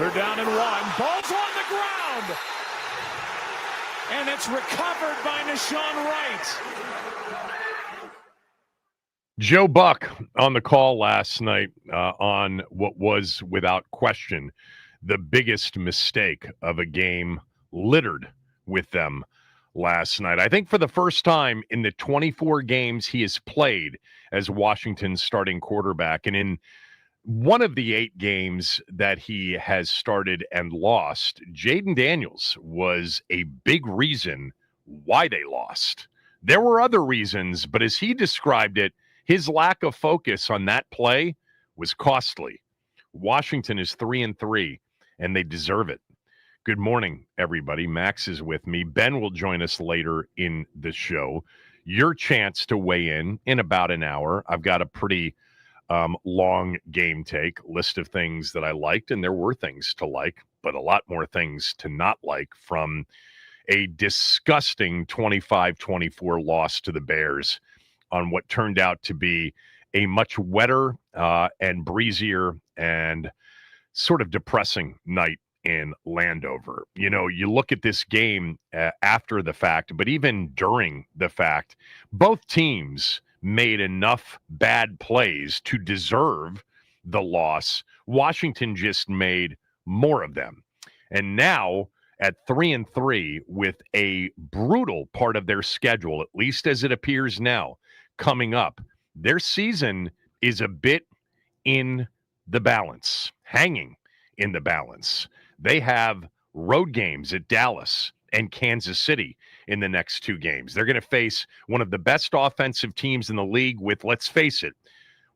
They're down and one. Ball's on the ground. And it's recovered by Nashawn Wright. Joe Buck on the call last night on what was, without question, the biggest mistake of a game littered with them last night. I think for the first time in the 24 games he has played as Washington's starting quarterback, and in one of the 8 games that he has started and lost, Jaden Daniels was a big reason why they lost. There were other reasons, but as he described it, his lack of focus on that play was costly. Washington is 3-3, and they deserve it. Good morning, everybody. Max is with me. Ben will join us later in the show. Your chance to weigh in about an hour. I've got a pretty long game take list of things that I liked, and there were things to like, but a lot more things to not like from a disgusting 25-24 loss to the Bears on what turned out to be a much wetter and breezier and sort of depressing night in Landover. You know, you look at this game after the fact, but even during the fact, both teams made enough bad plays to deserve the loss. Washington just made more of them. And now at 3-3 with a brutal part of their schedule, at least as it appears now, coming up, their season is a bit in the balance, hanging in the balance. They have road games at Dallas and Kansas City in the next 2 games. They're going to face one of the best offensive teams in the league with, let's face it,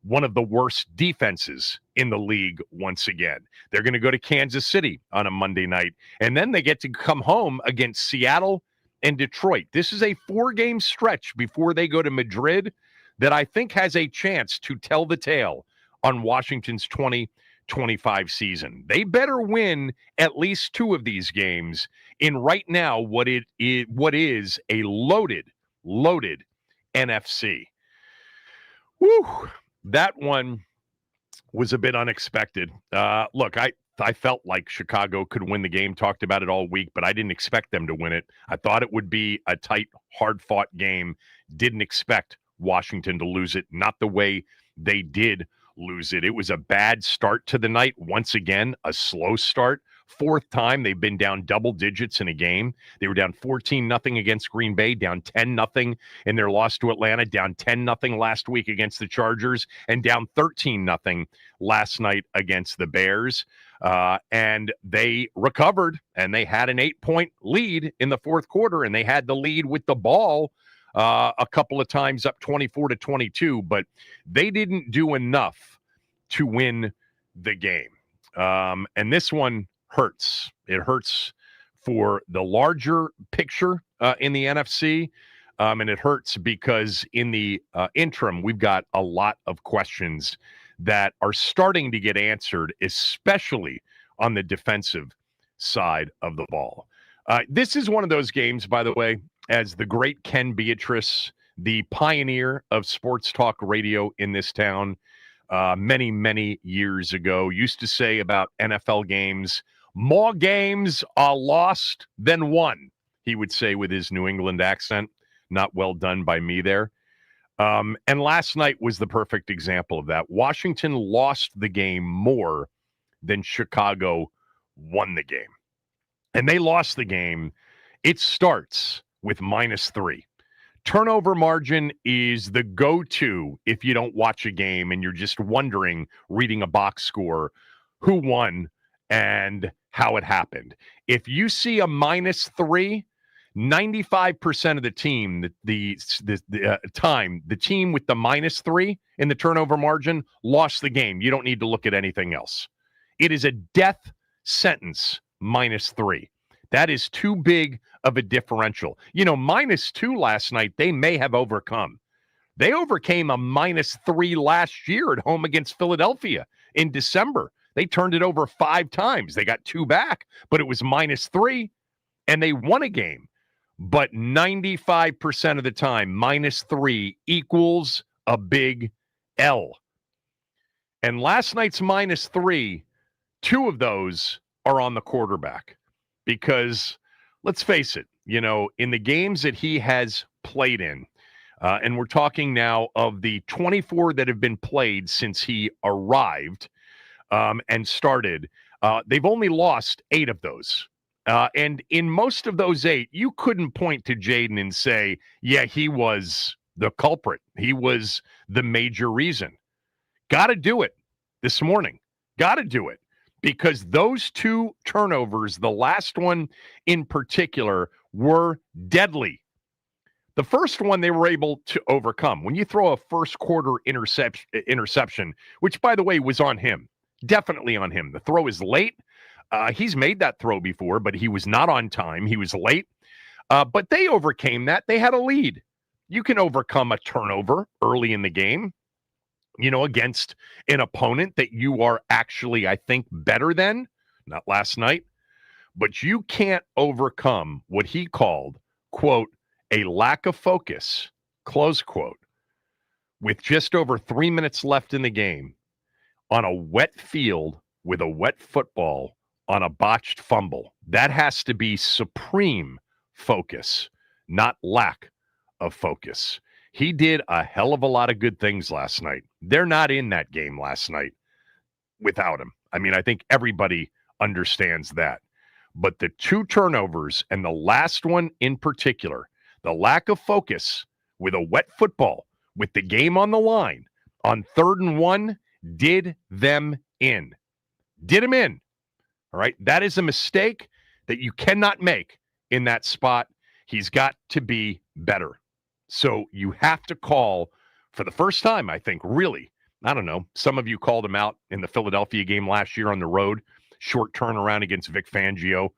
one of the worst defenses in the league once again. They're going to go to Kansas City on a Monday night, and then they get to come home against Seattle and Detroit. This is a 4-game stretch before they go to Madrid that I think has a chance to tell the tale on Washington's 2025 season. They better win at least 2 of these games in right now what is a loaded NFC. Woo! That one was a bit unexpected. Look, I felt like Chicago could win the game, talked about it all week, but I didn't expect them to win it. I thought it would be a tight, hard-fought game. Didn't expect Washington to lose it, not the way they did lose it. It was a bad start to the night. Once again, a slow start. 4th time they've been down double digits in a game. They were down 14-0 against Green Bay, down 10-0 in their loss to Atlanta, down 10-0 last week against the Chargers, and down 13-0 last night against the Bears. And they recovered, and they had an 8-point lead in the 4th quarter, and they had the lead with the ball a couple of times up 24-22, but they didn't do enough to win the game. And this one hurts. It hurts for the larger picture in the NFC, and it hurts because in the interim, we've got a lot of questions that are starting to get answered, especially on the defensive side of the ball. This is one of those games, by the way, as the great Ken Beatrice, the pioneer of sports talk radio in this town many, many years ago, used to say about NFL games, more games are lost than won, he would say with his New England accent. Not well done by me there. And last night was the perfect example of that. Washington lost the game more than Chicago won the game. And they lost the game. It starts with -3. Turnover margin is the go-to if you don't watch a game and you're just wondering, reading a box score, who won and how it happened. If you see a -3, 95% of the team, the team with the -3 in the turnover margin lost the game. You don't need to look at anything else. It is a death sentence, -3. That is too big of a differential. You know, -2 last night, they may have overcome. They overcame a -3 last year at home against Philadelphia in December. They turned it over 5 times. They got 2 back, but it was -3, and they won a game. But 95% of the time, -3 equals a big L. And last night's -3, 2 of those are on the quarterback. Because let's face it, in the games that he has played in, and we're talking now of the 24 that have been played since he arrived and started, they've only lost 8 of those. And in most of those 8, you couldn't point to Jaden and say, yeah, he was the culprit. He was the major reason. Got to do it this morning. Got to do it. Because those 2 turnovers, the last one in particular, were deadly. The first one they were able to overcome. When you throw a first quarter interception, which, by the way, was on him, definitely on him. The throw is late. He's made that throw before, but he was not on time. He was late. But they overcame that. They had a lead. You can overcome a turnover early in the game, against an opponent that you are actually, I think, better than. Not last night. But you can't overcome what he called, quote, a lack of focus, close quote, with just over 3 minutes left in the game on a wet field with a wet football on a botched fumble. That has to be supreme focus, not lack of focus. He did a hell of a lot of good things last night. They're not in that game last night without him. I mean, I think everybody understands that. But the 2 turnovers and the last one in particular, the lack of focus with a wet football, with the game on the line, on 3rd and 1, did them in. Did them in. All right. That is a mistake that you cannot make in that spot. He's got to be better. So you have to call for the first time, I think, really. I don't know. Some of you called him out in the Philadelphia game last year on the road. Short turnaround against Vic Fangio.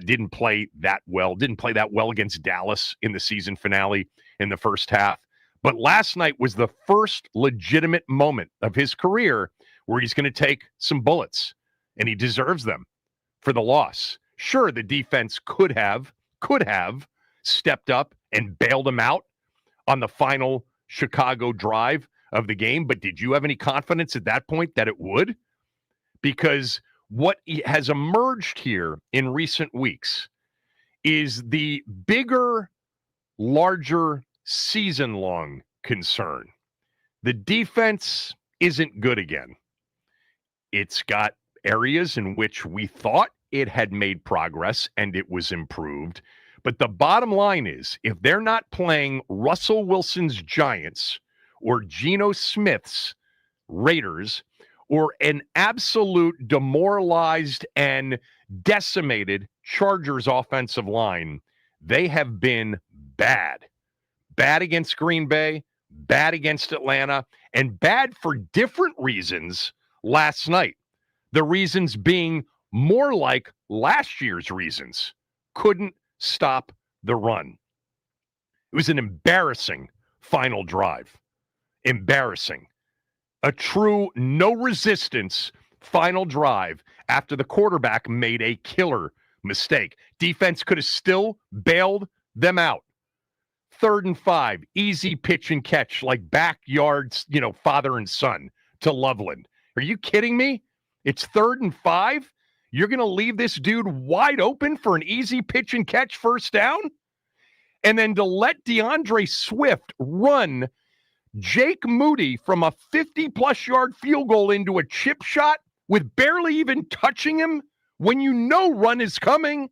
Didn't play that well. Didn't play that well against Dallas in the season finale in the first half. But last night was the first legitimate moment of his career where he's going to take some bullets, and he deserves them for the loss. Sure, the defense could have stepped up and bailed him out on the final Chicago drive of the game, but did you have any confidence at that point that it would? Because what has emerged here in recent weeks is the bigger, larger season-long concern. The defense isn't good again. It's got areas in which we thought it had made progress and it was improved. But the bottom line is, if they're not playing Russell Wilson's Giants or Geno Smith's Raiders, or an absolute demoralized and decimated Chargers offensive line, they have been bad. Bad against Green Bay, bad against Atlanta, and bad for different reasons last night. The reasons being more like last year's reasons. Couldn't stop the run. It was an embarrassing final drive. Embarrassing. A true no resistance final drive after the quarterback made a killer mistake. Defense could have still bailed them out. 3rd and 5, easy pitch and catch, like backyards, father and son to Loveland. Are you kidding me? It's 3rd and 5? You're going to leave this dude wide open for an easy pitch and catch first down? And then to let DeAndre Swift run Jake Moody from a 50-plus yard field goal into a chip shot with barely even touching him when run is coming.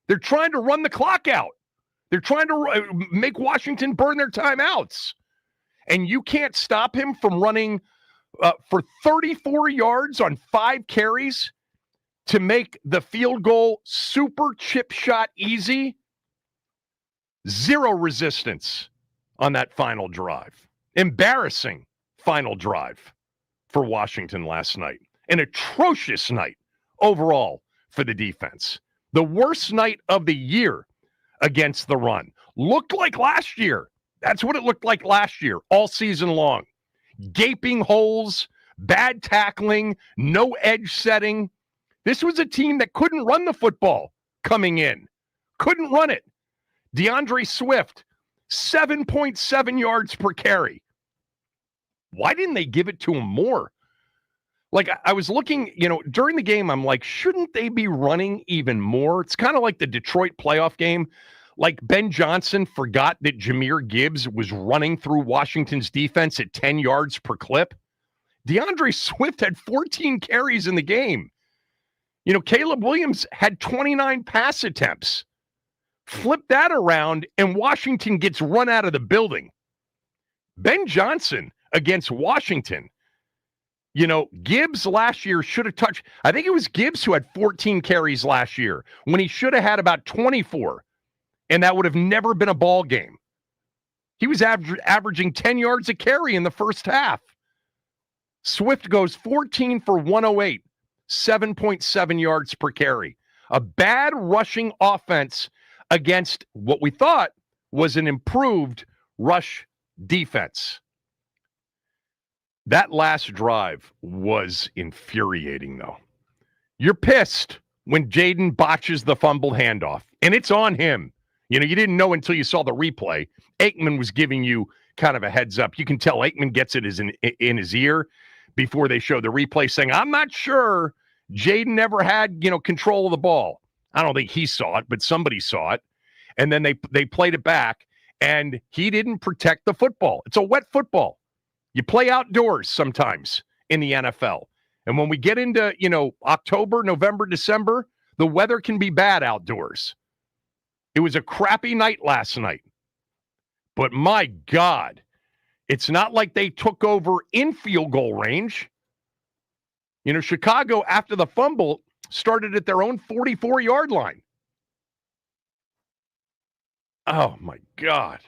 They're trying to run the clock out. They're trying to make Washington burn their timeouts. And you can't stop him from running for 34 yards on 5 carries to make the field goal super chip shot easy. 0 resistance on that final drive. Embarrassing final drive for Washington last night. An atrocious night overall for the defense. The worst night of the year against the run. Looked like last year. That's what it looked like last year, all season long. Gaping holes, bad tackling, no edge setting. This was a team that couldn't run the football coming in. Couldn't run it. DeAndre Swift, 7.7 yards per carry. Why didn't they give it to him more? Like, I was looking, during the game, I'm like, shouldn't they be running even more? It's kind of like the Detroit playoff game. Like, Ben Johnson forgot that Jahmyr Gibbs was running through Washington's defense at 10 yards per clip. DeAndre Swift had 14 carries in the game. Caleb Williams had 29 pass attempts. Flip that around, and Washington gets run out of the building. Ben Johnson against Washington. Gibbs last year should have touched. I think it was Gibbs who had 14 carries last year when he should have had about 24, and that would have never been a ball game. He was averaging 10 yards a carry in the first half. Swift goes 14 for 108, 7.7 yards per carry. A bad rushing offense against what we thought was an improved rush defense. That last drive was infuriating, though. You're pissed when Jaden botches the fumbled handoff, and it's on him. You didn't know until you saw the replay. Aikman was giving you kind of a heads up. You can tell Aikman gets it in his ear before they show the replay, saying, I'm not sure Jaden never had, control of the ball. I don't think he saw it, but somebody saw it. And then they played it back, and he didn't protect the football. It's a wet football. You play outdoors sometimes in the NFL. And when we get into, October, November, December, the weather can be bad outdoors. It was a crappy night last night. But my God, it's not like they took over in field goal range. Chicago, after the fumble, started at their own 44-yard line. Oh, my God.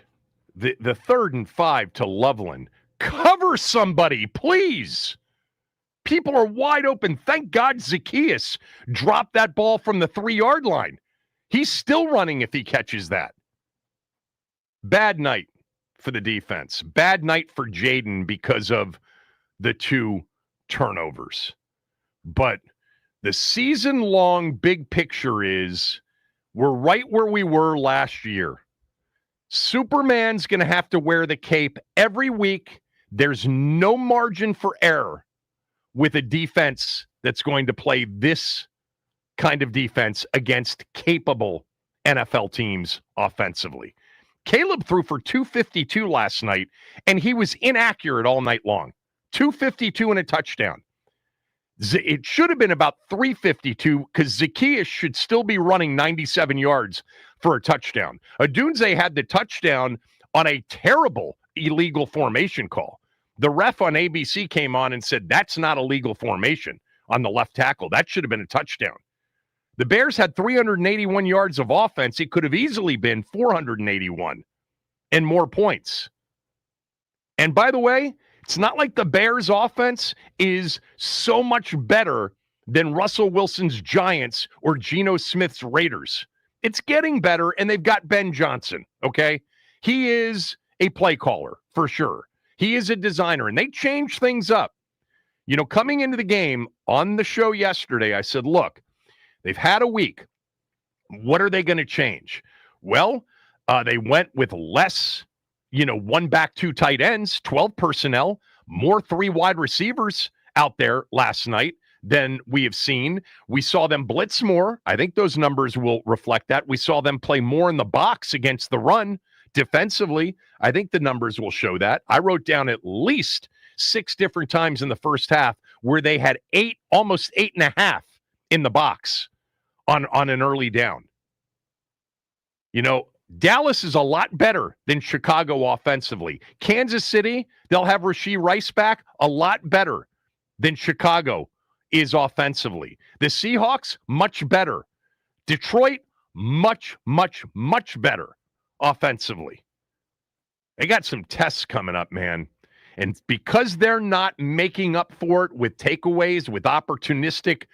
The 3rd and 5 to Loveland. Cover somebody, please. People are wide open. Thank God Zacchaeus dropped that ball from the 3-yard line. He's still running if he catches that. Bad night for the defense. Bad night for Jaden because of the 2 turnovers. But the season-long big picture is we're right where we were last year. Superman's going to have to wear the cape every week. There's no margin for error with a defense that's going to play this kind of defense against capable NFL teams offensively. Caleb threw for 252 last night, and he was inaccurate all night long. 252 and a touchdown. It should have been about 352 because Zacchaeus should still be running 97 yards for a touchdown. Odunze had the touchdown on a terrible illegal formation call. The ref on ABC came on and said, that's not a legal formation on the left tackle. That should have been a touchdown. The Bears had 381 yards of offense. It could have easily been 481 and more points. And by the way, it's not like the Bears offense is so much better than Russell Wilson's Giants or Geno Smith's Raiders. It's getting better, and they've got Ben Johnson, okay? He is a play caller, for sure. He is a designer, and they changed things up. Coming into the game on the show yesterday, I said, look, they've had a week. What are they going to change? Well, they went with less, 1 back, 2 tight ends, 12 personnel, more 3 wide receivers out there last night than we have seen. We saw them blitz more. I think those numbers will reflect that. We saw them play more in the box against the run defensively. I think the numbers will show that. I wrote down at least 6 different times in the first half where they had 8, almost 8.5 in the box on an early down. Dallas is a lot better than Chicago offensively. Kansas City, they'll have Rashee Rice back, a lot better than Chicago is offensively. The Seahawks, much better. Detroit, much, much, much better offensively. They got some tests coming up, man. And because they're not making up for it with takeaways, with opportunistic,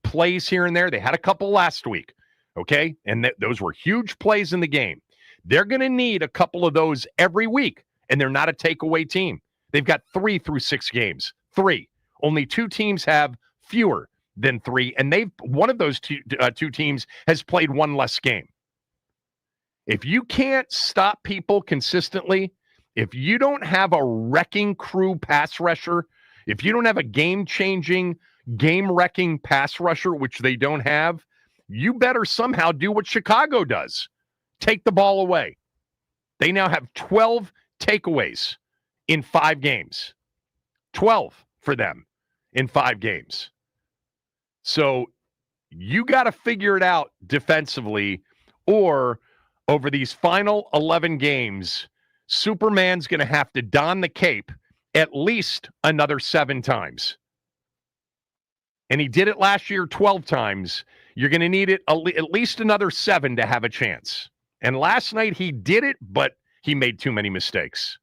plays here and there, they had a couple last week. Okay, and those were huge plays in the game. They're going to need a couple of those every week, and they're not a takeaway team. They've got 3 through 6 games. 3. Only 2 teams have fewer than 3, and one of those two teams has played 1 less game. If you can't stop people consistently, if you don't have a wrecking crew pass rusher, If you don't have a game-changing, game-wrecking pass rusher, which they don't have, you better somehow do what Chicago does. Take the ball away. They now have 12 takeaways in 5 games. 12 for them in 5 games. So you got to figure it out defensively, or over these final 11 games, Superman's going to have to don the cape at least another 7 times. And he did it last year 12 times. You're going to need it at least another 7 to have a chance. And last night he did it, but he made too many mistakes.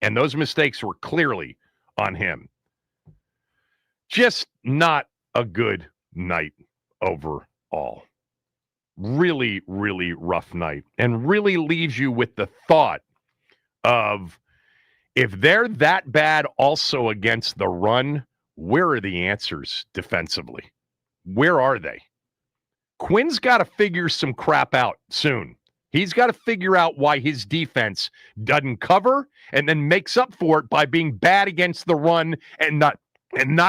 And those mistakes were clearly on him. Just not a good night overall. Really, really rough night. And really leaves you with the thought of, if they're that bad also against the run, where are the answers defensively? Where are they? Quinn's got to figure some crap out soon. He's got to figure out why his defense doesn't cover and then makes up for it by being bad against the run and not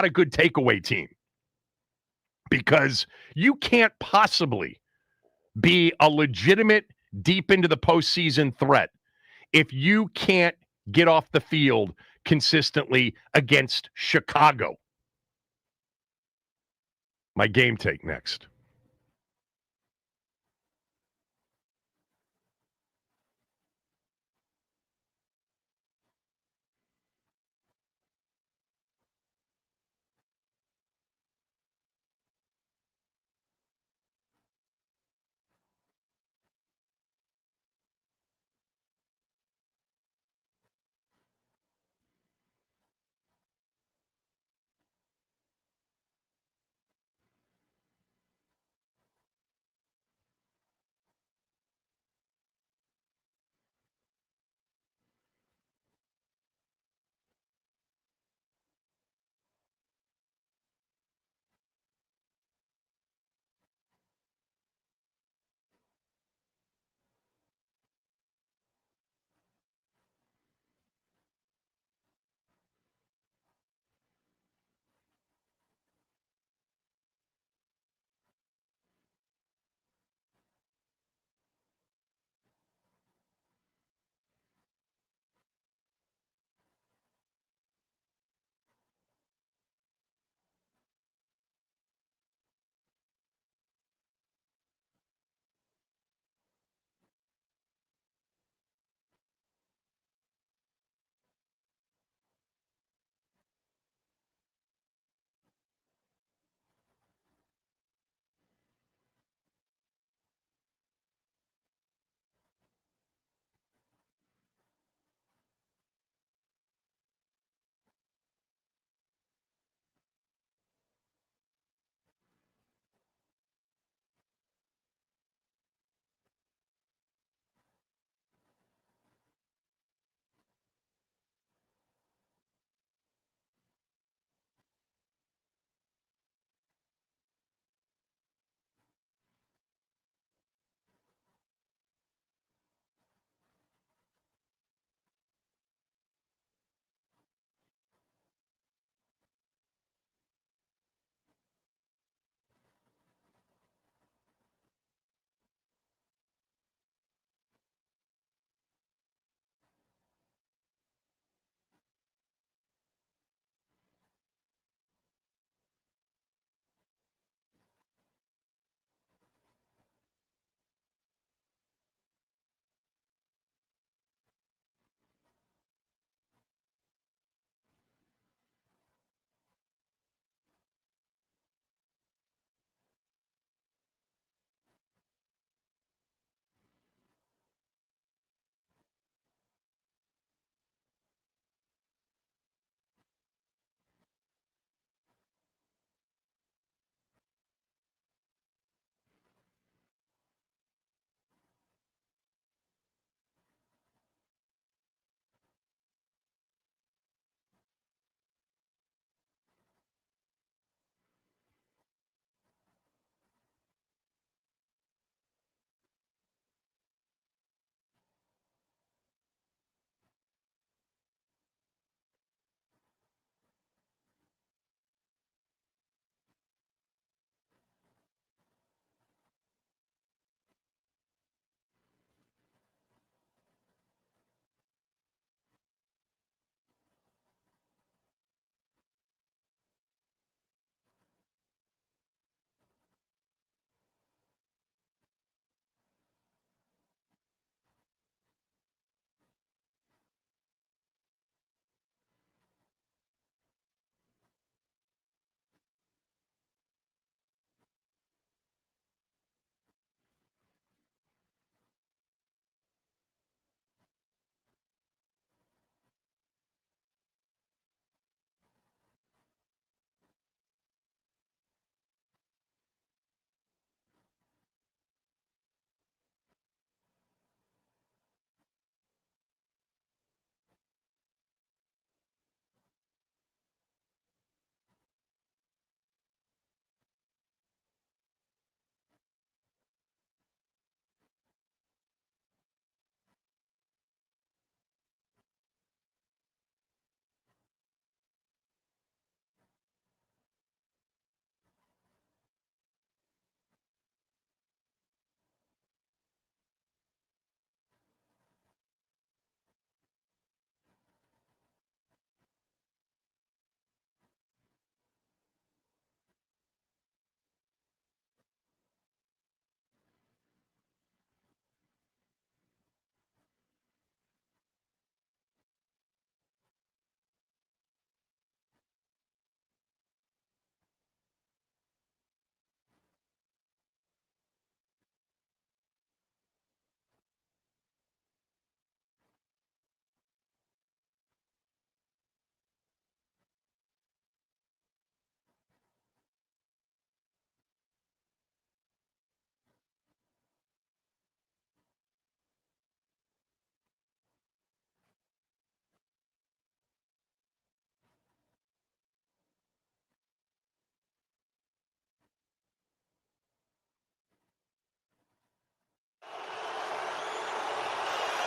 a good takeaway team. Because you can't possibly be a legitimate deep into the postseason threat if you can't get off the field consistently against Chicago. My game take next.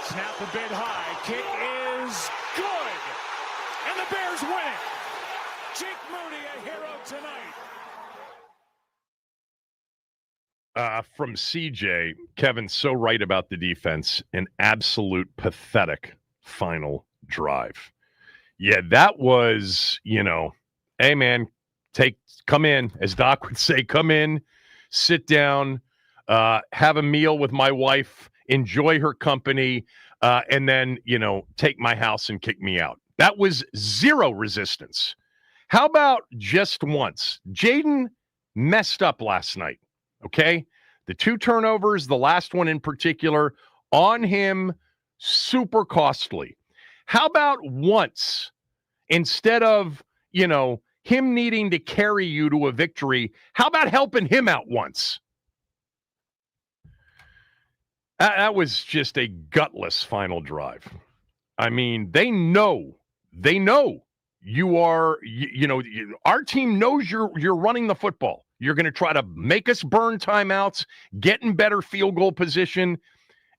Snap a bit high. Kick is good. And the Bears win it. Jake Moody, a hero tonight. From CJ, Kevin's so right about the defense. An absolute pathetic final drive. Yeah, that was, hey, man, come in, as Doc would say, come in, sit down, have a meal with my wife, enjoy her company, and then, take my house and kick me out. That was zero resistance. How about just once? Jaden messed up last night, okay? The 2 turnovers, the last one in particular, on him, super costly. How about once, instead of, him needing to carry you to a victory, how about helping him out once? That was just a gutless final drive. I mean, they know you are, our team knows you're running the football. You're going to try to make us burn timeouts, get in better field goal position,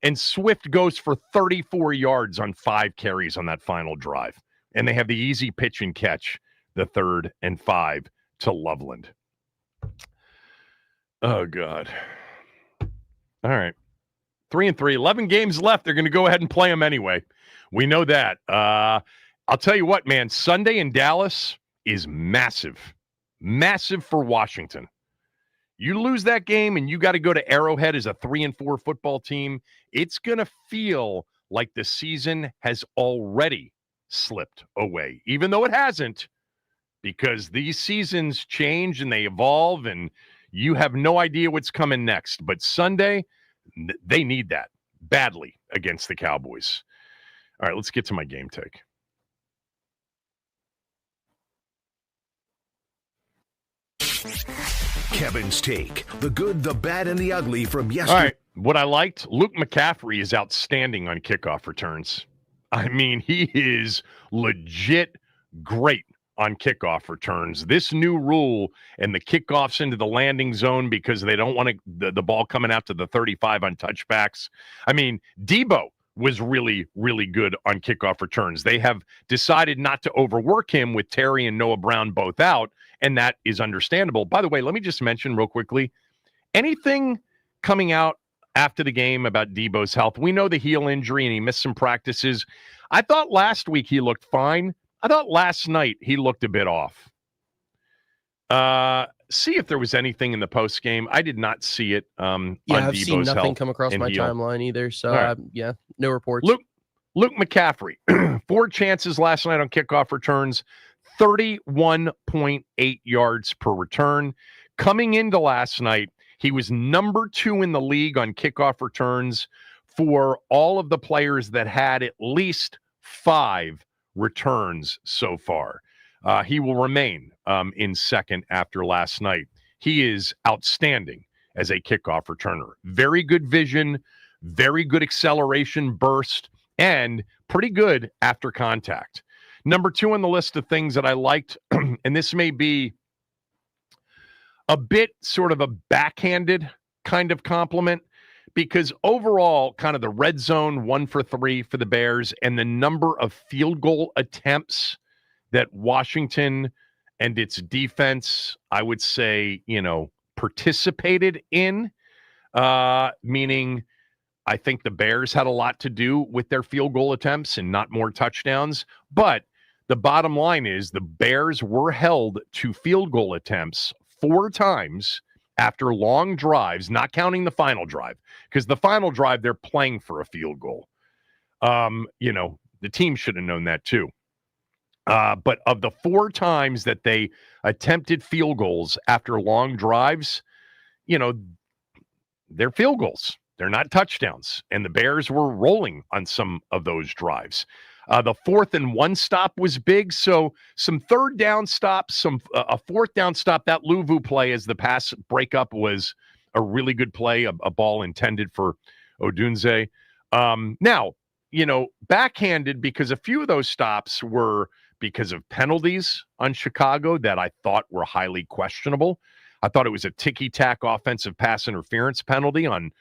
and Swift goes for 34 yards on 5 carries on that final drive. And they have the easy pitch and catch, the 3rd and 5 to Loveland. Oh, God. All right. 3-3, 11 games left. They're going to go ahead and play them anyway. We know that. I'll tell you what, man, Sunday in Dallas is massive. Massive for Washington. You lose that game and you got to go to Arrowhead as a 3-4 football team. It's going to feel like the season has already slipped away, even though it hasn't, because these seasons change and they evolve and you have no idea what's coming next. But Sunday, they need that badly against the Cowboys. All right, let's get to my game take. Kevin's take, the good, the bad, and the ugly from yesterday. All right, what I liked, Luke McCaffrey is outstanding on kickoff returns. I mean, he is legit great on kickoff returns. This new rule and the kickoffs into the landing zone because they don't want the ball coming out to the 35 on touchbacks. I mean, Debo was really, really good on kickoff returns. They have decided not to overwork him with Terry and Noah Brown both out, and that is understandable. By the way, let me just mention real quickly, anything coming out after the game about Debo's health? We know the heel injury and he missed some practices. I thought last week he looked fine. I thought last night he looked a bit off. See if there was anything in the post game. I did not see it. On I've Debo's seen nothing health come across my heel. timeline either. So Right. No reports. Luke McCaffrey, 4 chances last night on kickoff returns, 31.8 yards per return. Coming into last night, he was number 2 in the league on kickoff returns for all of the players that had at least 5 returns so far. He will remain in second after last night. He is outstanding as a kickoff returner. Very good vision, very good acceleration burst, and pretty good after contact. Number 2 on the list of things that I liked, and this may be a bit sort of a backhanded kind of compliment, because overall, kind of the red zone 1 for 3 for the Bears and the number of field goal attempts that Washington and its defense, I would say, participated in, meaning I think the Bears had a lot to do with their field goal attempts and not more touchdowns. But the bottom line is the Bears were held to field goal attempts 4 times after long drives, not counting the final drive, because the final drive, they're playing for a field goal. The team should have known that too. But of the 4 times that they attempted field goals after long drives, they're field goals. They're not touchdowns. And the Bears were rolling on some of those drives. The 4th and 1 stop was big. So some 3rd down stops, a 4th down stop. That Luvu play as the pass breakup was a really good play, a ball intended for Odunze. Now, backhanded because a few of those stops were because of penalties on Chicago that I thought were highly questionable. I thought it was a ticky-tack offensive pass interference penalty on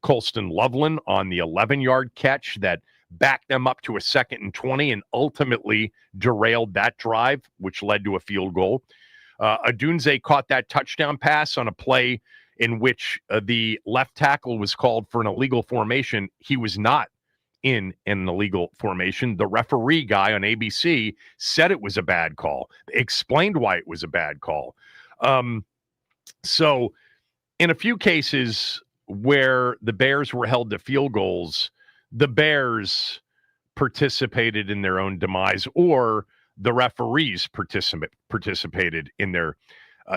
Colston Loveland on the 11-yard catch that backed them up to a 2nd and 20 and ultimately derailed that drive, which led to a field goal. Adunze caught that touchdown pass on a play in which the left tackle was called for an illegal formation. He was not in an illegal formation. The referee guy on ABC said it was a bad call, explained why it was a bad call. So in a few cases where the Bears were held to field goals, the Bears participated in their own demise, or the referees participated in their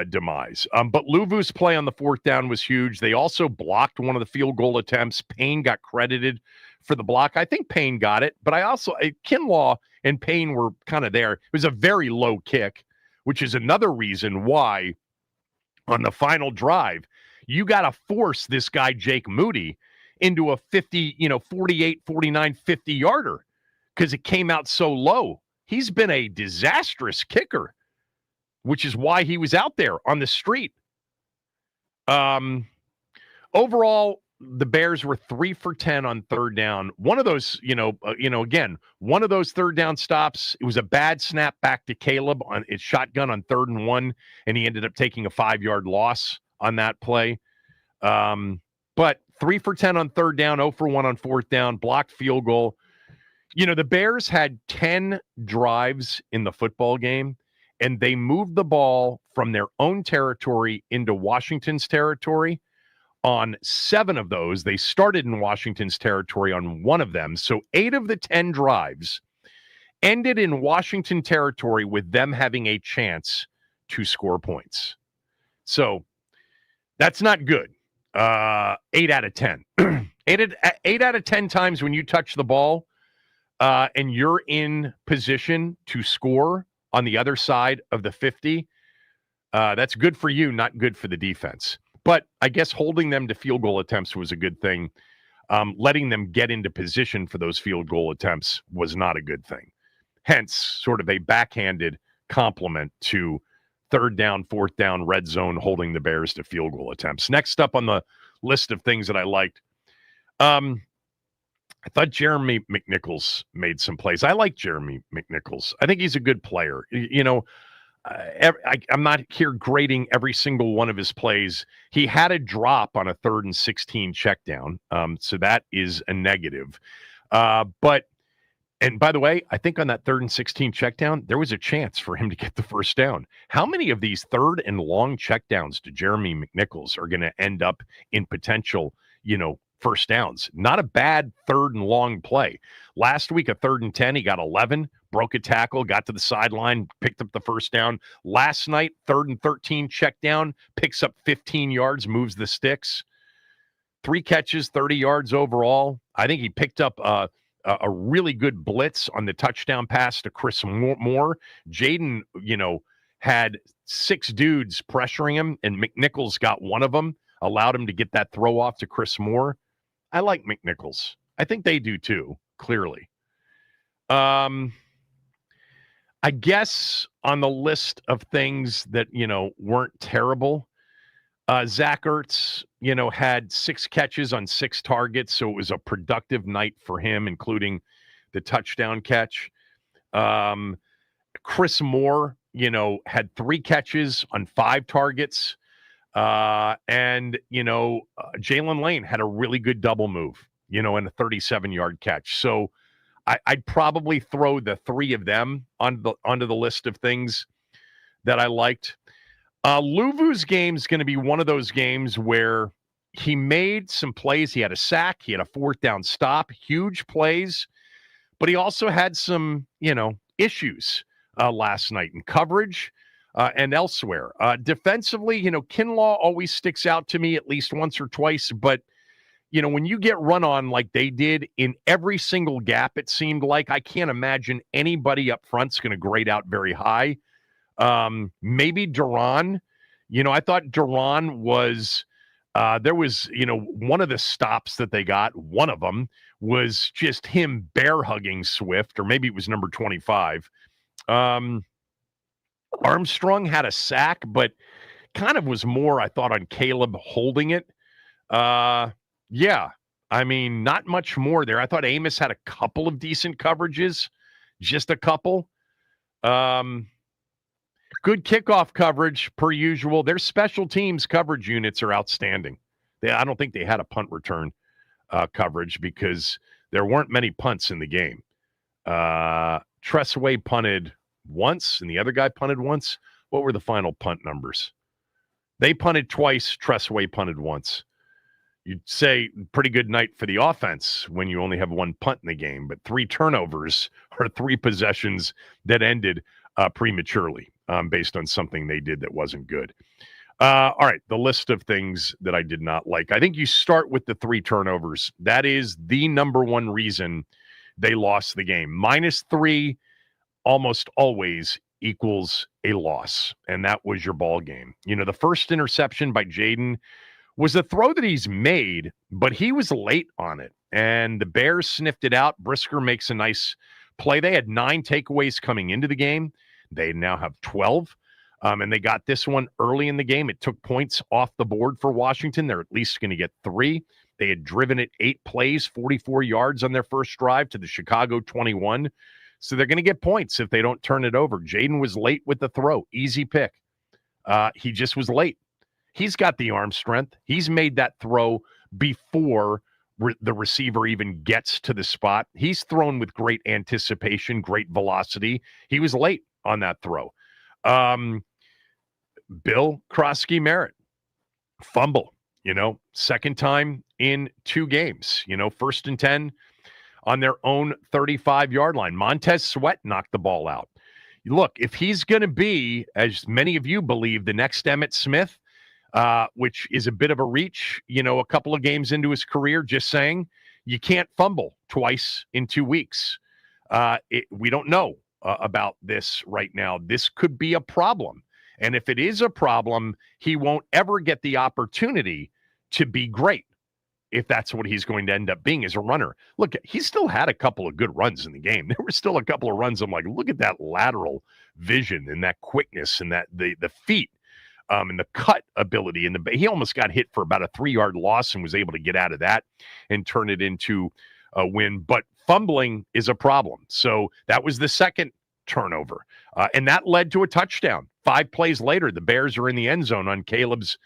demise. But Luvu's play on the 4th down was huge. They also blocked one of the field goal attempts. Payne got credited for the block. I think Payne got it, but Kinlaw and Payne were kind of there. It was a very low kick, which is another reason why on the final drive, you got to force this guy, Jake Moody, into a 50, 48, 49, 50-yarder because it came out so low. He's been a disastrous kicker, which is why he was out there on the street. Overall, the Bears were 3 for 10 on 3rd down. One of those, again, one of those 3rd down stops, it was a bad snap back to Caleb on its shotgun on 3rd and 1, and he ended up taking a 5-yard loss on that play. But 3 for 10 on 3rd down, 0 for 1 on 4th down, blocked field goal. The Bears had 10 drives in the football game, and they moved the ball from their own territory into Washington's territory. On 7 of those, they started in Washington's territory on 1 of them. So 8 of the 10 drives ended in Washington territory with them having a chance to score points. So that's not good. 8 out of 10. 8 out of 10 times when you touch the ball and you're in position to score on the other side of the 50, that's good for you, not good for the defense. But I guess holding them to field goal attempts was a good thing. Letting them get into position for those field goal attempts was not a good thing. Hence, sort of a backhanded compliment to 3rd down, 4th down, red zone, holding the Bears to field goal attempts. Next up on the list of things that I liked, I thought Jeremy McNichols made some plays. I like Jeremy McNichols. I think he's a good player. I'm not here grading every single one of his plays. He had a drop on a 3rd and 16 check down. So that is a negative. And by the way, I think on that 3rd and 16 check down, there was a chance for him to get the first down. How many of these 3rd and long check downs to Jeremy McNichols are going to end up in potential, first downs? Not a bad 3rd and long play. Last week, a 3rd and 10, he got 11, broke a tackle, got to the sideline, picked up the first down. Last night, 3rd and 13 check down, picks up 15 yards, moves the sticks. 3 catches, 30 yards overall. I think he picked up a really good blitz on the touchdown pass to Chris Moore. Jaden, had 6 dudes pressuring him, and McNichols got one of them, allowed him to get that throw off to Chris Moore. I like McNichols. I think they do too, clearly. I guess on the list of things that, weren't terrible, Zach Ertz, had 6 catches on 6 targets, so it was a productive night for him, including the touchdown catch. Chris Moore, had 3 catches on 5 targets. And Jalen Lane had a really good double move, and a 37-yard catch. So I'd probably throw the 3 of them onto the list of things that I liked. Luvu's game is going to be one of those games where he made some plays. He had a sack. He had a 4th down stop, huge plays, but he also had some, issues last night in coverage and elsewhere. Defensively, Kinlaw always sticks out to me at least once or twice, but when you get run on like they did in every single gap, it seemed like, I can't imagine anybody up front's going to grade out very high. Maybe Duran. I thought Duran was, there was, one of the stops that they got, one of them was just him bear hugging Swift, or maybe it was number 25. Armstrong had a sack, but kind of was more, I thought, on Caleb holding it. Yeah. I mean, not much more there. I thought Amos had a couple of decent coverages, just a couple. Good kickoff coverage per usual. Their special teams coverage units are outstanding. I don't think they had a punt return coverage because there weren't many punts in the game. Tressaway punted once, and the other guy punted once. What were the final punt numbers? They punted twice. Tressaway punted once. You'd say pretty good night for the offense when you only have one punt in the game, but 3 turnovers or 3 possessions that ended prematurely based on something they did that wasn't good. All right, the list of things that I did not like. I think you start with the 3 turnovers. That is the number one reason they lost the game. -3 almost always equals a loss, and that was your ball game. You know, the first interception by Jaden was a throw that he's made, but he was late on it, and the Bears sniffed it out. Brisker makes a nice play. They had 9 takeaways coming into the game. They now have 12, and they got this one early in the game. It took points off the board for Washington. They're at least going to get 3. They had driven it 8 plays, 44 yards on their first drive to the Chicago 21. So they're going to get points if they don't turn it over. Jaden was late with the throw. Easy pick. He just was late. He's got the arm strength. He's made that throw before the receiver even gets to the spot. He's thrown with great anticipation, great velocity. He was late on that throw. Bill Krosky-Merritt, fumble, second time in 2 games, 1st and 10 on their own 35-yard line. Montez Sweat knocked the ball out. Look, if he's going to be, as many of you believe, the next Emmitt Smith, which is a bit of a reach, a couple of games into his career, just saying, you can't fumble twice in 2 weeks. We don't know about this right now. This could be a problem. And if it is a problem, he won't ever get the opportunity to be great if that's what he's going to end up being as a runner. Look, he still had a couple of good runs in the game. There were still a couple of runs. I'm like, look at that lateral vision and that quickness and that the feet. And the cut ability, and he almost got hit for about a 3-yard loss and was able to get out of that and turn it into a win. But fumbling is a problem. So that was the second turnover, and that led to a touchdown. 5 plays later, the Bears are in the end zone on Caleb's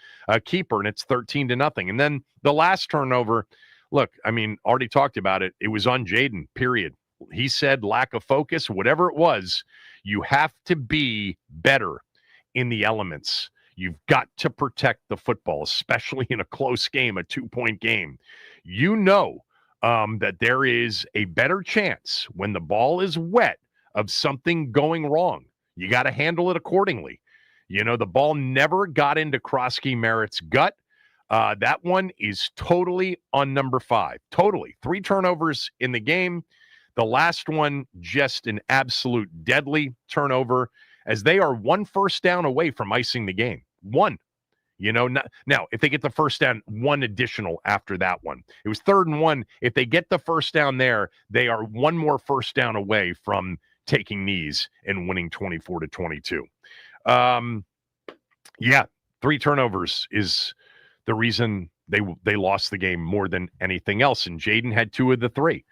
keeper, and it's 13-0. And then the last turnover, look, I mean, already talked about it. It was on Jaden, period. He said lack of focus, whatever it was, you have to be better in the elements. You've got to protect the football, especially in a close game, a 2-point game. That there is a better chance when the ball is wet of something going wrong. You got to handle it accordingly. The ball never got into Krosky-Merritt's gut. That one is totally on number 5. Totally. 3 turnovers in the game. The last one, just an absolute deadly turnover, as they are 1 first down away from icing the game. 1, now if they get the first down, 1 additional after that one. It was 3rd and 1. If they get the first down there, they are 1 more first down away from taking knees and winning 24-22. 3 turnovers is the reason they lost the game more than anything else. And Jaden had 2 of the 3.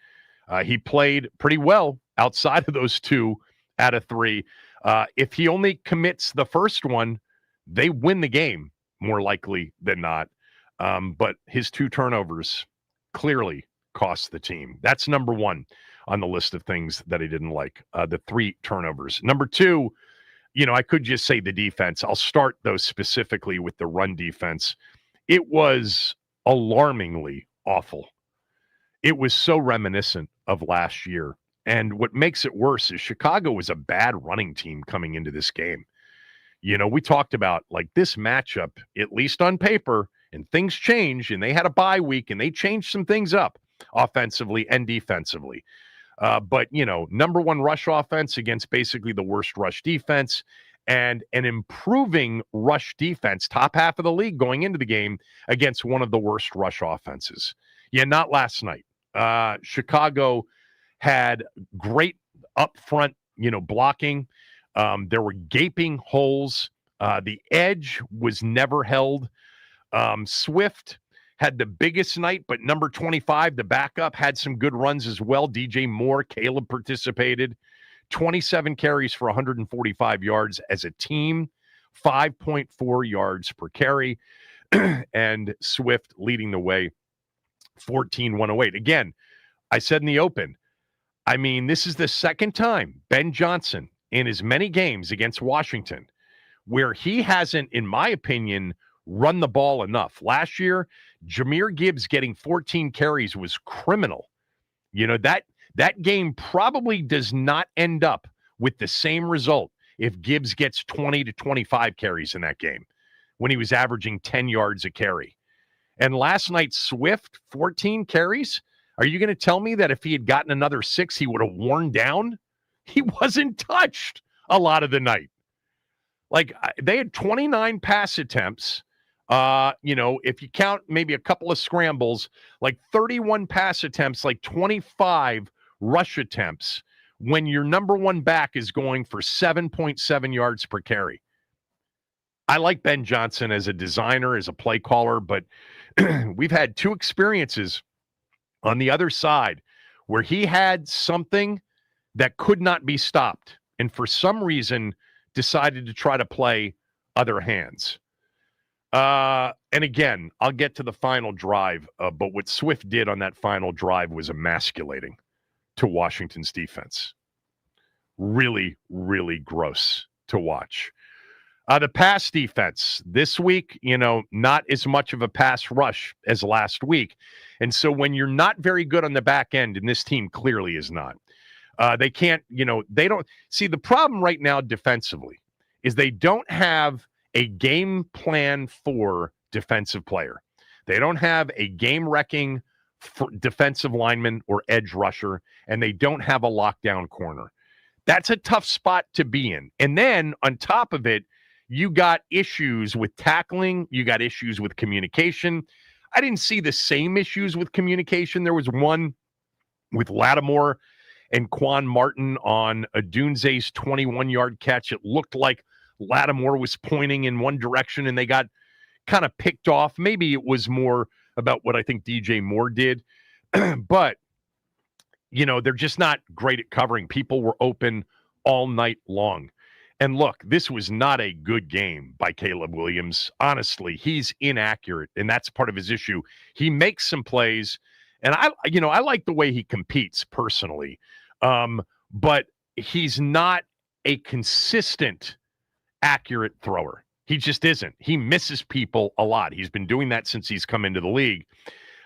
He played pretty well outside of those 2 out of 3. If he only commits the first one, they win the game more likely than not. But his 2 turnovers clearly cost the team. That's number 1 on the list of things that I didn't like, the 3 turnovers. Number 2, I could just say the defense. I'll start, though, specifically with the run defense. It was alarmingly awful. It was so reminiscent of last year. And what makes it worse is Chicago was a bad running team coming into this game. We talked about like this matchup, at least on paper, and things change, and they had a bye week, and they changed some things up offensively and defensively. But, number 1 rush offense against basically the worst rush defense, and an improving rush defense, top half of the league going into the game against one of the worst rush offenses. Yeah, not last night. Chicago had great upfront, blocking. There were gaping holes. The edge was never held. Swift had the biggest night, but number 25, the backup, had some good runs as well. DJ Moore, Caleb participated. 27 carries for 145 yards as a team, 5.4 yards per carry, and Swift leading the way, 14-108. Again, I said in the open, I mean, this is the second time Ben Johnson in as many games against Washington where he hasn't, in my opinion, run the ball enough. Last year, Jahmyr Gibbs getting 14 carries was criminal. You know, that game probably does not end up with the same result if Gibbs gets 20 to 25 carries in that game when he was averaging 10 yards a carry. And last night, Swift, 14 carries. Are you going to tell me that if he had gotten another 6, he would have worn down? He wasn't touched a lot of the night. Like, they had 29 pass attempts. If you count maybe a couple of scrambles, like 31 pass attempts, like 25 rush attempts, when your number one back is going for 7.7 yards per carry. I like Ben Johnson as a designer, as a play caller, but we've had 2 experiences on the other side where he had something that could not be stopped, and for some reason decided to try to play other hands. And again, I'll get to the final drive, but what Swift did on that final drive was emasculating to Washington's defense. Really, really gross to watch. The pass defense this week, not as much of a pass rush as last week. And so when you're not very good on the back end, and this team clearly is not, they can't, they don't see the problem right now defensively is they don't have a game plan for defensive player. They don't have a game-wrecking defensive lineman or edge rusher, and they don't have a lockdown corner. That's a tough spot to be in. And then on top of it, you got issues with tackling. You got issues with communication. I didn't see the same issues with communication. There was one with Lattimore and Quan Martin on Adunze's 21-yard catch. It looked like Lattimore was pointing in one direction and they got kind of picked off. Maybe it was more about what I think DJ Moore did. But, they're just not great at covering. People were open all night long. And look, this was not a good game by Caleb Williams. Honestly, he's inaccurate, and that's part of his issue. He makes some plays, and I like the way he competes personally, but he's not a consistent, accurate thrower. He just isn't. He misses people a lot. He's been doing that since he's come into the league.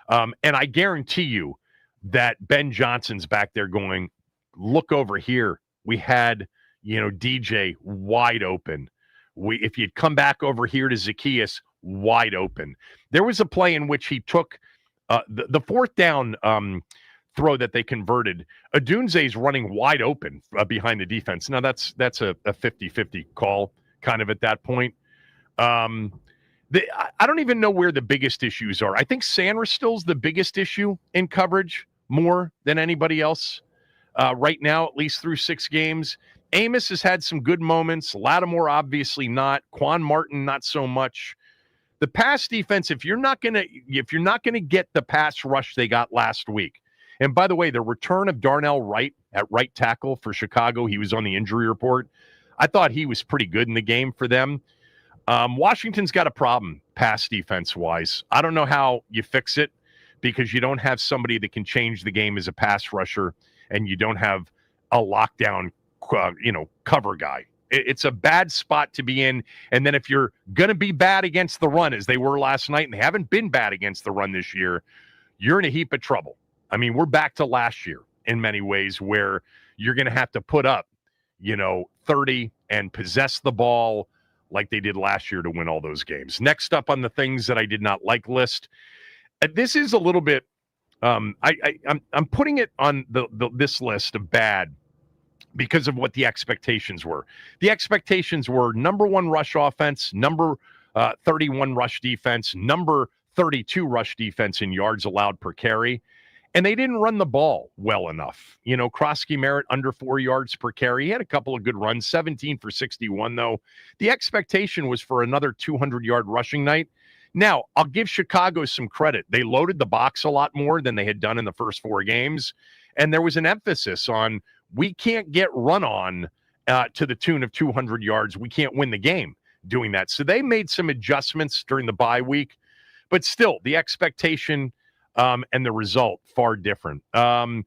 And I guarantee you that Ben Johnson's back there going, look over here. We had DJ wide open. If you'd come back over here to Zacchaeus, wide open. There was a play in which he took the fourth down throw that they converted. Adunze's running wide open behind the defense. Now that's a 50-50 call kind of at that point. I don't even know where the biggest issues are. I think Sanderstill's the biggest issue in coverage more than anybody else right now, at least through 6 games. Amos has had some good moments. Lattimore, obviously not. Quan Martin, not so much. The pass defense, if you're not gonna get the pass rush they got last week, and by the way, the return of Darnell Wright at right tackle for Chicago, he was on the injury report. I thought he was pretty good in the game for them. Washington's got a problem pass defense-wise. I don't know how you fix it because you don't have somebody that can change the game as a pass rusher, and you don't have a lockdown cover guy. It's a bad spot to be in. And then if you're going to be bad against the run, as they were last night, and they haven't been bad against the run this year, you're in a heap of trouble. I mean, we're back to last year in many ways where you're going to have to put up, 30 and possess the ball like they did last year to win all those games. Next up on the things that I did not like list. This is a little bit, I'm putting it on this list of bad because of what the expectations were. The expectations were number 1 rush offense, number 31 rush defense, number 32 rush defense in yards allowed per carry. And they didn't run the ball well enough. Krosky Merritt under 4 yards per carry. He had a couple of good runs, 17 for 61, though. The expectation was for another 200-yard rushing night. Now, I'll give Chicago some credit. They loaded the box a lot more than they had done in the first 4 games, and there was an emphasis on we can't get run on to the tune of 200 yards. We can't win the game doing that. So they made some adjustments during the bye week, but still, the expectation and the result far different. Slow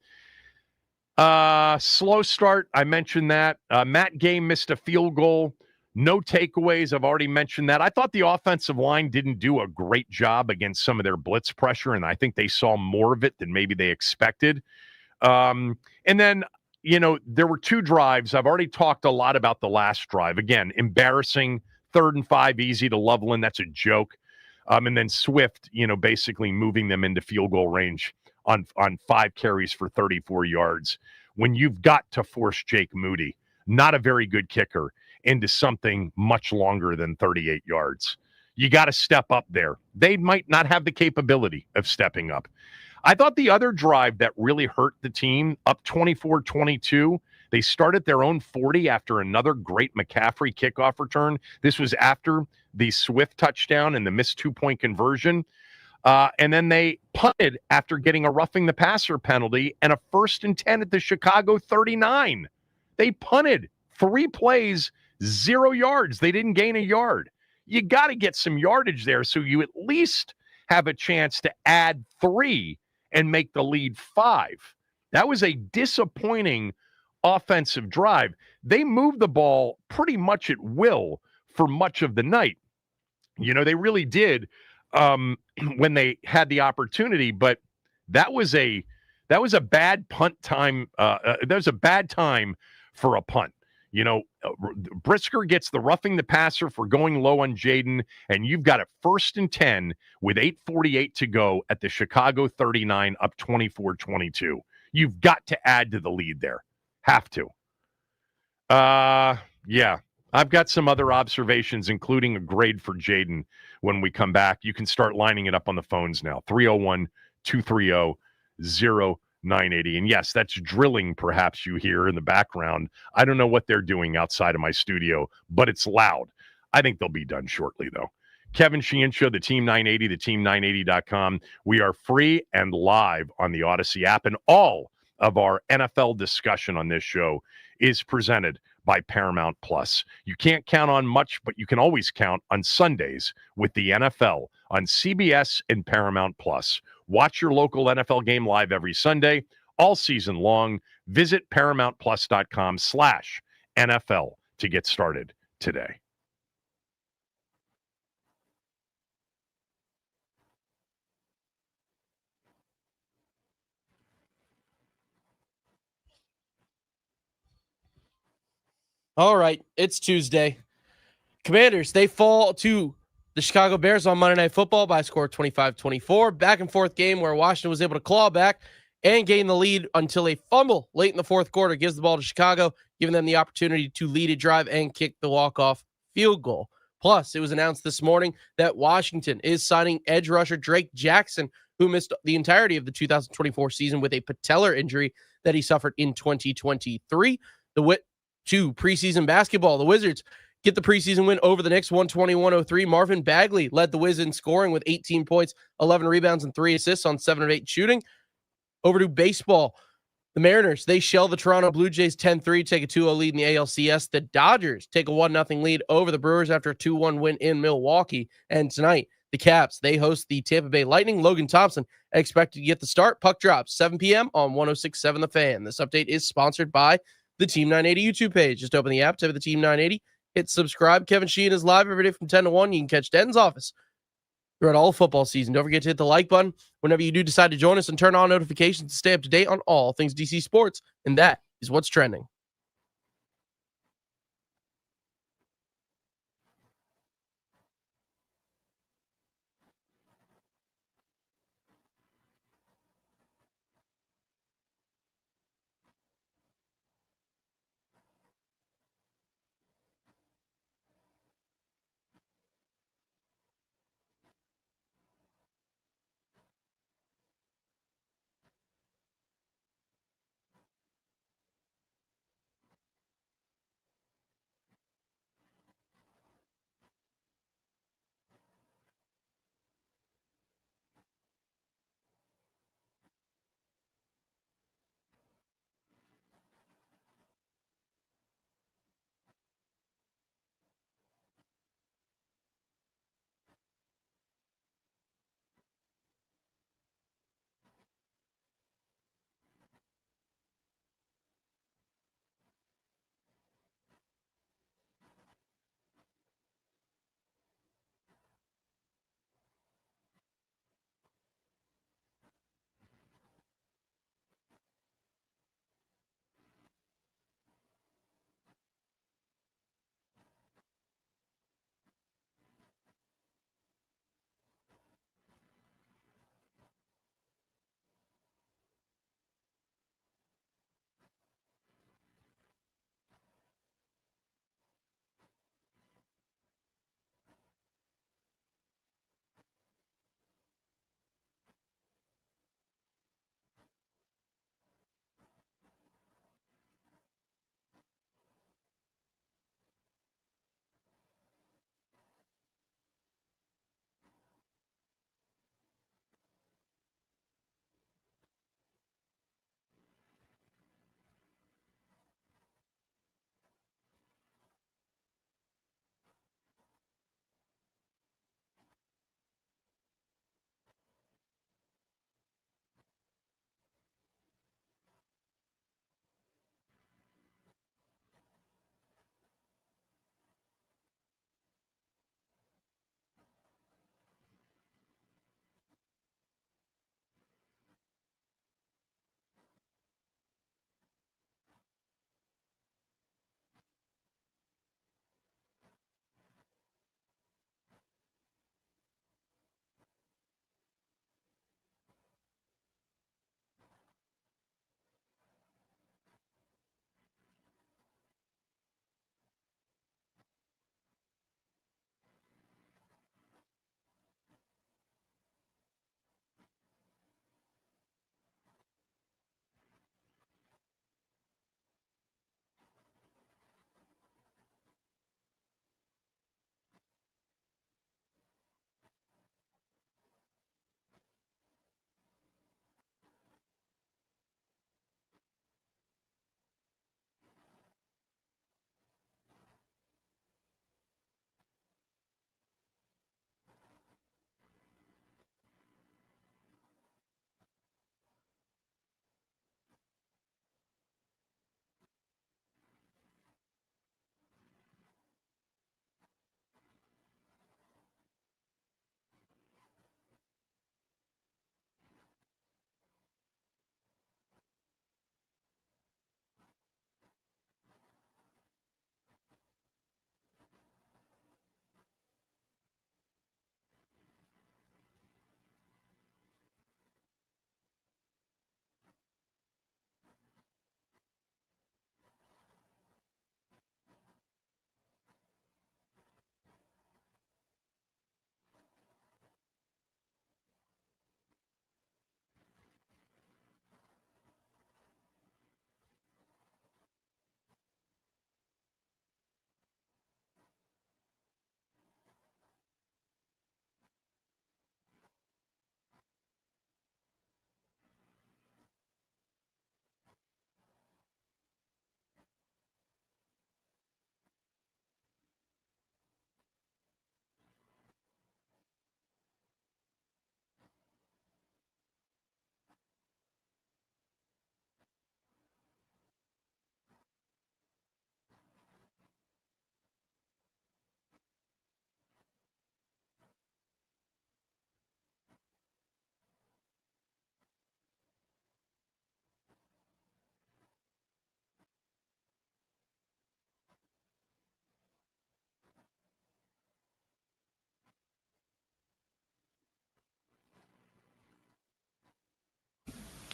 start. I mentioned that. Matt Gay missed a field goal. No takeaways. I've already mentioned that. I thought the offensive line didn't do a great job against some of their blitz pressure, and I think they saw more of it than maybe they expected. And then, there were 2 drives. I've already talked a lot about the last drive. Again, embarrassing. 3rd and 5, easy to Loveland. That's a joke. And then Swift, basically moving them into field goal range on 5 carries for 34 yards. When you've got to force Jake Moody, not a very good kicker, into something much longer than 38 yards. You got to step up there. They might not have the capability of stepping up. I thought the other drive that really hurt the team, up 24-22, they started their own 40 after another great McCaffrey kickoff return. This was after the Swift touchdown and the missed 2-point conversion. And then they punted after getting a roughing the passer penalty and a 1st and 10 at the Chicago 39. They punted 3 plays, 0 yards. They didn't gain a yard. You got to get some yardage there so you at least have a chance to add 3 and make the lead 5. That was a disappointing offensive drive. They moved the ball pretty much at will for much of the night. They really did when they had the opportunity, but that was a bad punt time. That was a bad time for a punt. Brisker gets the roughing the passer for going low on Jaden, and you've got a 1st and 10 with 8:48 to go at the Chicago 39, up 24-22. You've got to add to the lead there. Have to. Yeah. I've got some other observations, including a grade for Jaden when we come back. You can start lining it up on the phones now. 301-230-0980. And yes, that's drilling perhaps you hear in the background. I don't know what they're doing outside of my studio, but it's loud. I think they'll be done shortly, though. Kevin Sheehan Show, the Team 980, the team980.com. We are free and live on the Odyssey app, and all of our NFL discussion on this show is presented by Paramount Plus. You can't count on much, but you can always count on Sundays with the NFL on CBS and Paramount Plus. Watch your local NFL game live every Sunday, all season long. Visit ParamountPlus.com/NFL to get started today. All right, it's Tuesday. Commanders, they fall to the Chicago Bears on Monday Night Football by a score of 25-24. Back and forth game where Washington was able to claw back and gain the lead until a fumble late in the 4th quarter gives the ball to Chicago, giving them the opportunity to lead a drive and kick the walk-off field goal. Plus, it was announced this morning that Washington is signing edge rusher Drake Jackson, who missed the entirety of the 2024 season with a patellar injury that he suffered in 2023. To preseason basketball, the Wizards get the preseason win over the Knicks, 120-103. Marvin Bagley led the Wiz in scoring with 18 points, 11 rebounds, and 3 assists on 7 of 8 shooting. Over to baseball, the Mariners, they shell the Toronto Blue Jays 10-3, take a 2-0 lead in the ALCS. The Dodgers take a 1-0 lead over the Brewers after a 2-1 win in Milwaukee. And tonight, the Caps, they host the Tampa Bay Lightning. Logan Thompson expected to get the start. Puck drops 7 p.m. on 106.7 The Fan. This update is sponsored by the Team 980 YouTube page. Just open the app, type the Team 980, hit subscribe. Kevin Sheehan is live every day from 10 to 1. You can catch Denton's office throughout all football season. Don't forget to hit the like button whenever you do decide to join us and turn on notifications to stay up to date on all things DC sports. And that is what's trending.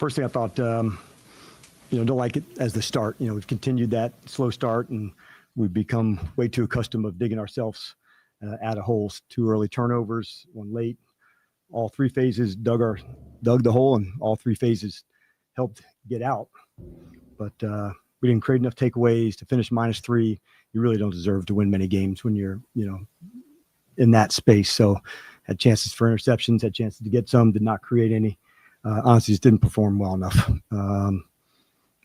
first thing I thought, don't like it as the start. We've continued that slow start, and we've become way too accustomed of digging ourselves out of holes. 2 early turnovers, 1 late. All 3 phases dug the hole, and all 3 phases helped get out. But we didn't create enough takeaways to finish -3. You really don't deserve to win many games when you're, in that space. So had chances for interceptions, had chances to get some, did not create any. Honestly, just didn't perform well enough.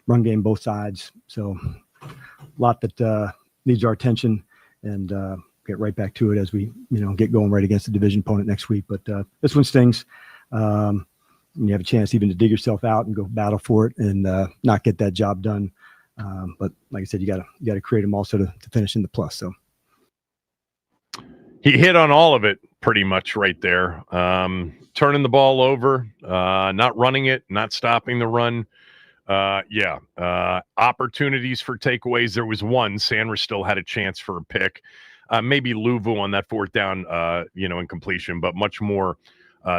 Run game, both sides. So a lot that needs our attention, and get right back to it as we, get going right against the division opponent next week. But this one stings. You have a chance even to dig yourself out and go battle for it and not get that job done. But like I said, you gotta create them also to finish in the plus. So he hit on all of it pretty much right there. Turning the ball over, not running it, not stopping the run. Opportunities for takeaways. There was one. Sanders still had a chance for a pick. Maybe Louvu on that 4th down, incompletion, but much more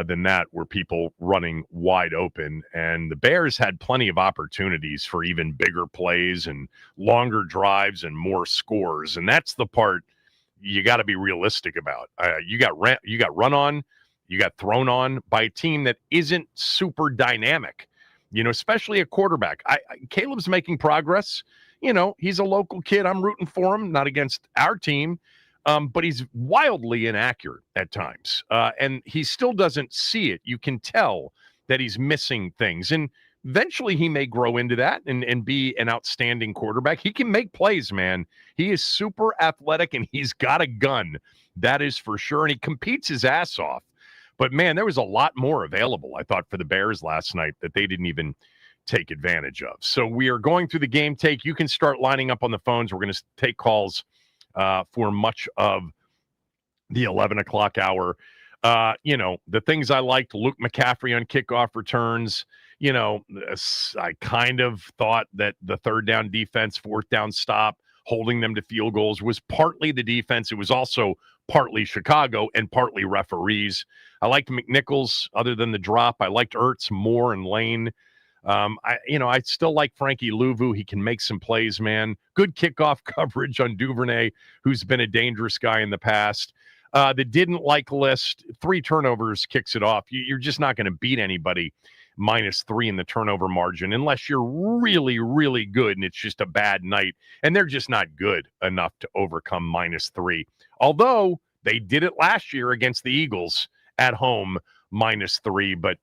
than that were people running wide open. And the Bears had plenty of opportunities for even bigger plays and longer drives and more scores. And that's the part you got to be realistic about. You got run on, you got thrown on by a team that isn't super dynamic, especially a quarterback. Caleb's making progress. He's a local kid. I'm rooting for him, not against our team. But he's wildly inaccurate at times. And he still doesn't see it. You can tell that he's missing things. And eventually he may grow into that and be an outstanding quarterback. He can make plays, man. He is super athletic, and he's got a gun. That is for sure. And he competes his ass off. But, man, there was a lot more available, I thought, for the Bears last night that they didn't even take advantage of. So we are going through the game take. You can start lining up on the phones. We're going to take calls for much of the 11 o'clock hour. The things I liked, Luke McCaffrey on kickoff returns. I kind of thought that the 3rd down defense, 4th down stop, holding them to field goals was partly the defense. It was also partly Chicago and partly referees. I liked McNichols other than the drop. I liked Ertz, Moore, and Lane. I still like Frankie Louvu. He can make some plays, man. Good kickoff coverage on Duvernay, who's been a dangerous guy in the past. The didn't like list, 3 turnovers kicks it off. You're just not going to beat anybody -3 in the turnover margin unless you're really, really good and it's just a bad night. And they're just not good enough to overcome -3. Although they did it last year against the Eagles at home, -3. But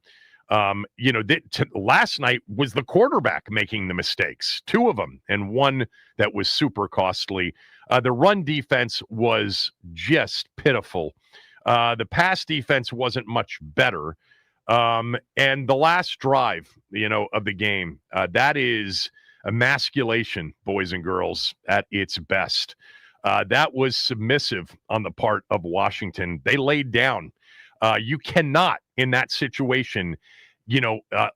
last night was the quarterback making the mistakes, 2 of them, and one that was super costly. The run defense was just pitiful. The pass defense wasn't much better. And the last drive, of the game, that is emasculation, boys and girls, at its best. That was submissive on the part of Washington. They laid down. You cannot, in that situation,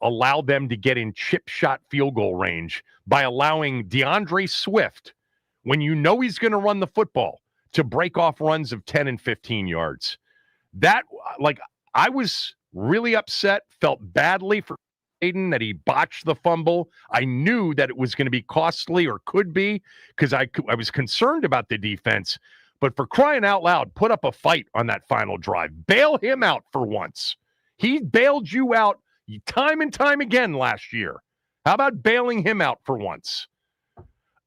allow them to get in chip shot field goal range by allowing DeAndre Swift, when he's going to run the football, to break off runs of 10 and 15 yards. That, I was really upset, felt badly for Aiden that he botched the fumble. I knew that it was going to be costly, or could be, because I was concerned about the defense. But for crying out loud, put up a fight on that final drive. Bail him out for once. He bailed you out time and time again last year. How about bailing him out for once?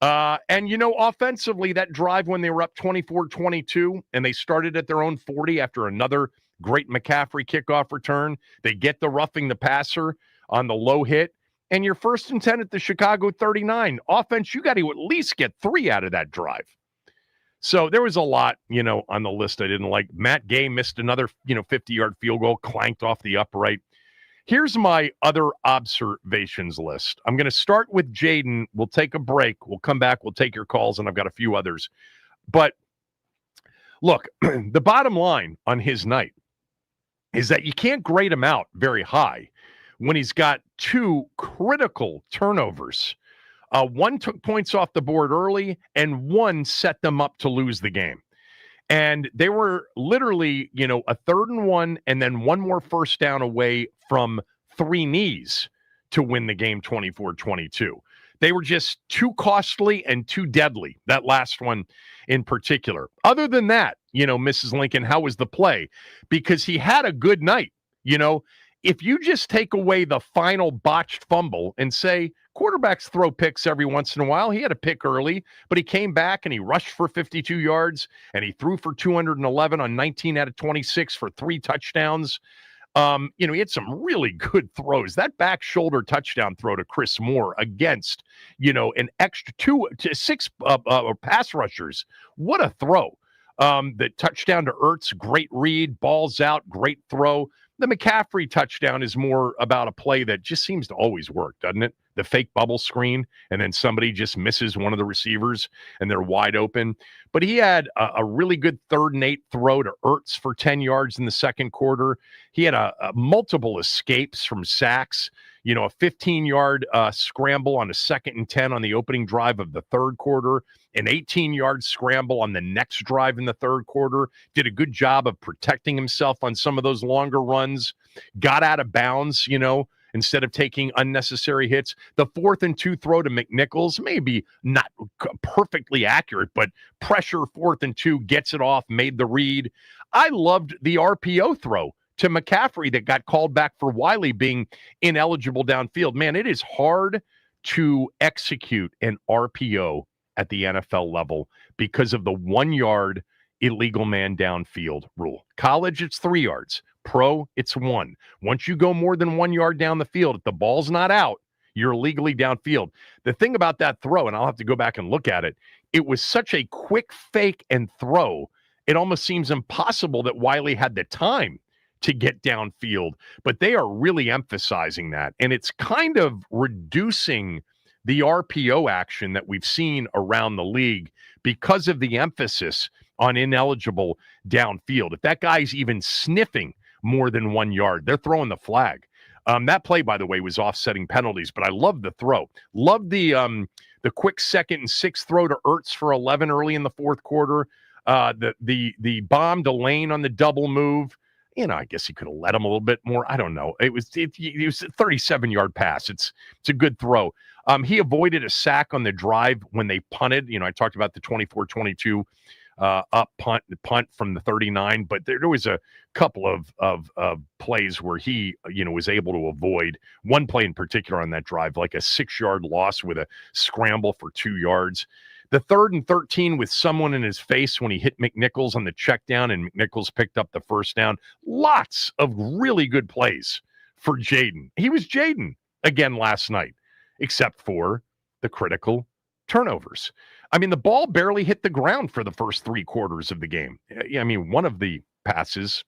Offensively, that drive when they were up 24-22 and they started at their own 40 after another great McCaffrey kickoff return, they get the roughing the passer on the low hit, and you're 1st and 10 at the Chicago 39. Offense, you got to at least get 3 out of that drive. So there was a lot, on the list I didn't like. Matt Gay missed another, 50-yard field goal, clanked off the upright. Here's my other observations list. I'm going to start with Jaden. We'll take a break. We'll come back. We'll take your calls, and I've got a few others. But look, the bottom line on his night is that you can't grade him out very high when he's got 2 critical turnovers. One took points off the board early, and one set them up to lose the game. And they were literally, a 3rd and 1, and then one more first down away from 3 knees to win the game 24-22. They were just too costly and too deadly, that last one in particular. Other than that, Mrs. Lincoln, how was the play? Because he had a good night. If you just take away the final botched fumble and say quarterbacks throw picks every once in a while, he had a pick early, but he came back and he rushed for 52 yards and he threw for 211 on 19 out of 26 for 3 touchdowns. He had some really good throws. That back shoulder touchdown throw to Chris Moore against, an extra 2 to 6 pass rushers. What a throw. The touchdown to Ertz, great read, balls out, great throw. The McCaffrey touchdown is more about a play that just seems to always work, doesn't it? The fake bubble screen, and then somebody just misses one of the receivers, and they're wide open. But he had a really good 3rd and 8 throw to Ertz for 10 yards in the second quarter. He had a multiple escapes from sacks. A 15-yard scramble on a 2nd and 10 on the opening drive of the third quarter, an 18-yard scramble on the next drive in the third quarter. Did a good job of protecting himself on some of those longer runs. Got out of bounds, instead of taking unnecessary hits. The 4th and 2 throw to McNichols, maybe not perfectly accurate, but pressure 4th and 2, gets it off, made the read. I loved the RPO throw to McCaffrey that got called back for Wiley being ineligible downfield. Man, it is hard to execute an RPO at the NFL level because of the 1-yard illegal man downfield rule. College, it's 3 yards. Pro, it's 1. Once you go more than 1 yard down the field, if the ball's not out, you're illegally downfield. The thing about that throw, and I'll have to go back and look at it, it was such a quick fake and throw, it almost seems impossible that Wiley had the time to get downfield. But they are really emphasizing that, and it's kind of reducing the RPO action that we've seen around the league because of the emphasis on ineligible downfield. If that guy's even sniffing more than 1 yard, they're throwing the flag. That play, by the way, was offsetting penalties, but I love the throw. Love the quick 2nd and 6 throw to Ertz for 11 early in the fourth quarter. The bomb to Lane on the double move. I guess he could have let him a little bit more. I don't know. It was a 37-yard pass. It's a good throw. He avoided a sack on the drive when they punted. I talked about the 24-22 up punt from the 39, but there was a couple of plays where he, was able to avoid one play in particular on that drive, like a 6-yard loss with a scramble for 2 yards. The 3rd and 13 with someone in his face when he hit McNichols on the check down and McNichols picked up the first down. Lots of really good plays for Jaden. He was Jaden again last night, except for the critical turnovers. I mean, the ball barely hit the ground for the first 3 quarters of the game. I mean, one of the passes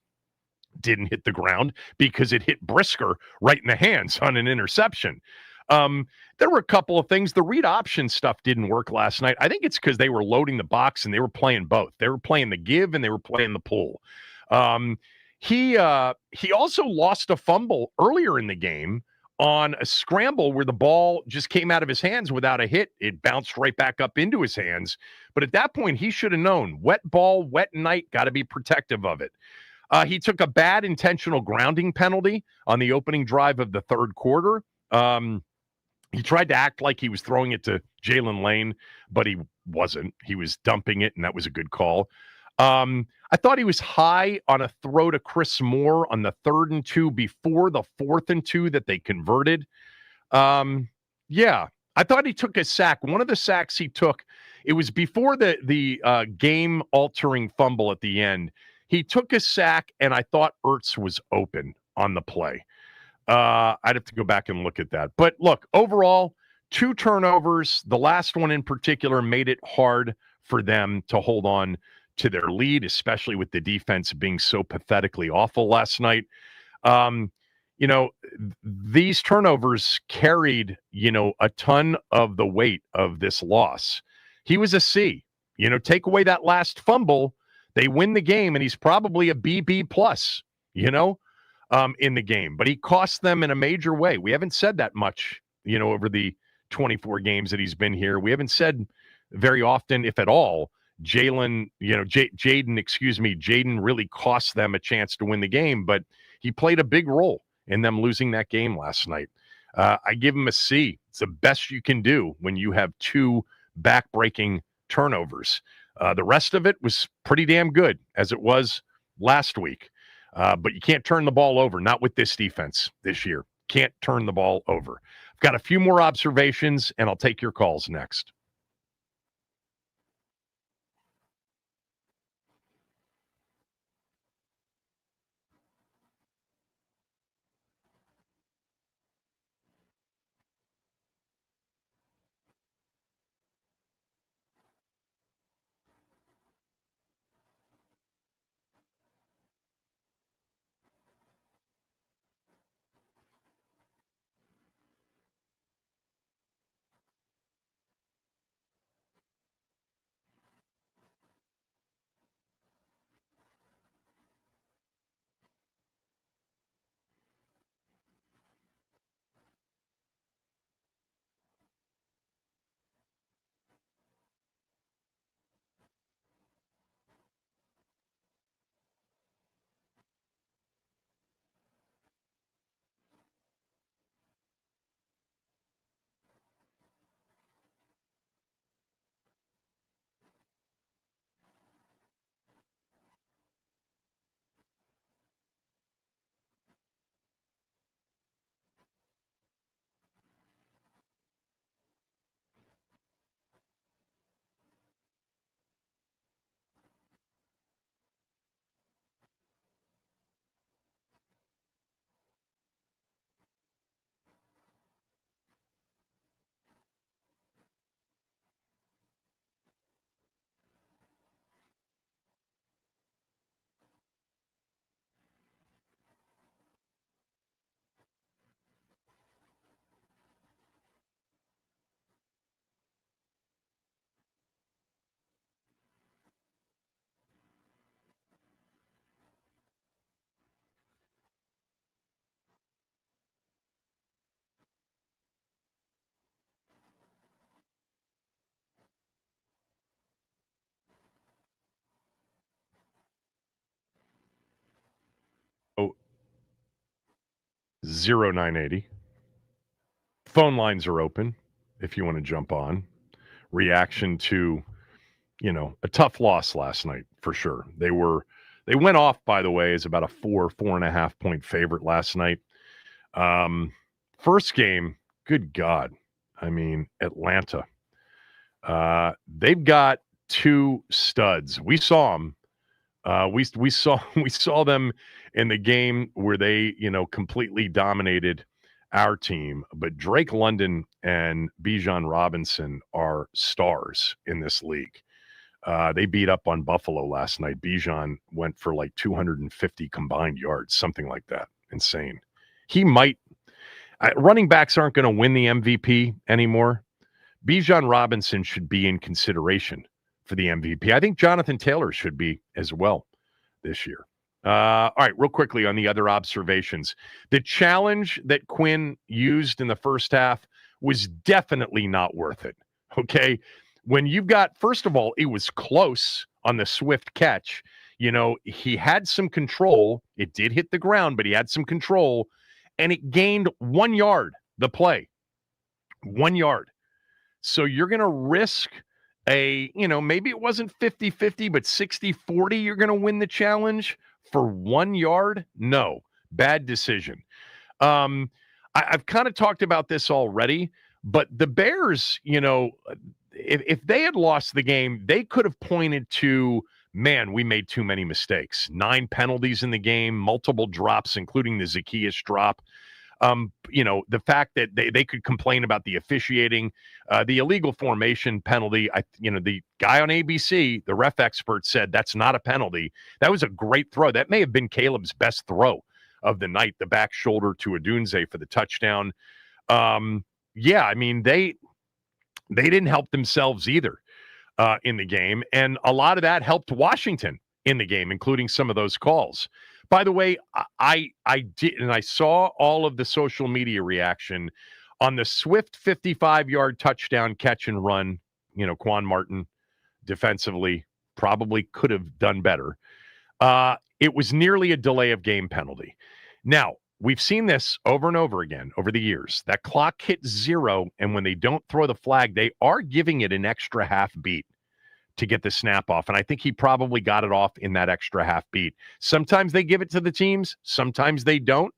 didn't hit the ground because it hit Brisker right in the hands on an interception. There were a couple of things. The read option stuff didn't work last night. I think it's because they were loading the box and they were playing both. They were playing the give and they were playing the pull. He also lost a fumble earlier in the game on a scramble where the ball just came out of his hands without a hit. It bounced right back up into his hands. But at that point, he should have known. Wet ball, wet night, got to be protective of it. He took a bad intentional grounding penalty on the opening drive of the third quarter. He tried to act like he was throwing it to Jalen Lane, but he wasn't. He was dumping it, and that was a good call. I thought he was high on a throw to Chris Moore on the 3rd and 2 before the 4th and 2 that they converted. Yeah, I thought he took a sack. One of the sacks he took, it was before the game-altering fumble at the end. He took a sack, and I thought Ertz was open on the play. I'd have to go back and look at that. But look, overall, 2 turnovers. The last one in particular made it hard for them to hold on to their lead, especially with the defense being so pathetically awful last night. These turnovers carried, a ton of the weight of this loss. He was a C. Take away that last fumble, they win the game, and he's probably a BB plus, in the game. But he cost them in a major way. We haven't said that much, over the 24 games that he's been here. We haven't said very often, if at all, Jaden really cost them a chance to win the game, but he played a big role in them losing that game last night. I give them a C. It's the best you can do when you have 2 back-breaking turnovers. The rest of it was pretty damn good, as it was last week. But you can't turn the ball over, not with this defense this year. Can't turn the ball over. I've got a few more observations, and I'll take your calls next. Oh, 0980. Phone lines are open if you want to jump on. Reaction to, a tough loss last night for sure. They went off, by the way, as about a 4.5 point favorite last night. First game, good God. I mean, Atlanta. They've got 2 studs. We saw them. We saw them in the game where they, completely dominated our team. But Drake London and Bijan Robinson are stars in this league. They beat up on Buffalo last night. Bijan went for like 250 combined yards, something like that. Insane. He might. Running backs aren't going to win the MVP anymore. Bijan Robinson should be in consideration for the MVP. I think Jonathan Taylor should be as well this year. All right, real quickly on the other observations. The challenge that Quinn used in the first half was definitely not worth it. Okay. When you've got, first of all, it was close on the Swift catch. He had some control. It did hit the ground, but he had some control, and it gained 1 yard, the play. 1 yard. So you're going to risk maybe it wasn't 50-50, but 60-40, you're going to win the challenge for 1 yard? No. Bad decision. I've kind of talked about this already, but the Bears, if they had lost the game, they could have pointed to, man, we made too many mistakes. 9 penalties in the game, multiple drops, including the Zacchaeus drop. The fact that they could complain about the officiating, the illegal formation penalty. The guy on ABC, the ref expert, said that's not a penalty. That was a great throw. That may have been Caleb's best throw of the night, the back shoulder to Odunze for the touchdown. They didn't help themselves either in the game. And a lot of that helped Washington in the game, including some of those calls. By the way, I did, and I saw all of the social media reaction on the Swift 55-yard touchdown catch and run. Quan Martin defensively probably could have done better. It was nearly a delay of game penalty. Now, we've seen this over and over again over the years. That clock hits 0, and when they don't throw the flag, they are giving it an extra half beat to get the snap off. And I think he probably got it off in that extra half beat. Sometimes they give it to the teams. Sometimes they don't.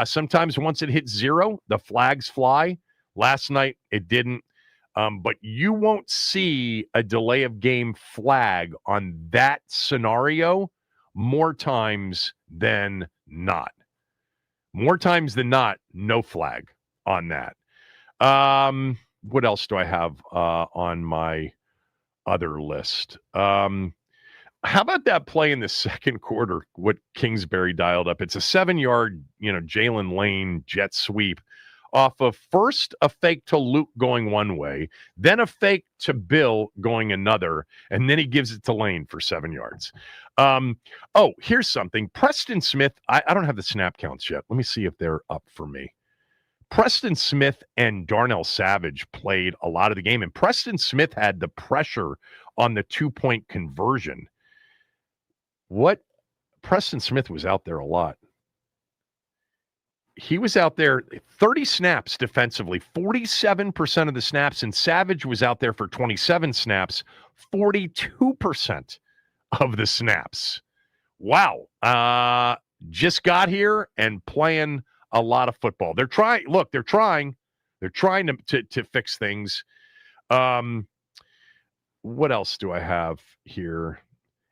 Sometimes once it hits 0, the flags fly. Last night, it didn't. But you won't see a delay of game flag on that scenario more times than not. More times than not, no flag on that. What else do I have on my other list? How about that play in the second quarter, what Kingsbury dialed up? It's a 7-yard, Jalen Lane jet sweep off of first a fake to Luke going one way, then a fake to Bill going another, and then he gives it to Lane for 7 yards. Here's something. Preston Smith, I don't have the snap counts yet. Let me see if they're up for me. Preston Smith and Darnell Savage played a lot of the game, and Preston Smith had the pressure on the 2-point conversion. Preston Smith was out there a lot. He was out there 30 snaps defensively, 47% of the snaps, and Savage was out there for 27 snaps, 42% of the snaps. Wow. Just got here and playing a lot of football. They're trying. Look, they're trying to fix things. What else do I have here?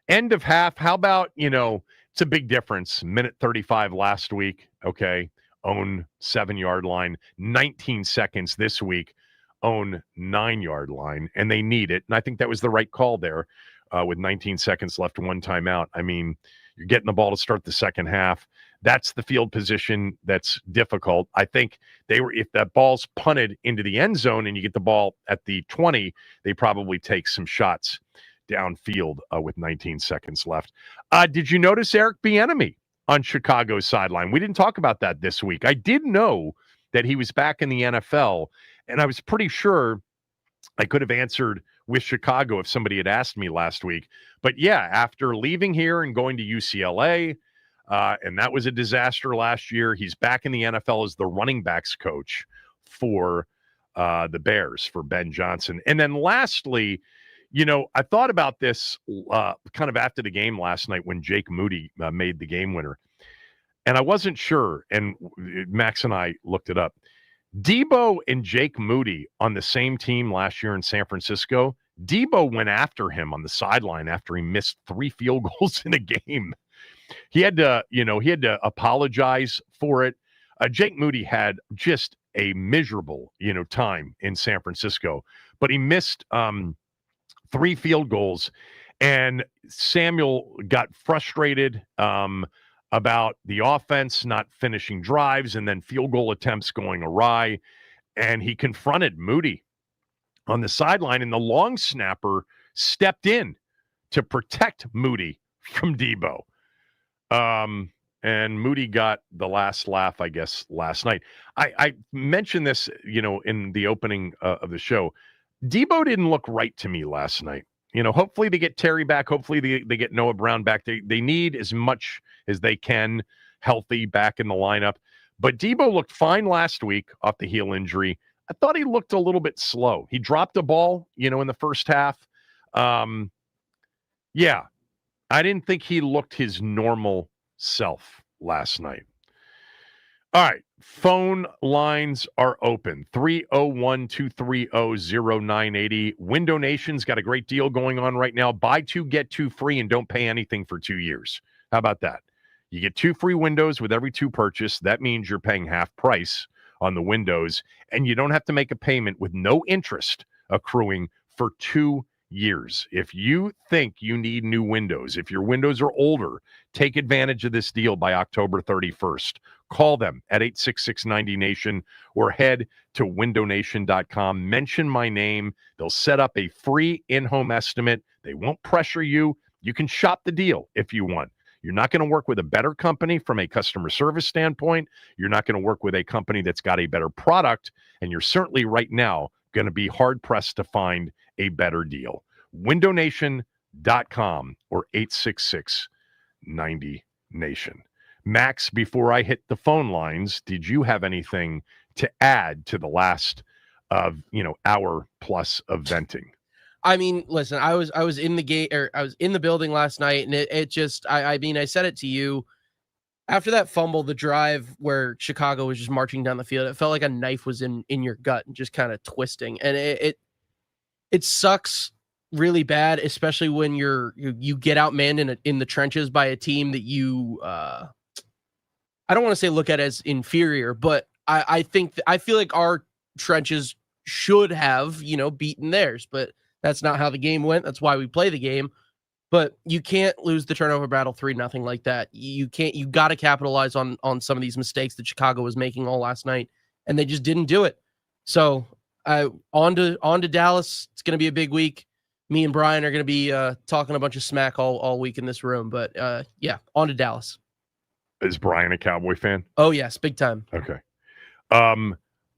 End of half. How about, it's a big difference. Minute 35 last week. Okay. Own 7-yard line, 19 seconds this week, own 9-yard line, and they need it. And I think that was the right call there with 19 seconds left, 1 timeout. I mean, you're getting the ball to start the second half. That's the field position that's difficult. I think if that ball's punted into the end zone and you get the ball at the 20, they probably take some shots downfield with 19 seconds left. Did you notice Eric Bieniemy on Chicago's sideline? We didn't talk about that this week. I did know that he was back in the NFL, and I was pretty sure I could have answered with Chicago if somebody had asked me last week. But yeah, after leaving here and going to UCLA, and that was a disaster last year, he's back in the NFL as the running backs coach for the Bears, for Ben Johnson. And then lastly, I thought about this kind of after the game last night when Jake Moody made the game winner. And I wasn't sure, and Max and I looked it up. Debo and Jake Moody on the same team last year in San Francisco. Debo went after him on the sideline after he missed 3 field goals in a game. He had to apologize for it. Jake Moody had just a miserable, time in San Francisco, but he missed 3 field goals, and Samuel got frustrated about the offense not finishing drives and then field goal attempts going awry, and he confronted Moody on the sideline, and the long snapper stepped in to protect Moody from Debo. And Moody got the last laugh, I guess, last night. I mentioned this, in the opening of the show. Debo didn't look right to me last night. Hopefully they get Terry back. Hopefully they get Noah Brown back. They need as much as they can healthy back in the lineup. But Debo looked fine last week off the heel injury. I thought he looked a little bit slow. He dropped a ball, in the first half. Yeah, I didn't think he looked his normal self last night. All right, phone lines are open. 301-230-0980. Window Nation's got a great deal going on right now. Buy 2, get 2 free, and don't pay anything for 2 years. How about that? You get 2 free windows with every 2 purchase. That means you're paying half price on the windows, and you don't have to make a payment with no interest accruing for 2 years. If you think you need new windows, if your windows are older, take advantage of this deal by October 31st. Call them at 866-90-NATION or head to windownation.com. Mention my name. They'll set up a free in-home estimate. They won't pressure you. You can shop the deal if you want. You're not going to work with a better company from a customer service standpoint. You're not going to work with a company that's got a better product. And you're certainly right now going to be hard-pressed to find a better deal. windownation.com or 866-90-NATION. Max, before I hit the phone lines, did you have anything to add to the last hour plus of venting? I mean, listen, I was in the gate, or I was in the building last night, and it just, I mean, I said it to you after that fumble, the drive where Chicago was just marching down the field. It felt like a knife was in your gut and just kind of twisting, and it sucks really bad, especially when you get outmanned in the trenches by a team that you I don't want to say look at as inferior, but I feel like our trenches should have beaten theirs, but that's not how the game went. That's why we play the game. But you can't lose the turnover battle 3-0 like that. You can't. You got to capitalize on some of these mistakes that Chicago was making all last night, and they just didn't do it. So on to Dallas. It's going to be a big week. Me and Brian are going to be talking a bunch of smack all week in this room. But yeah, on to Dallas. Is Brian a Cowboy fan? Oh yes, big time. Okay.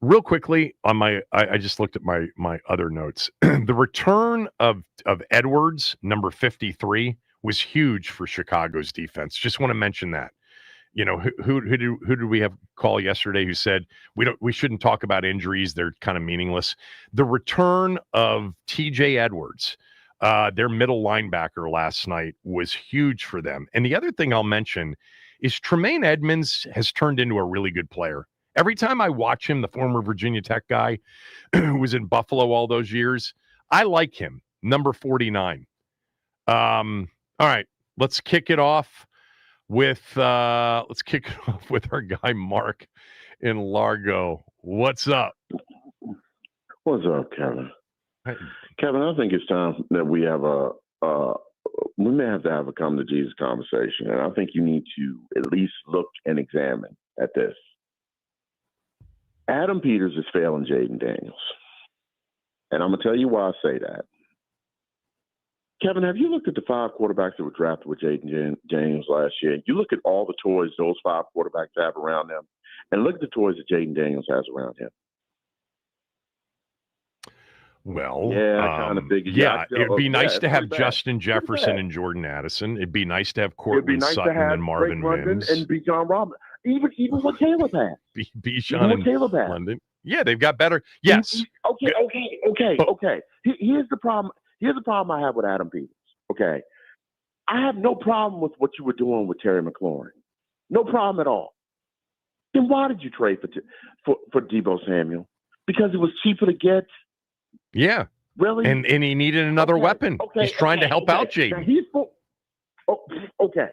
Real quickly on I just looked at my other notes. The return of Edwards, number 53, was huge for Chicago's defense. Just want to mention that. Who did we have call yesterday who said we shouldn't talk about injuries, they're kind of meaningless. The return of TJ Edwards, their middle linebacker last night, was huge for them. And the other thing I'll mention is Tremaine Edmonds has turned into a really good player. Every time I watch him, the former Virginia Tech guy who was in Buffalo all those years, I like him. Number 49. All right, let's kick it off with our guy Mark in Largo. What's up? What's up, Kevin? Kevin, I think it's time that we have we may have to have a come to Jesus conversation, and I think you need to at least look and examine at this. Adam Peters is failing Jaden Daniels. And I'm going to tell you why I say that. Kevin, have you looked at the 5 quarterbacks that were drafted with Jaden Daniels last year? You look at all the toys those 5 quarterbacks have around them, and look at the toys that Jaden Daniels has around him. Well, I kind of figured. It'd be nice to have Justin Jefferson and Jordan Addison. It'd be nice to have Courtland Sutton and Marvin Mims. And Bijan Robinson. Even what Caleb has. Bijan and Caleb has. London. Yeah, they've got better. Yes. Okay. Here's the problem. Here's the problem I have with Adam Peters. Okay. I have no problem with what you were doing with Terry McLaurin. No problem at all. Then why did you trade for Deebo Samuel? Because it was cheaper to get. Yeah. Really? And he needed another weapon. He's trying to help out Jaden. Okay.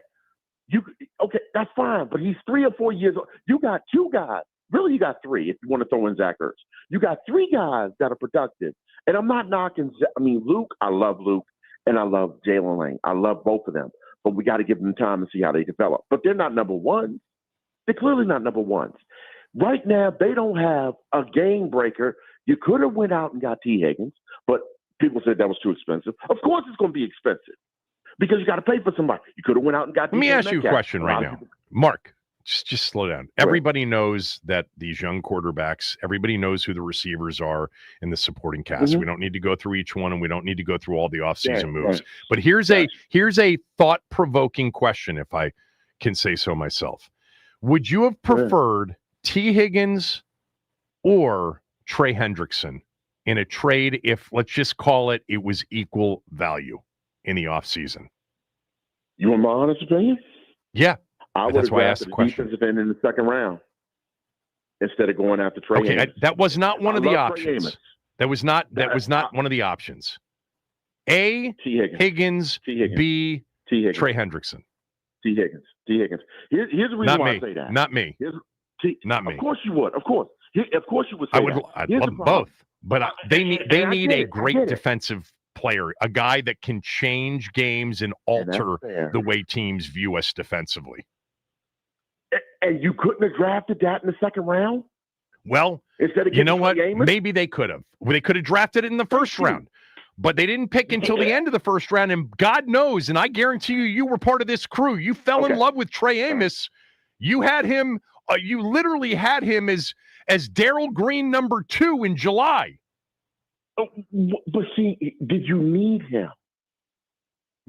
That's fine. But he's 3 or 4 years old. You got 2 guys. Really, you got 3 if you want to throw in Zach Ertz. You got 3 guys that are productive. And I'm not knocking. Luke, I love Luke, and I love Jalen Lane. I love both of them. But we got to give them time to see how they develop. But they're not number ones. They're clearly not number ones. Right now, they don't have a game breaker. You could have went out and got T. Higgins, but people said that was too expensive. Of course it's going to be expensive because you got to pay for somebody. You could have went out and got. Let me ask you a question right now, Mark. Just slow down. Everybody knows that these young quarterbacks. Everybody knows who the receivers are in the supporting cast. We don't need to go through each one, and we don't need to go through all the offseason moves. But here's a thought-provoking question, if I can say so myself. Would you have preferred T. Higgins or Trey Hendrickson in a trade if, let's just call it was equal value in the offseason? You want my honest opinion? Yeah. That's why I asked the question. Defensive end in the second round instead of going after Trey. Okay, that was not one of the options. That was not one of the options. A, T. Higgins. B, T. Higgins. Trey Hendrickson. T. Higgins. Here's the reason why I say that. Not me. Not me. Of course you would. Of course you would say I'd love them both. But they need a great defensive player, a guy that can change games and alter the way teams view us defensively. And you couldn't have drafted that in the second round? Well, you know what? Maybe they could have. They could have drafted it in the first round. But they didn't pick until the end of the first round. And God knows, and I guarantee you were part of this crew. You fell in love with Trey Amos. You had him. You literally had him as Darryl Green number 2 in July. But see, did you need him?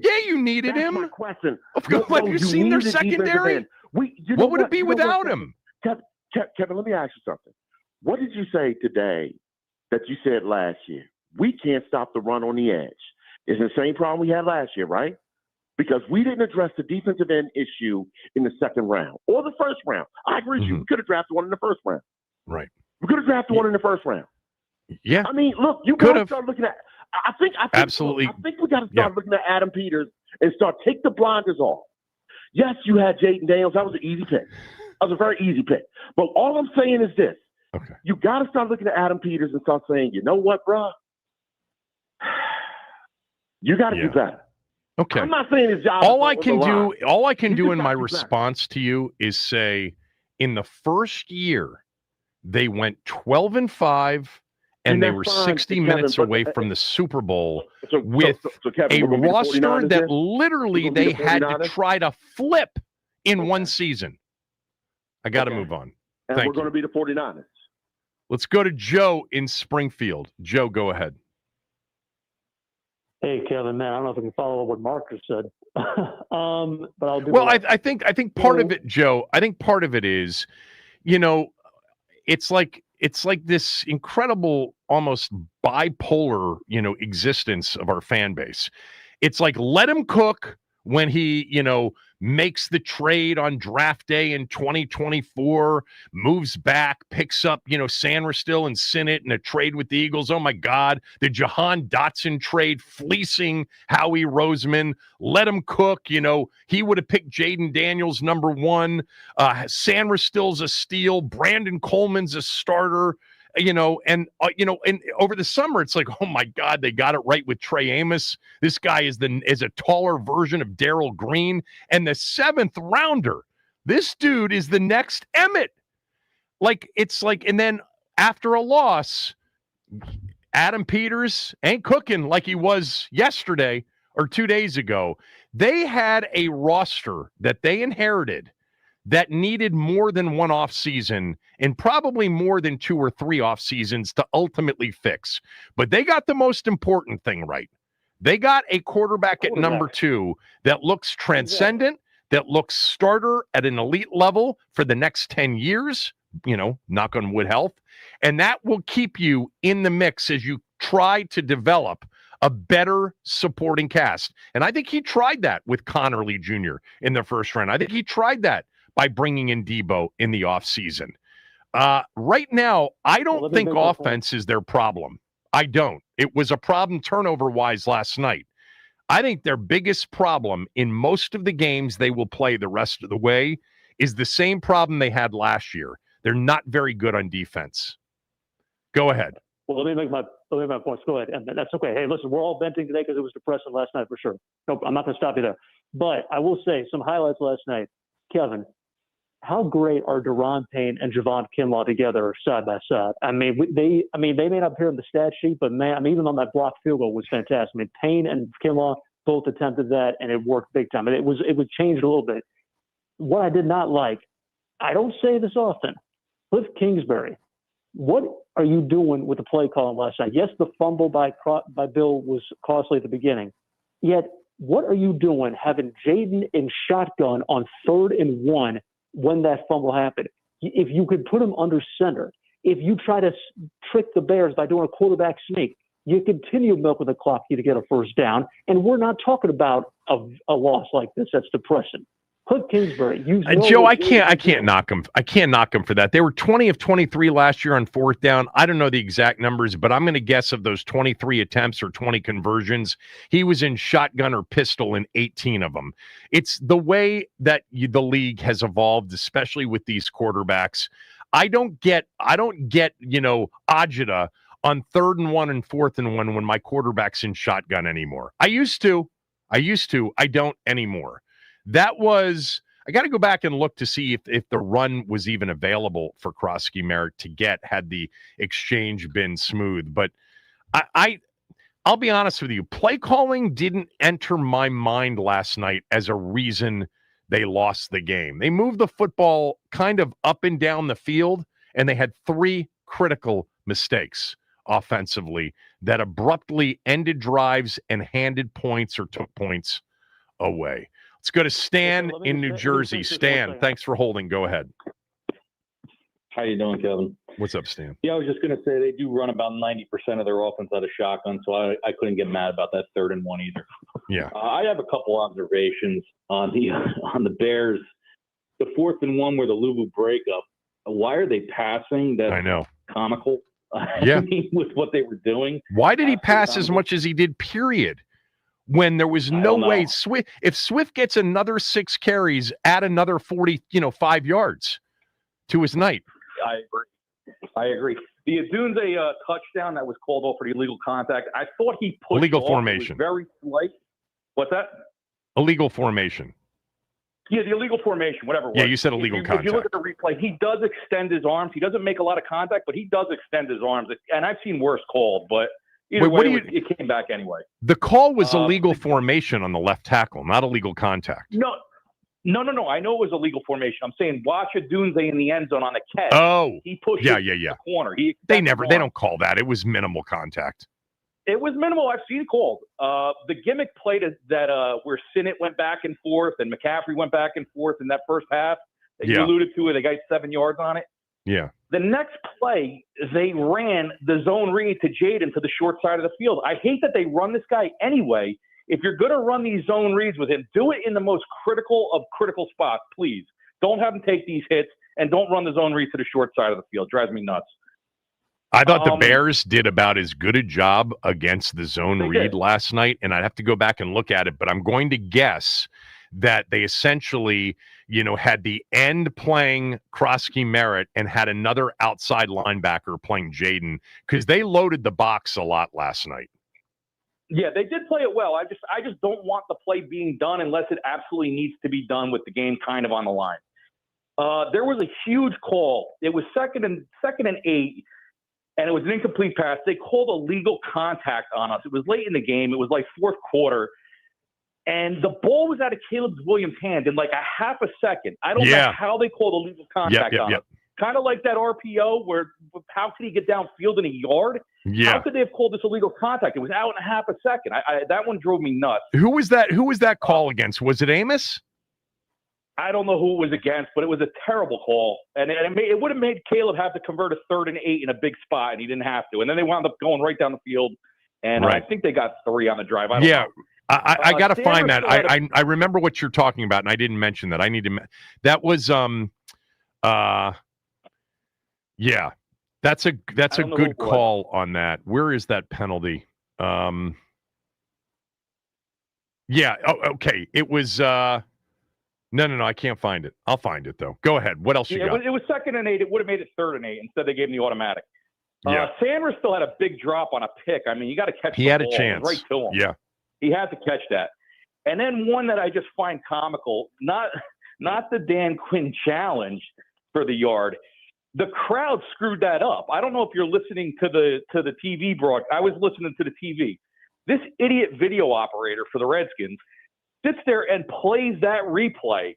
Yeah, you needed That's my him. question. Of course, have you seen their needed a defensive secondary? end. You know What would it be You know without what, him? Kevin, let me ask you something. What did you say today that you said last year? We can't stop the run on the edge. It's the same problem we had last year, right? Because we didn't address the defensive end issue in the second round or the first round. I agree with you. We could have drafted one in the first round. Right. We could have drafted one in the first round. Yeah. I mean, look, you could got to have start looking at. I think absolutely. I think we got to start looking at Adam Peters and take the blinders off. Yes, you had Jaden Daniels. That was an easy pick. That was a very easy pick. But all I'm saying is this. Okay. You got to start looking at Adam Peters and start saying, you know what, bro? You got to do better. Okay. I'm not saying his job. All I can do in my better. response to you is say, in the first year, they went 12-5, and they were 60 minutes away from the Super Bowl with Kevin, a roster that here? literally they had to try to flip in one season. I got to move on. And we're going to be the 49ers. Let's go to Joe in Springfield. Joe, go ahead. Hey, Kevin, man, I don't know if I can follow up what Mark just said, but I'll do. Well, I think part of it, Joe. I think part of it is, it's like this incredible, almost bipolar, existence of our fan base. It's like let him cook when he, makes the trade on draft day in 2024, moves back, picks up, Sandra Still and Sinnott in a trade with the Eagles. Oh my God, the Jahan Dotson trade, fleecing Howie Roseman. Let him cook. He would have picked Jaden Daniels #1. Sandra Still's a steal. Brandon Coleman's a starter. And over the summer, it's like, oh my God, they got it right with Trey Amos. This guy is a taller version of Darryl Green. And the 7th rounder, this dude is the next Emmett. And then after a loss, Adam Peters ain't cooking like he was yesterday or 2 days ago. They had a roster that they inherited that needed more than one off season and probably more than 2 or 3 off seasons to ultimately fix. But they got the most important thing right. They got a quarterback at number 2 that looks transcendent, that looks starter at an elite level for the next 10 years, knock on wood health. And that will keep you in the mix as you try to develop a better supporting cast. And I think he tried that with Connerly Jr. in the first round. I think he tried that by bringing in Debo in the offseason. Right now, I don't think offense is their problem. I don't. It was a problem turnover-wise last night. I think their biggest problem in most of the games they will play the rest of the way is the same problem they had last year. They're not very good on defense. Go ahead. Well, let me make my points. Go ahead. And that's okay. Hey, listen, we're all venting today because it was depressing last night for sure. Nope, I'm not going to stop you there. But I will say some highlights last night. Kevin, how great are Deron Payne and Javon Kinlaw together side by side? I mean, they may not appear on the stat sheet, but man, even on that blocked field goal was fantastic. I mean, Payne and Kinlaw both attempted that, and it worked big time. And it was changed a little bit. What I did not like, I don't say this often, Cliff Kingsbury. What are you doing with the play calling last night? Yes, the fumble by Bill was costly at the beginning. Yet, what are you doing having Jaden in shotgun on 3rd and 1 when that fumble happened? If you could put him under center, if you try to trick the Bears by doing a quarterback sneak, you continue milking the clock to get a first down. And we're not talking about a loss like this. That's depressing. Cliff Kingsbury. Joe, I can't knock him. I can't knock him for that. They were 20 of 23 last year on 4th down. I don't know the exact numbers, but I'm going to guess of those 23 attempts or 20 conversions, he was in shotgun or pistol in 18 of them. It's the way that the league has evolved, especially with these quarterbacks. I don't get agita on 3rd and 1 and 4th and 1 when my quarterback's in shotgun anymore. I used to. I don't anymore. That was, I got to go back and look to see if the run was even available for Krosky Merritt to get had the exchange been smooth. But I'll be honest with you, play calling didn't enter my mind last night as a reason they lost the game. They moved the football kind of up and down the field, and they had 3 critical mistakes offensively that abruptly ended drives and handed points or took points away. Let's go to Stan Let me in just New say- Jersey. just one Stan, second. thanks for holding. Go ahead. How you doing, Kevin? What's up, Stan? Yeah, I was just going to say they do run about 90% of their offense out of shotgun, so I couldn't get mad about that 3rd and 1 either. Yeah. I have a couple observations on the Bears. The 4th and 1 where the Luvu breakup. Why are they passing? That's I know. comical. Yeah. I mean, with what they were doing. Why did he Absolutely pass as comical. much as he did, period? When there was I no don't know. way if Swift gets another 6 carries, add another 5 yards to his night. I agree. The Adunze touchdown that was called off for the illegal contact, I thought he pushed Illegal off. formation. It was very slight. What's that? Illegal formation. Yeah, the illegal formation, whatever it was. Yeah, you said illegal If you look at the replay, he does extend his arms. He doesn't make a lot of contact, but he does extend his arms. And I've seen worse called, but either Wait, what way, do it came back anyway. The call was illegal formation on the left tackle, not illegal contact. No. I know it was illegal formation. I'm saying watch Adunze in the end zone on the catch. Oh, he pushed yeah. the corner. They don't call that. It was minimal contact. It was minimal. I've seen called. The gimmick play that where Sinnott went back and forth and McCaffrey went back and forth in that first half that you alluded to it. They got 7 yards on it. Yeah. The next play, they ran the zone read to Jaden to the short side of the field. I hate that they run this guy anyway. If you're going to run these zone reads with him, do it in the most critical of critical spots, please. Don't have him take these hits, and don't run the zone read to the short side of the field. Drives me nuts. I thought the Bears did about as good a job against the zone read last night, and I'd have to go back and look at it, but I'm going to guess that they essentially, had the end playing Krosky Merritt and had another outside linebacker playing Jaden, because they loaded the box a lot last night. Yeah, they did play it well. I just don't want the play being done unless it absolutely needs to be done with the game kind of on the line. There was a huge call. It was second and 8, and it was an incomplete pass. They called a legal contact on us. It was late in the game. It was like 4th quarter, and the ball was out of Caleb Williams' hand in like a half a second. I don't know how they called a legal contact on us. Kind of like that RPO where how could he get downfield in a yard? Yeah. How could they have called this illegal contact? It was out in a half a second. That one drove me nuts. Who was that call against? Was it Amos? I don't know who it was against, but it was a terrible call. And it would have made Caleb have to convert a 3rd and 8 in a big spot, and he didn't have to. And then they wound up going right down the field. And I think they got 3 on the drive. I don't know. I got to find that. I remember what you're talking about, and I didn't mention that. I need to. That was yeah, that's a good call on that. Where is that penalty? Yeah. Oh, okay. It was. No. I can't find it. I'll find it though. Go ahead. What else you got? It was 2nd and 8. It would have made it 3rd and 8. Instead, they gave him the automatic. Sanders still had a big drop on a pick. I mean, you got to catch. He had a chance. Right to him. Yeah. He had to catch that. And then one that I just find comical, not the Dan Quinn challenge for the yard. The crowd screwed that up. I don't know if you're listening to the TV broadcast. I was listening to the TV. This idiot video operator for the Redskins sits there and plays that replay,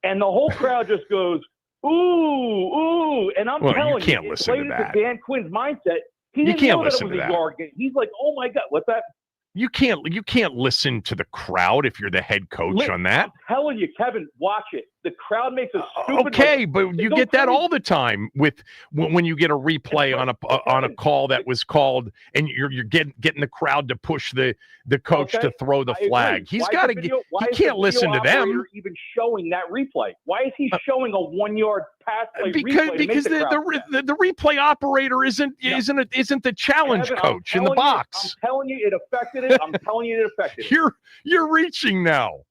and the whole crowd just goes, ooh, ooh. And I'm telling you can't listen to that. Dan Quinn's mindset. He didn't know that it was a yard game. He's like, oh my God, what's that? You can't listen to the crowd if you're the head coach on that. I'm telling you, Kevin, watch it. The crowd makes a stupid. Okay, but you get that all the time with when you get a replay on a call that was called, and you're getting the crowd to push the coach to throw the flag. He's got to. He can't listen to them. Even showing that replay. Why is he showing a 1-yard pass play? Because the replay operator isn't the challenge coach in the box. I'm telling you, it affected it. I'm telling you, it affected it. You're reaching now.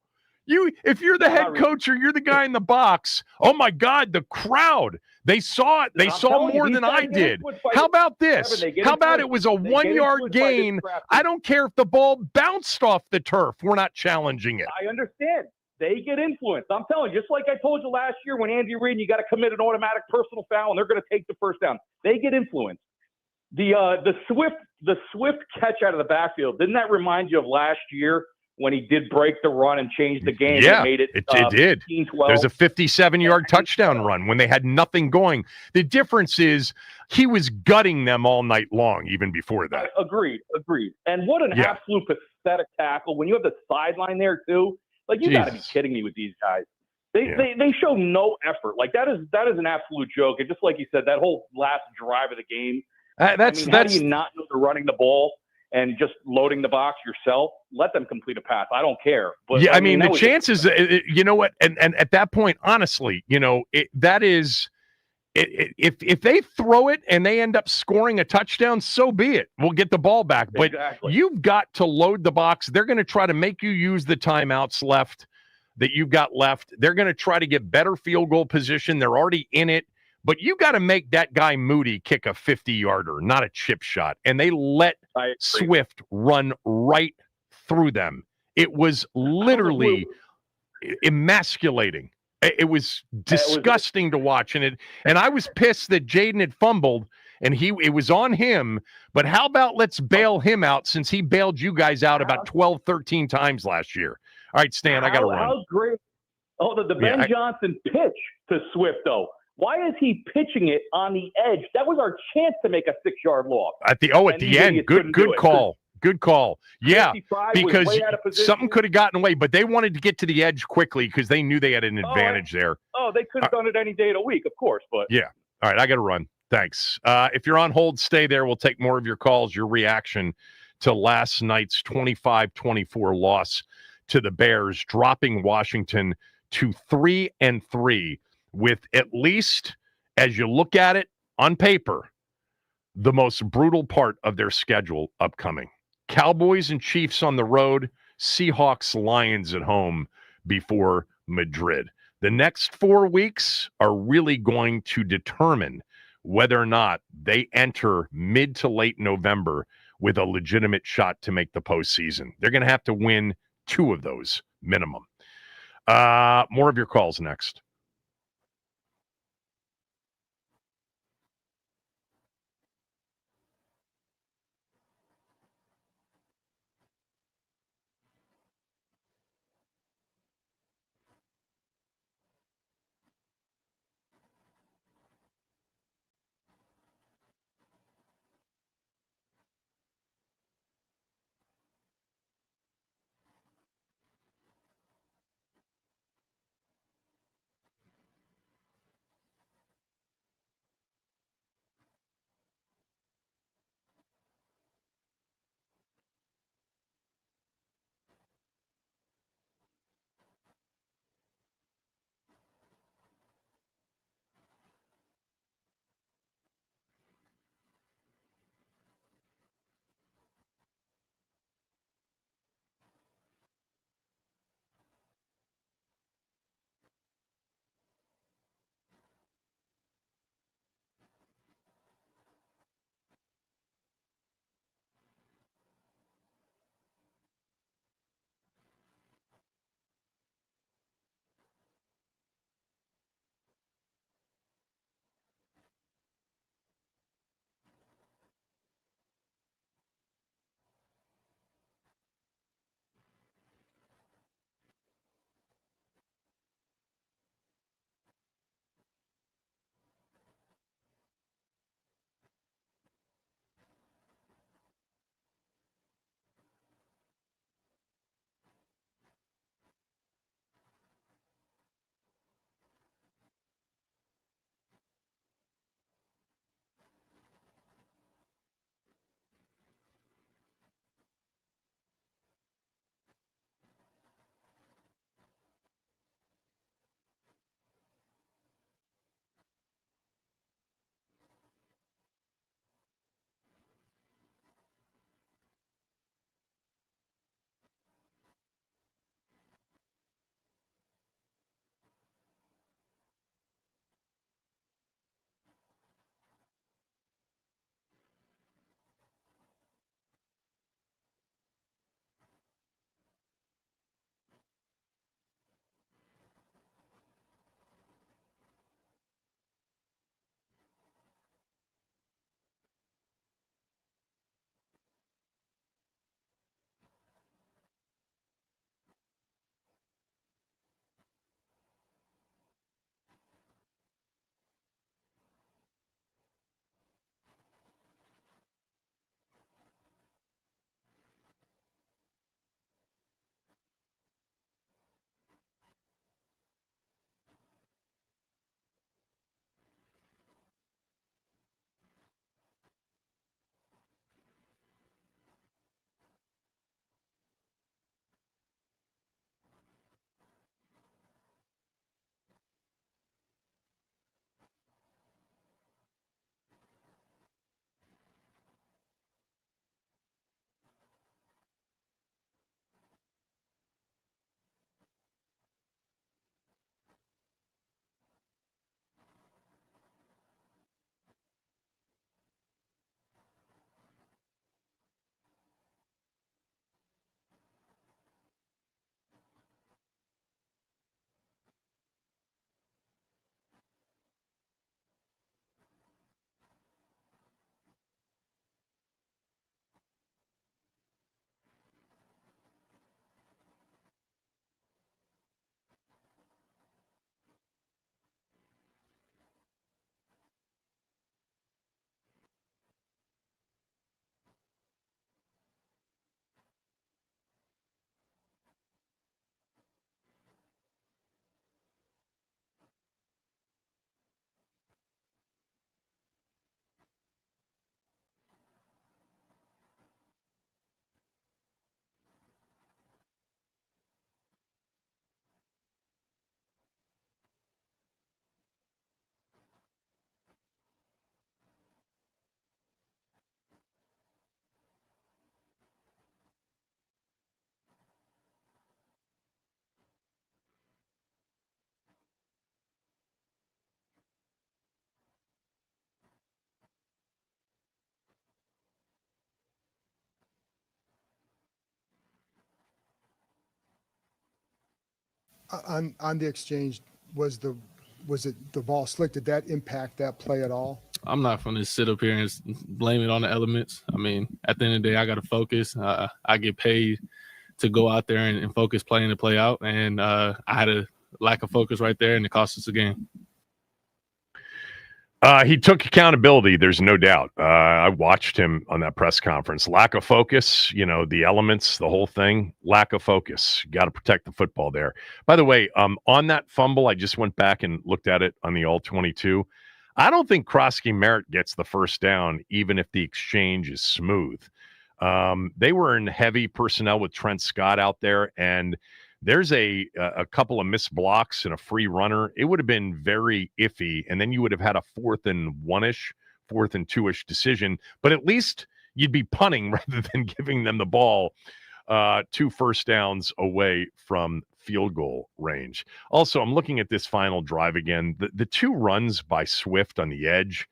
If you're the head coach or you're the guy in the box, oh my God, the crowd, they saw it. They saw more than I did. How about this? How about it was a 1-yard gain? I don't care if the ball bounced off the turf. We're not challenging it. I understand. They get influenced. I'm telling you, just like I told you last year when Andy Reid, you got to commit an automatic personal foul and they're going to take the first down. They get influenced. The Swift catch out of the backfield, didn't that remind you of last year when he did break the run and change the game? Yeah, and made it did. 15-12. There's a 57-yard touchdown run when they had nothing going. The difference is he was gutting them all night long, even before that. Agreed. And what an absolute pathetic tackle. When you have the sideline there, too, Like, you got to be Jesus. kidding me with these guys. They show no effort. Like, that is an absolute joke. And just like you said, that whole last drive of the game. How do you not know they're running the ball and just loading the box yourself? Let them complete a pass. I don't care. But yeah, I mean the chances. You know what? And at that point, honestly, that is. If they throw it and they end up scoring a touchdown, so be it. We'll get the ball back. But you've got to load the box. They're going to try to make you use the timeouts left that you've got left. They're going to try to get better field goal position. They're already in it. But you got to make that guy Moody kick a 50-yarder, not a chip shot. And they let Swift run right through them. It was literally emasculating. It was disgusting to watch, and I was pissed that Jaden had fumbled, and it was on him. But how about let's bail him out, since he bailed you guys out about 12, 13 times last year. All right, Stan, I got to run. How great! Oh, the Ben Johnson pitch to Swift, though. Why is he pitching it on the edge? That was our chance to make a 6-yard loss. At the end, good call. Good call. Yeah, because something could have gotten away, but they wanted to get to the edge quickly because they knew they had an advantage there. Oh, they could have done it any day of the week, of course. But yeah. All right, I got to run. Thanks. If you're on hold, stay there. We'll take more of your calls, your reaction to last night's 25-24 loss to the Bears, dropping Washington to 3-3 with, at least as you look at it on paper, the most brutal part of their schedule upcoming. Cowboys and Chiefs on the road, Seahawks, Lions at home before Madrid. The next 4 weeks are really going to determine whether or not they enter mid to late November with a legitimate shot to make the postseason. They're going to have to win 2 of those minimum. More of your calls next. On the exchange, was it the ball slick? Did that impact that play at all? I'm not going to sit up here and blame it on the elements. I mean, at the end of the day, I got to focus. I get paid to go out there and focus, play in and play out. And I had a lack of focus right there, and it cost us a game. He took accountability. There's no doubt. I watched him on that press conference. Lack of focus, the elements, the whole thing, lack of focus. Got to protect the football there. By the way, on that fumble, I just went back and looked at it on the All-22. I don't think Krosky-Merritt gets the first down, even if the exchange is smooth. They were in heavy personnel with Trent Scott out there, and there's a couple of missed blocks and a free runner. It would have been very iffy, and then you would have had a 4th and 1-ish, 4th and 2-ish decision. But at least you'd be punting rather than giving them the ball 2 first downs away from field goal range. Also, I'm looking at this final drive again. The 2 runs by Swift on the edge.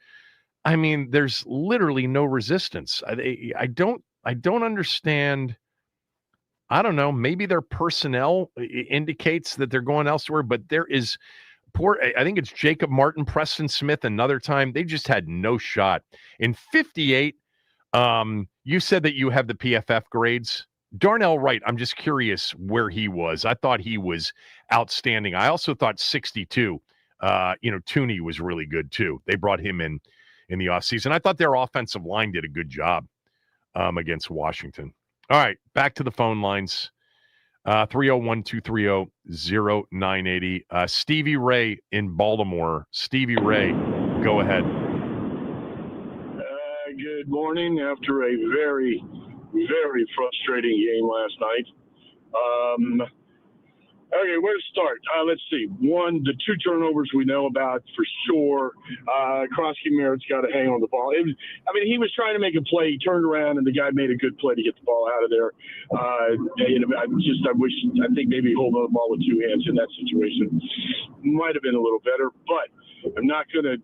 I mean, there's literally no resistance. I don't understand. I don't know. Maybe their personnel indicates that they're going elsewhere, but there is I think it's Jacob Martin, Preston Smith, another time. They just had no shot. In 58, you said that you have the PFF grades. Darnell Wright, I'm just curious where he was. I thought he was outstanding. I also thought 62, Tooney was really good too. They brought him in the offseason. I thought their offensive line did a good job against Washington. All right, back to the phone lines. 301-230-0980. Stevie Ray in Baltimore. Stevie Ray, go ahead. Good morning. After a very, very frustrating game last night. Okay, where to start? Let's see. One, the 2 turnovers we know about for sure. Krosky-Merritt's got to hang on the ball. He was trying to make a play. He turned around, and the guy made a good play to get the ball out of there. I think maybe hold on the ball with 2 hands in that situation might have been a little better, but I'm not gonna.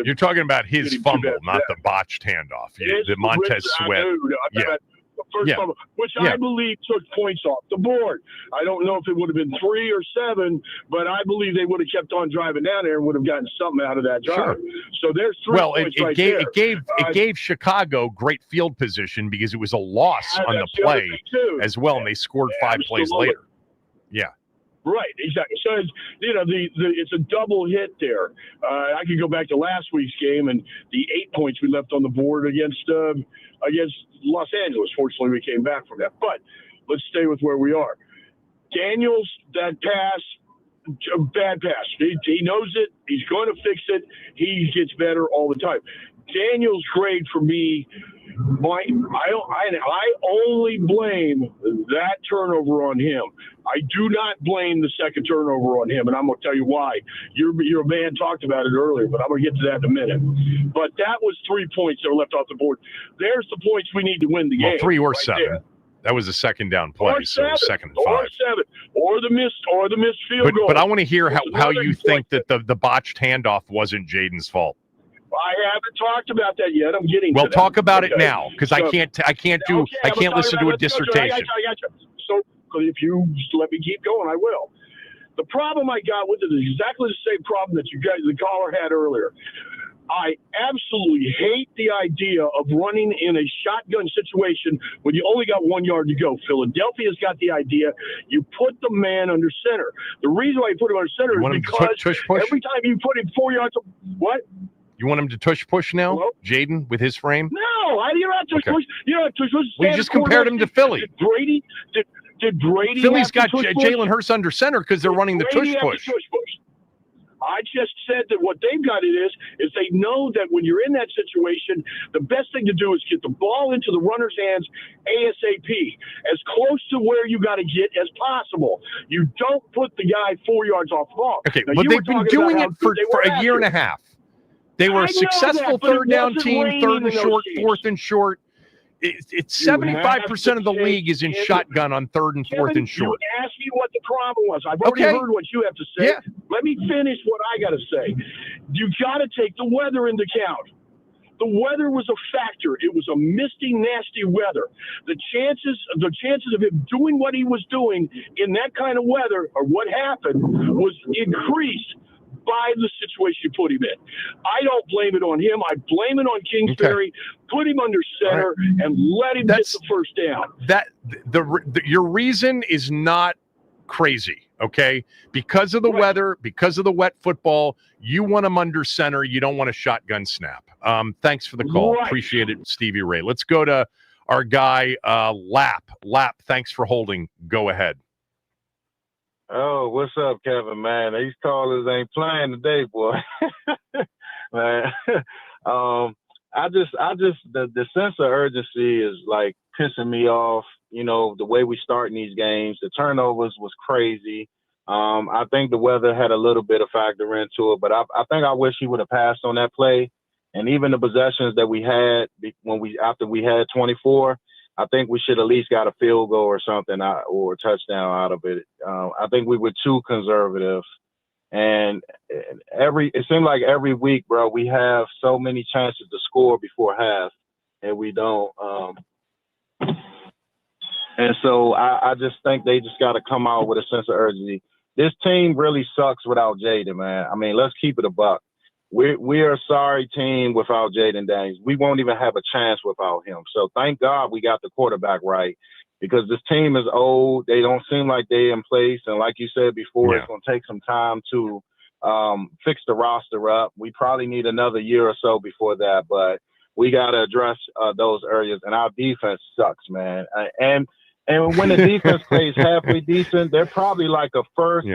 You're talking about his fumble, not the botched handoff. The Montez Sweat. First fumble, which I believe took points off the board. I don't know if it would have been 3 or 7, but I believe they would have kept on driving down there and would have gotten something out of that drive. Sure. So there's 3 points there. It gave Chicago great field position because it was a loss on the play as well, and they scored 5 plays later. Yeah. Right, exactly. So it's a double hit there. I could go back to last week's game and the 8 points we left on the board against Los Angeles. Fortunately, we came back from that. But let's stay with where we are. Daniels, that pass, bad pass. He knows it. He's going to fix it. He gets better all the time. Daniels' grade for me, I only blame that turnover on him. I do not blame the second turnover on him, and I'm going to tell you why. Your man talked about it earlier, but I'm going to get to that in a minute. But that was 3 points that were left off the board. There's the points we need to win the game. 3 or 7. There. That was a second down play, so 2nd and 5. Or 7, or the missed field goal. But I want to hear how you think that the botched handoff wasn't Jaden's fault. I haven't talked about that yet. I'm getting to that. Talk about it now, because I can't listen to a dissertation. I got you. So if you let me keep going, I will. The problem I got with it is exactly the same problem that the caller had earlier. I absolutely hate the idea of running in a shotgun situation when you only got 1 yard to go. Philadelphia's got the idea. You put the man under center. The reason why you put him under center is because every time you put him 4 yards, what? You want him to tush push now, Hello? Jaden, with his frame? No, you're not tush push. You're not tush push. We just compared him to Philly. Did Brady? Philly's got Jalen Hurts under center because they're running the tush push. I just said that what they've got is they know that when you're in that situation, the best thing to do is get the ball into the runner's hands ASAP, as close to where you got to get as possible. You don't put the guy 4 yards off the ball. Okay, now, but they've been doing it for a year and a half. They were a successful third down team, 3rd and short, 4th and short. It's 75% of the league is in shotgun on 3rd and 4th and short. You asked me what the problem was. I've already heard what you have to say. Yeah. Let me finish what I got to say. You got to take the weather into account. The weather was a factor. It was a misty, nasty weather. The chances of him doing what he was doing in that kind of weather, or what happened, was increased by the situation you put him in. I don't blame it on him. I blame it on Kingsbury. Okay. Put him under center and let him get the first down. Your reason is not crazy, okay? Because of the weather, because of the wet football, you want him under center. You don't want a shotgun snap. Thanks for the call. Appreciate it, Stevie Ray. Let's go to our guy, Lap. Lap, thanks for holding. Go ahead. Oh, what's up, Kevin, man? These callers ain't playing today, boy. Man, the sense of urgency is like pissing me off. You know, the way we start in these games, the turnovers was crazy. I think the weather had a little bit of factor into it, but I think I wish he would have passed on that play. And even the possessions that we had after we had 24, I think we should at least got a field goal or something or a touchdown out of it. I think we were too conservative. And it seemed like every week, bro, we have so many chances to score before half, and we don't. And so I just think they just got to come out with a sense of urgency. This team really sucks without Jaden, man. I mean, let's keep it a buck. We're a sorry team without Jaden Daniels. We won't even have a chance without him. So thank God we got the quarterback right, because this team is old. They don't seem like they're in place. And like you said before, it's going to take some time to fix the roster up. We probably need another year or so before that, but we got to address those areas. And our defense sucks, man. And when the defense plays halfway decent, they're probably like a first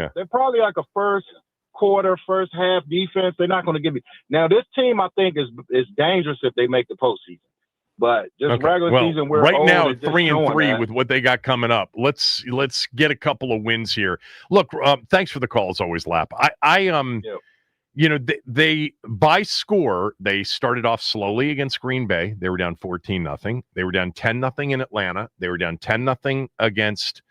quarter, first half defense. They're not going to give you. Now, this team, I think, is dangerous if they make the postseason. But just regular season, we're right old now and 3-3 with what they got coming up. Let's get a couple of wins here. Look, thanks for the call as always, Lap. You know, they by score, they started off slowly against Green Bay. They were down 14-0. They were down 10-0 in Atlanta. They were down 10-0 against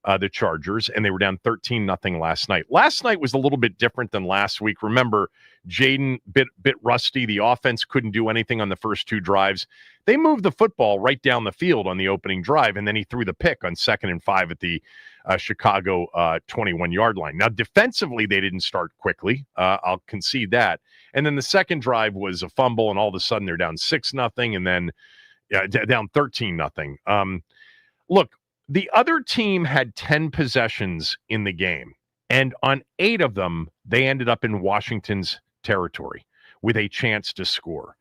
the Chargers, and they were down 13-0 last night. Last night was a little bit different than last week. Remember, Jaden bit rusty. The offense couldn't do anything on the first two drives. They moved the football right down the field on the opening drive, and then he threw the pick on 2nd and 5 at the Chicago 21-yard line. Now, defensively, they didn't start quickly. I'll concede that. And then the second drive was a fumble, and all of a sudden they're down 6-0, and then down 13-0. Look, the other team had 10 possessions in the game, and on 8 of them, they ended up in Washington's territory with a chance to score.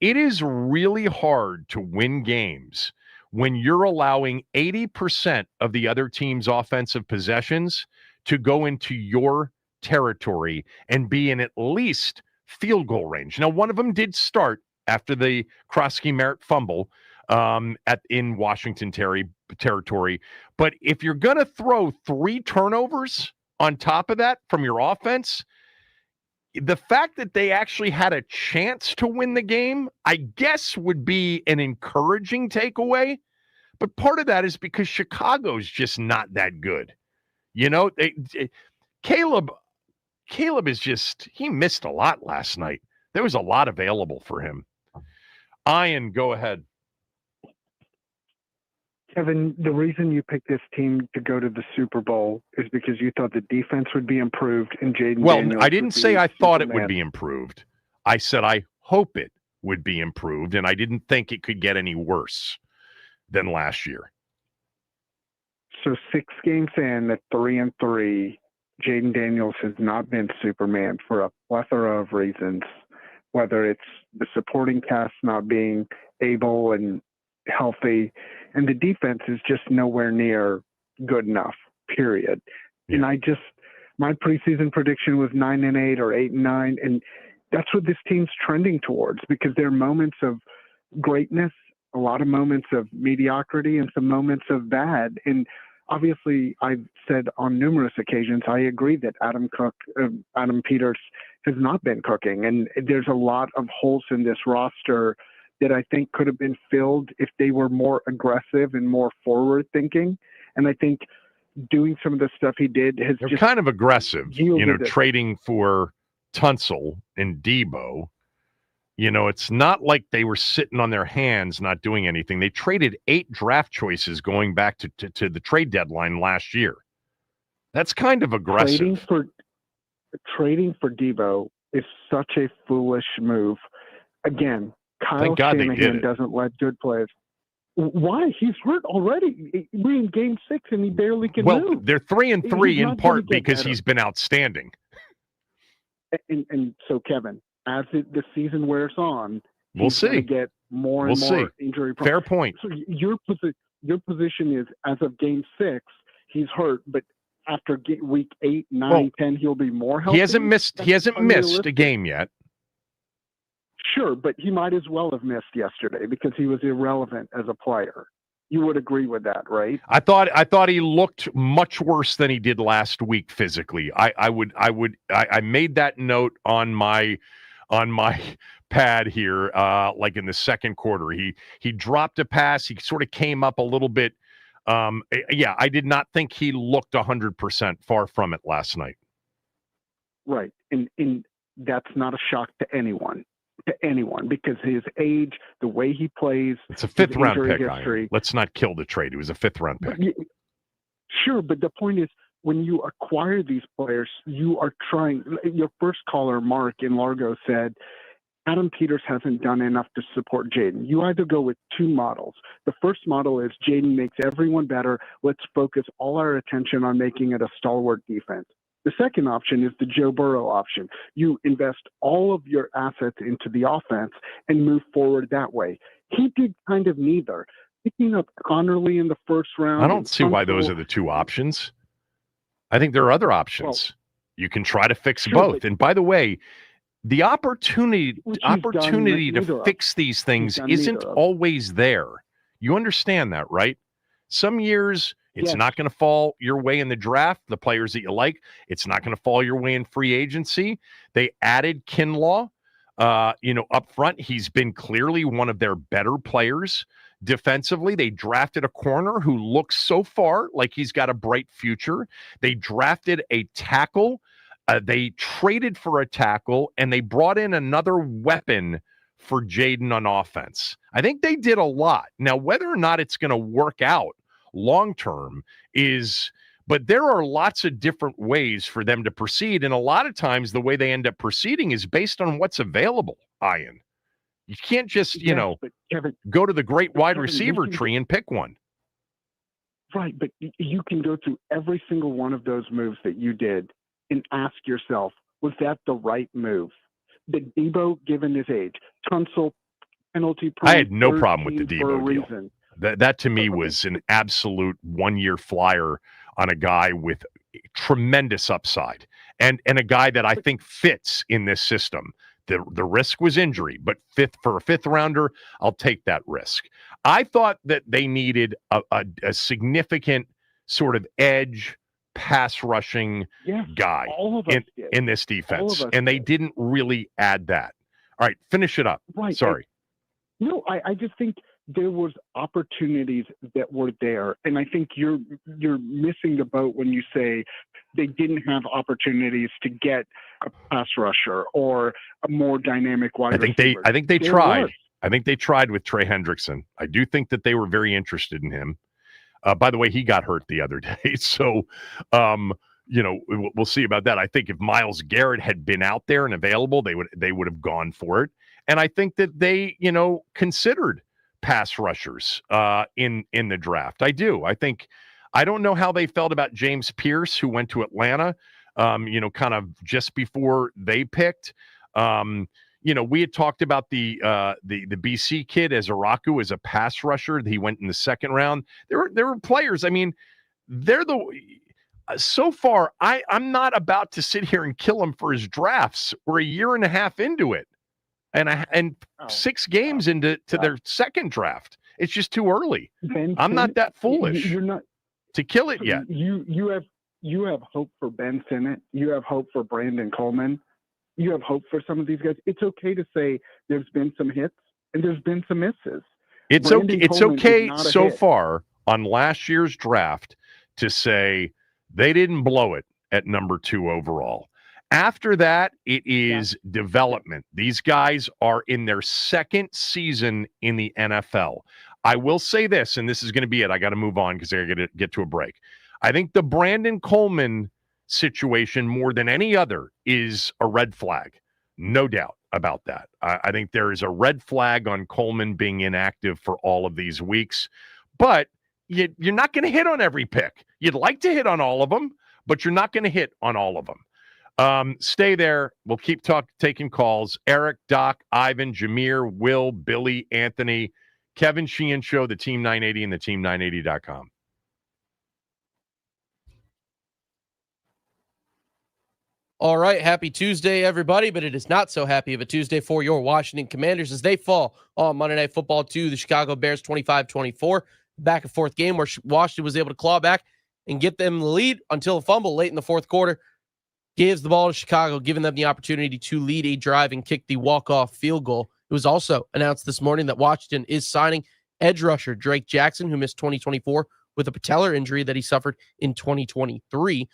It is really hard to win games when you're allowing 80% of the other team's offensive possessions to go into your territory and be in at least field goal range. Now, one of them did start after the Krosky-Merritt fumble in Washington territory. But if you're going to throw 3 turnovers on top of that from your offense, the fact that they actually had a chance to win the game, I guess, would be an encouraging takeaway. But part of that is because Chicago's just not that good. You know, Caleb is just, he missed a lot last night. There was a lot available for him. Ian, go ahead. Kevin, the reason you picked this team to go to the Super Bowl is because you thought the defense would be improved and Jaden Daniels. I didn't say I thought it would be improved. I said I hope it would be improved, and I didn't think it could get any worse than last year. So 6 games in at 3-3, Jaden Daniels has not been Superman for a plethora of reasons, whether it's the supporting cast not being able and healthy, and the defense is just nowhere near good enough, period. Yeah. And my preseason prediction was 9-8 or 8-9, and that's what this team's trending towards, because there are moments of greatness, a lot of moments of mediocrity, and some moments of bad. And obviously, I've said on numerous occasions, I agree that Adam Peters has not been cooking, and there's a lot of holes in this roster that I think could have been filled if they were more aggressive and more forward thinking. And I think doing some of the stuff he did has They're just kind of aggressive, trading for Tunsil and Debo. It's not like they were sitting on their hands not doing anything. They traded 8 draft choices going back to the trade deadline last year. That's kind of aggressive. Trading for Debo is such a foolish move. Again, Kyle Thank God they did Shanahan it. doesn't let good players. Why? He's hurt already. We're in game 6 and he barely can move. They're 3-3 He's in not part gonna get because better. he's been outstanding. And so, Kevin, as the season wears on, We'll he's going see. to get more and We'll more see. injury. Fair point. So your position is, as of game 6, he's hurt, but after week 8, 9, 10, he'll be more healthy. He hasn't missed a game yet. Sure, but he might as well have missed yesterday because he was irrelevant as a player. You would agree with that, right? I thought he looked much worse than he did last week physically. I made that note on my pad here, like in the second quarter. He dropped a pass. He sort of came up a little bit. I did not think he looked 100%. Far from it last night. Right, and that's not a shock to anyone. Because his age, the way he plays, it's a 5th round pick. History. Let's not kill the trade. It was a 5th round pick. Sure, but the point is, when you acquire these players, you are trying. Your first caller, Mark in Largo, said Adam Peters hasn't done enough to support Jaden. You either go with 2 models. The first model is Jaden makes everyone better. Let's focus all our attention on making it a stalwart defense. The second option is the Joe Burrow option. You invest all of your assets into the offense and move forward that way. He did kind of neither. Picking up Connerly in the first round. I don't see why those are the 2 options. I think there are other options. You can try to fix both. And by the way, the opportunity to fix these things isn't always there. You understand that, right? Some years it's not going to fall your way in the draft, the players that you like. It's not going to fall your way in free agency. They added Kinlaw, up front. He's been clearly one of their better players defensively. They drafted a corner who looks so far like he's got a bright future. They drafted a tackle. They traded for a tackle, and they brought in another weapon for Jaden on offense. I think they did a lot. Now, whether or not it's going to work out long-term but there are lots of different ways for them to proceed. And a lot of times the way they end up proceeding is based on what's available, Ian. You can't just, Kevin, go to the great wide receiver tree and pick one. Right, but you can go through every single one of those moves that you did and ask yourself, was that the right move? Did Debo, given his age, Tunsil, penalty? I had no problem with the Debo deal. That to me was an absolute one-year flyer on a guy with tremendous upside and a guy that I think fits in this system. The risk was injury, but for a 5th rounder, I'll take that risk. I thought that they needed a significant sort of edge pass rushing guy in this defense, and they didn't really add that. All right, finish it up. Right. Sorry. I just think there was opportunities that were there, and I think you're missing the boat when you say they didn't have opportunities to get a pass rusher or a more dynamic wide receiver. I think they tried. I think they tried with Trey Hendrickson. I do think that they were very interested in him. By the way, he got hurt the other day, so we'll see about that. I think if Myles Garrett had been out there and available, they would have gone for it. And I think that they, considered pass rushers in the draft. I do. I don't know how they felt about James Pierce, who went to Atlanta, kind of just before they picked. We had talked about the BC kid Ezeraku as a pass rusher. He went in the 2nd round. There were players. I mean, so far, I'm not about to sit here and kill him for his drafts. We're a year and a half into it. And 6 games into their 2nd draft. It's just too early. I'm not that foolish to kill it yet. You have hope for Ben Sinnott. You have hope for Brandon Coleman. You have hope for some of these guys. It's okay to say there's been some hits and there's been some misses. It's okay so far on last year's draft to say they didn't blow it at number 2 overall. After that, it is development. These guys are in their second season in the NFL. I will say this, and this is going to be it. I got to move on because I got to get to a break. I think the Brandon Coleman situation, more than any other, is a red flag. No doubt about that. I think there is a red flag on Coleman being inactive for all of these weeks. But you're not going to hit on every pick. You'd like to hit on all of them, but you're not going to hit on all of them. Stay there. We'll keep taking calls. Eric, Doc, Ivan, Jameer, Will, Billy, Anthony, Kevin Sheehan Show, the Team 980 and the team980.com. All right, happy Tuesday, everybody, but it is not so happy of a Tuesday for your Washington Commanders as they fall on Monday Night Football to the Chicago Bears 25-24. Back and forth game where Washington was able to claw back and get them the lead until a fumble late in the fourth quarter gives the ball to Chicago, giving them the opportunity to lead a drive and kick the walk-off field goal. It was also announced this morning that Washington is signing edge rusher Drake Jackson, who missed 2024 with a patellar injury that he suffered in 2023,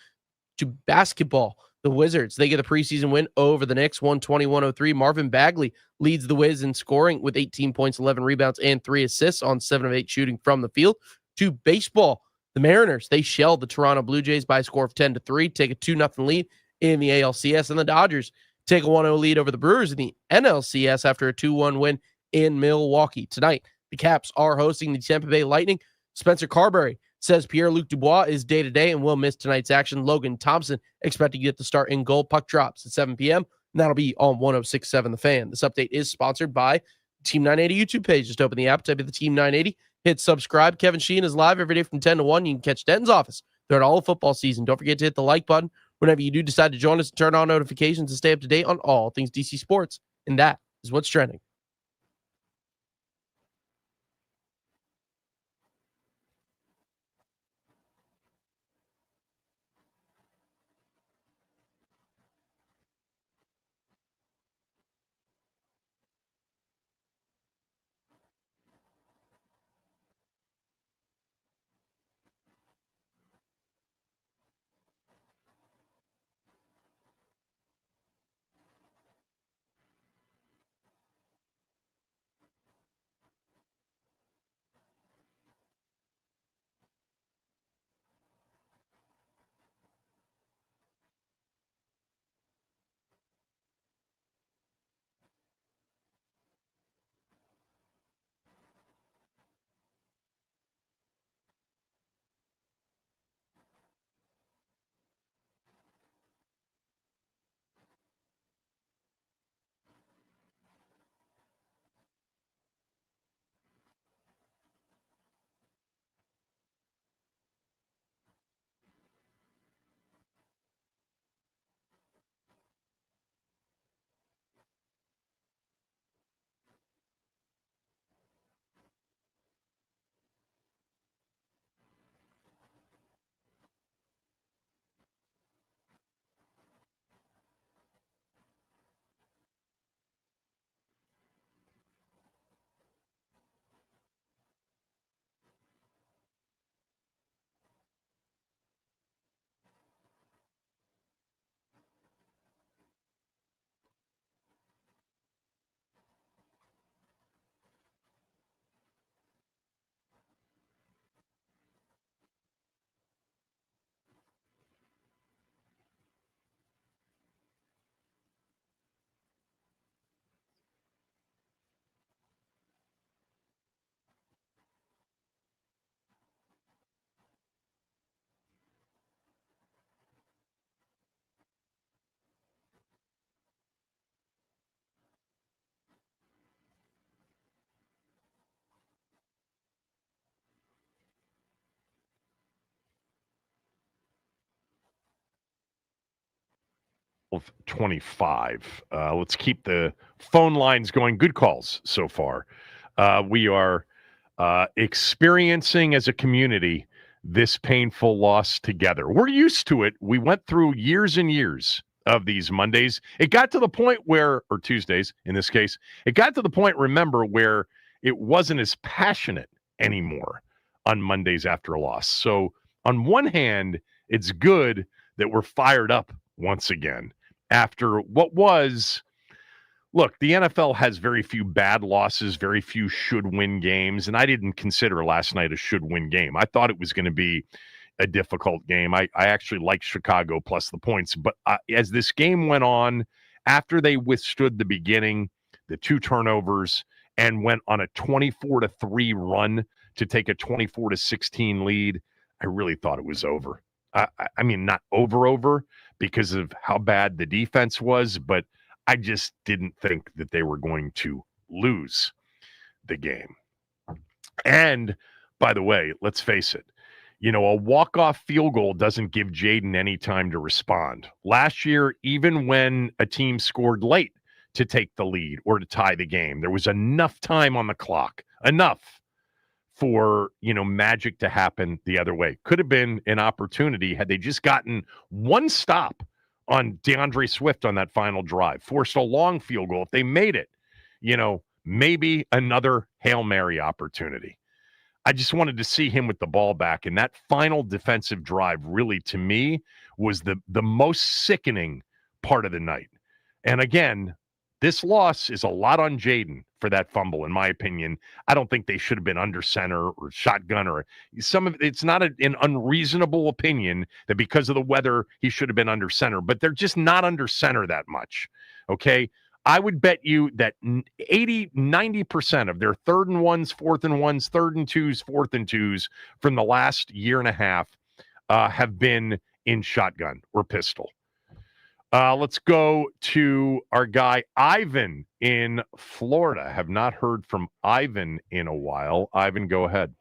to basketball. The Wizards, they get a preseason win over the Knicks, 120-103. Marvin Bagley leads the Wiz in scoring with 18 points, 11 rebounds, and 3 assists on 7 of 8 shooting from the field. To baseball, the Mariners, they shelled the Toronto Blue Jays by a score of 10-3, take a 2-0 lead in the ALCS, and the Dodgers take a 1-0 lead over the Brewers in the NLCS after a 2-1 win in Milwaukee. Tonight, the Caps are hosting the Tampa Bay Lightning. Spencer Carberry says Pierre-Luc Dubois is day-to-day and will miss tonight's action. Logan Thompson expected to get the start in goal. Puck drops at 7 p.m., and that'll be on 106.7 The Fan. This update is sponsored by Team 980 YouTube page. Just open the app, type in the Team 980, hit subscribe. Kevin Sheehan is live every day from 10 to 1. You can catch Denton's office throughout all of football season. Don't forget to hit the like button whenever you do decide to join us and turn on notifications to stay up to date on all things DC sports. And that is what's trending. Of 25. Let's keep the phone lines going. Good calls so far. We are experiencing as a community this painful loss together. We're used to it. We went through years and years of these Mondays. It got to the point where, or Tuesdays in this case, it got to the point, remember, where it wasn't as passionate anymore on Mondays after a loss. So on one hand, it's good that we're fired up once again. after what was. Look, the NFL has very few bad losses, very few should-win games, and I didn't consider last night a should-win game. I thought it was going to be a difficult game. I actually liked Chicago plus the points, but as this game went on, after they withstood the beginning, the 2 turnovers, and went on a 24-3 run to take a 24-16 lead, I really thought it was over. I mean, not over because of how bad the defense was, but I just didn't think that they were going to lose the game. And by the way, let's face it, a walk-off field goal doesn't give Jaden any time to respond. Last year, even when a team scored late to take the lead or to tie the game, there was enough time on the clock, enough for, magic to happen the other way. Could have been an opportunity had they just gotten one stop on DeAndre Swift on that final drive, forced a long field goal. If they made it, maybe another Hail Mary opportunity. I just wanted to see him with the ball back. And that final defensive drive really, to me, was the most sickening part of the night. And again, this loss is a lot on Jaden for that fumble, in my opinion. I don't think they should have been under center or shotgun or it's not an unreasonable opinion that because of the weather, he should have been under center, but they're just not under center that much. Okay. I would bet you that 80-90% of their 3rd and 1s, 4th and 1s, 3rd and 2s, 4th and 2s from the last year and a half have been in shotgun or pistol. Let's go to our guy, Ivan in Florida. Have not heard from Ivan in a while. Ivan, go ahead.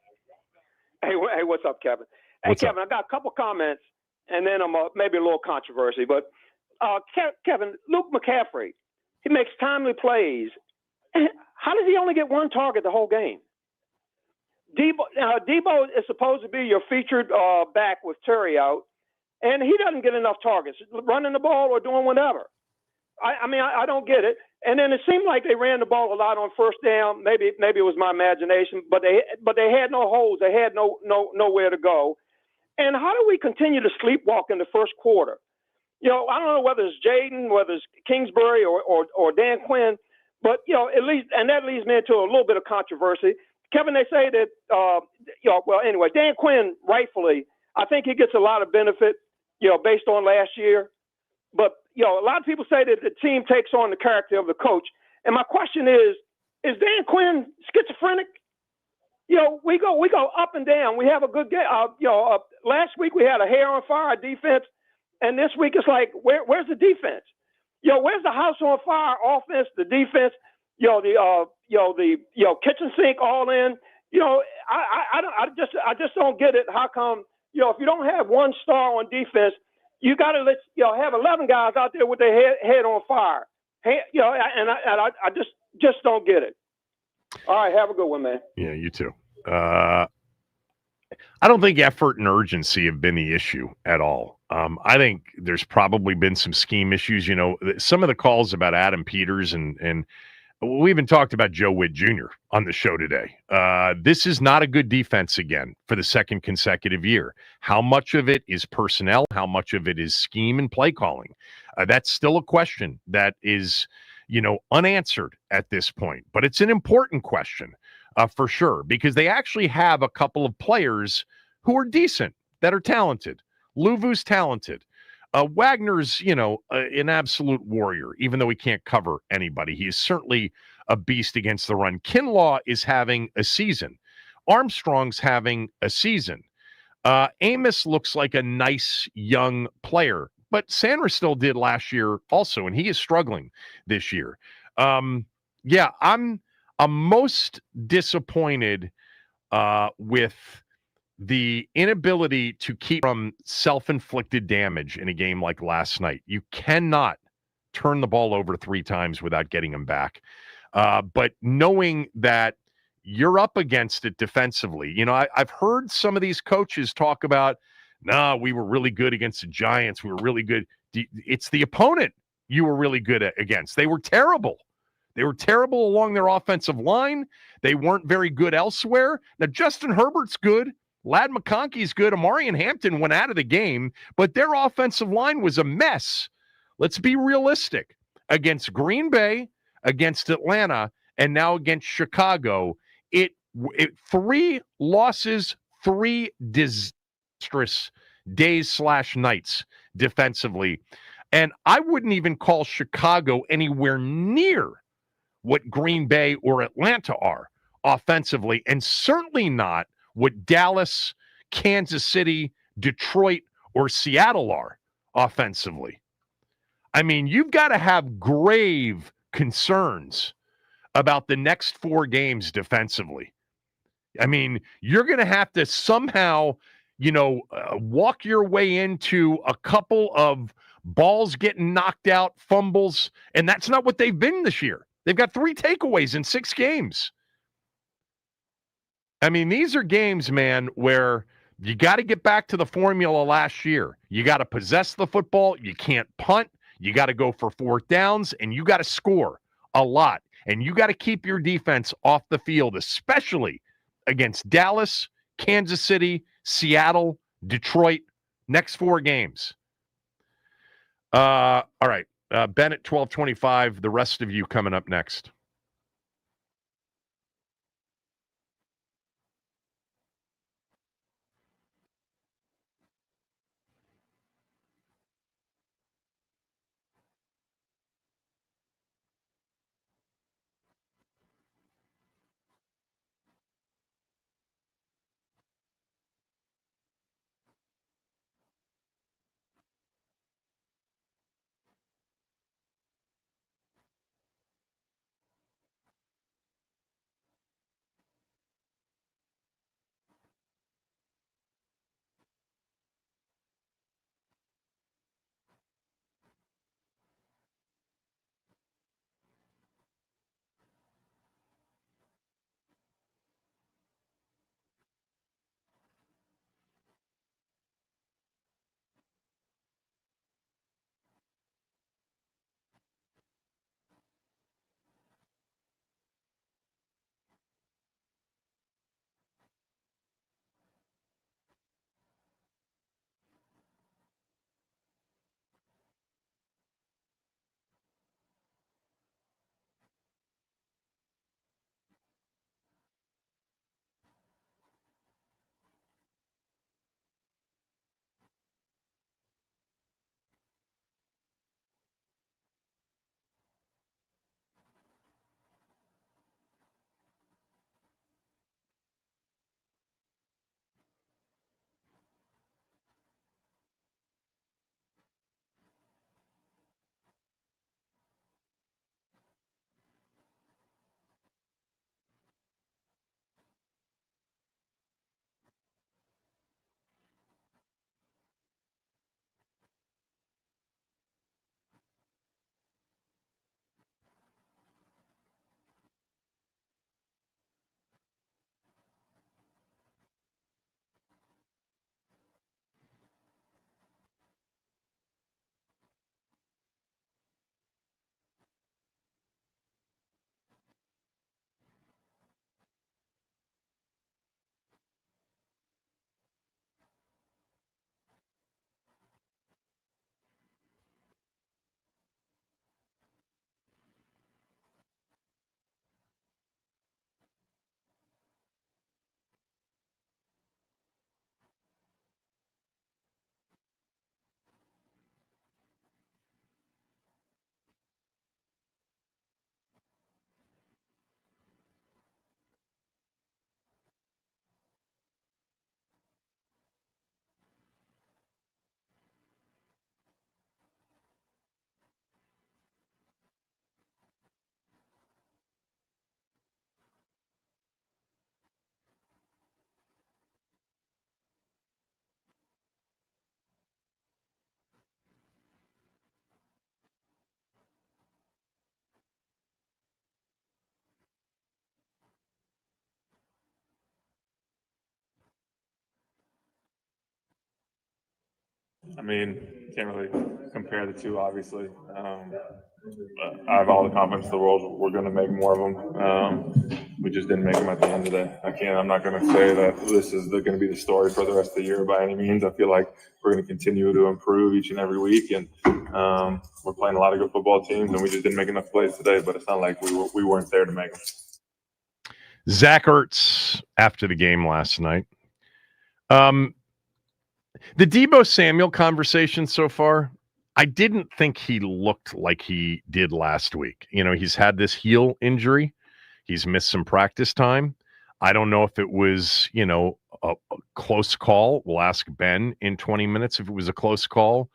Hey, what's up, Kevin? Hey, Kevin, I got a couple comments, and then maybe a little controversy. But Kevin, Luke McCaffrey, he makes timely plays. How does he only get 1 target the whole game? Debo is supposed to be your featured back with Terry out. And he doesn't get enough targets, running the ball or doing whatever. I don't get it. And then it seemed like they ran the ball a lot on first down. Maybe it was my imagination, but they had no holes. They had nowhere to go. And how do we continue to sleepwalk in the first quarter? I don't know whether it's Jaden, whether it's Kingsbury or Dan Quinn, but at least, and that leads me into a little bit of controversy. Kevin, they say that anyway, Dan Quinn rightfully, I think he gets a lot of benefit, based on last year. But, a lot of people say that the team takes on the character of the coach. And my question is Dan Quinn schizophrenic? We go up and down. We have a good game. Last week we had a hair on fire defense. And this week it's like, where's the defense? Where's the house on fire offense, the defense, the kitchen sink all in? I just don't get it. How come, if you don't have 1 star on defense, you got to have 11 guys out there with their head on fire. And I just don't get it. All right, have a good one, man. Yeah, you too. I don't think effort and urgency have been the issue at all. I think there's probably been some scheme issues. Some of the calls about Adam Peters and we even talked about Joe Witt Jr. on the show today. This is not a good defense again for the 2nd consecutive year. How much of it is personnel? How much of it is scheme and play calling? That's still a question that is, unanswered at this point. But it's an important question for sure, because they actually have a couple of players who are decent, that are talented. Luvu's talented. Wagner's, an absolute warrior, even though he can't cover anybody. He is certainly a beast against the run. Kinlaw is having a season. Armstrong's having a season. Amos looks like a nice young player, but Sanders still did last year also, and he is struggling this year. I'm most disappointed with the inability to keep from self-inflicted damage in a game like last night. You cannot turn the ball over 3 times without getting them back. But knowing that you're up against it defensively, I've heard some of these coaches talk about, we were really good against the Giants. We were really good. It's the opponent you were really good against. They were terrible. They were terrible along their offensive line. They weren't very good elsewhere. Now, Justin Herbert's good. Ladd McConkey's good. Amari and Hampton went out of the game, but their offensive line was a mess Let's be realistic. Against Green Bay, against Atlanta, and now against Chicago, it 3 losses, 3 disastrous days/nights defensively. And I wouldn't even call Chicago anywhere near what Green Bay or Atlanta are offensively, and certainly not what Dallas, Kansas City, Detroit, or Seattle are offensively. I mean, you've got to have grave concerns about the next 4 games defensively. I mean, you're going to have to somehow, walk your way into a couple of balls getting knocked out, fumbles, and that's not what they've been this year. They've got 3 takeaways in 6 games. I mean, these are games, man, where you got to get back to the formula last year. You got to possess the football. You can't punt. You got to go for 4th downs, and you got to score a lot. And you got to keep your defense off the field, especially against Dallas, Kansas City, Seattle, Detroit, next 4 games. All right. Ben at 12:25. The rest of you coming up next. I mean, can't really compare the two, obviously. But I have all the confidence in the world we're going to make more of them. we just didn't make them at the end of the day. I'm not going to say that this is going to be the story for the rest of the year by any means. I feel like we're going to continue to improve each and every week, and we're playing a lot of good football teams, and we just didn't make enough plays today. But it's not like we weren't there to make them. Zach Ertz after the game last night. The Deebo Samuel conversation so far, I didn't think he looked like he did last week. He's had this heel injury. He's missed some practice time. I don't know if it was, a close call. We'll ask Ben in 20 minutes if it was a close call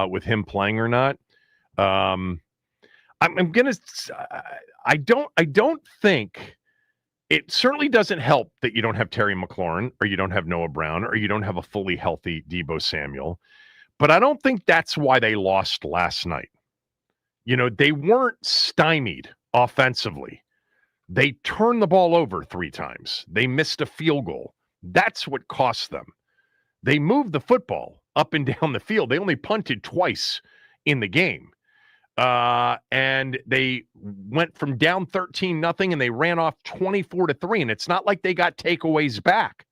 with him playing or not. I don't think it certainly doesn't help that you don't have Terry McLaurin or you don't have Noah Brown or you don't have a fully healthy Deebo Samuel. But I don't think that's why they lost last night. They weren't stymied offensively. They turned the ball over 3 times. They missed a field goal. That's what cost them. They moved the football up and down the field. They only punted twice in the game. And they went from down 13-0 and they ran off 24-3. And it's not like they got takeaways back.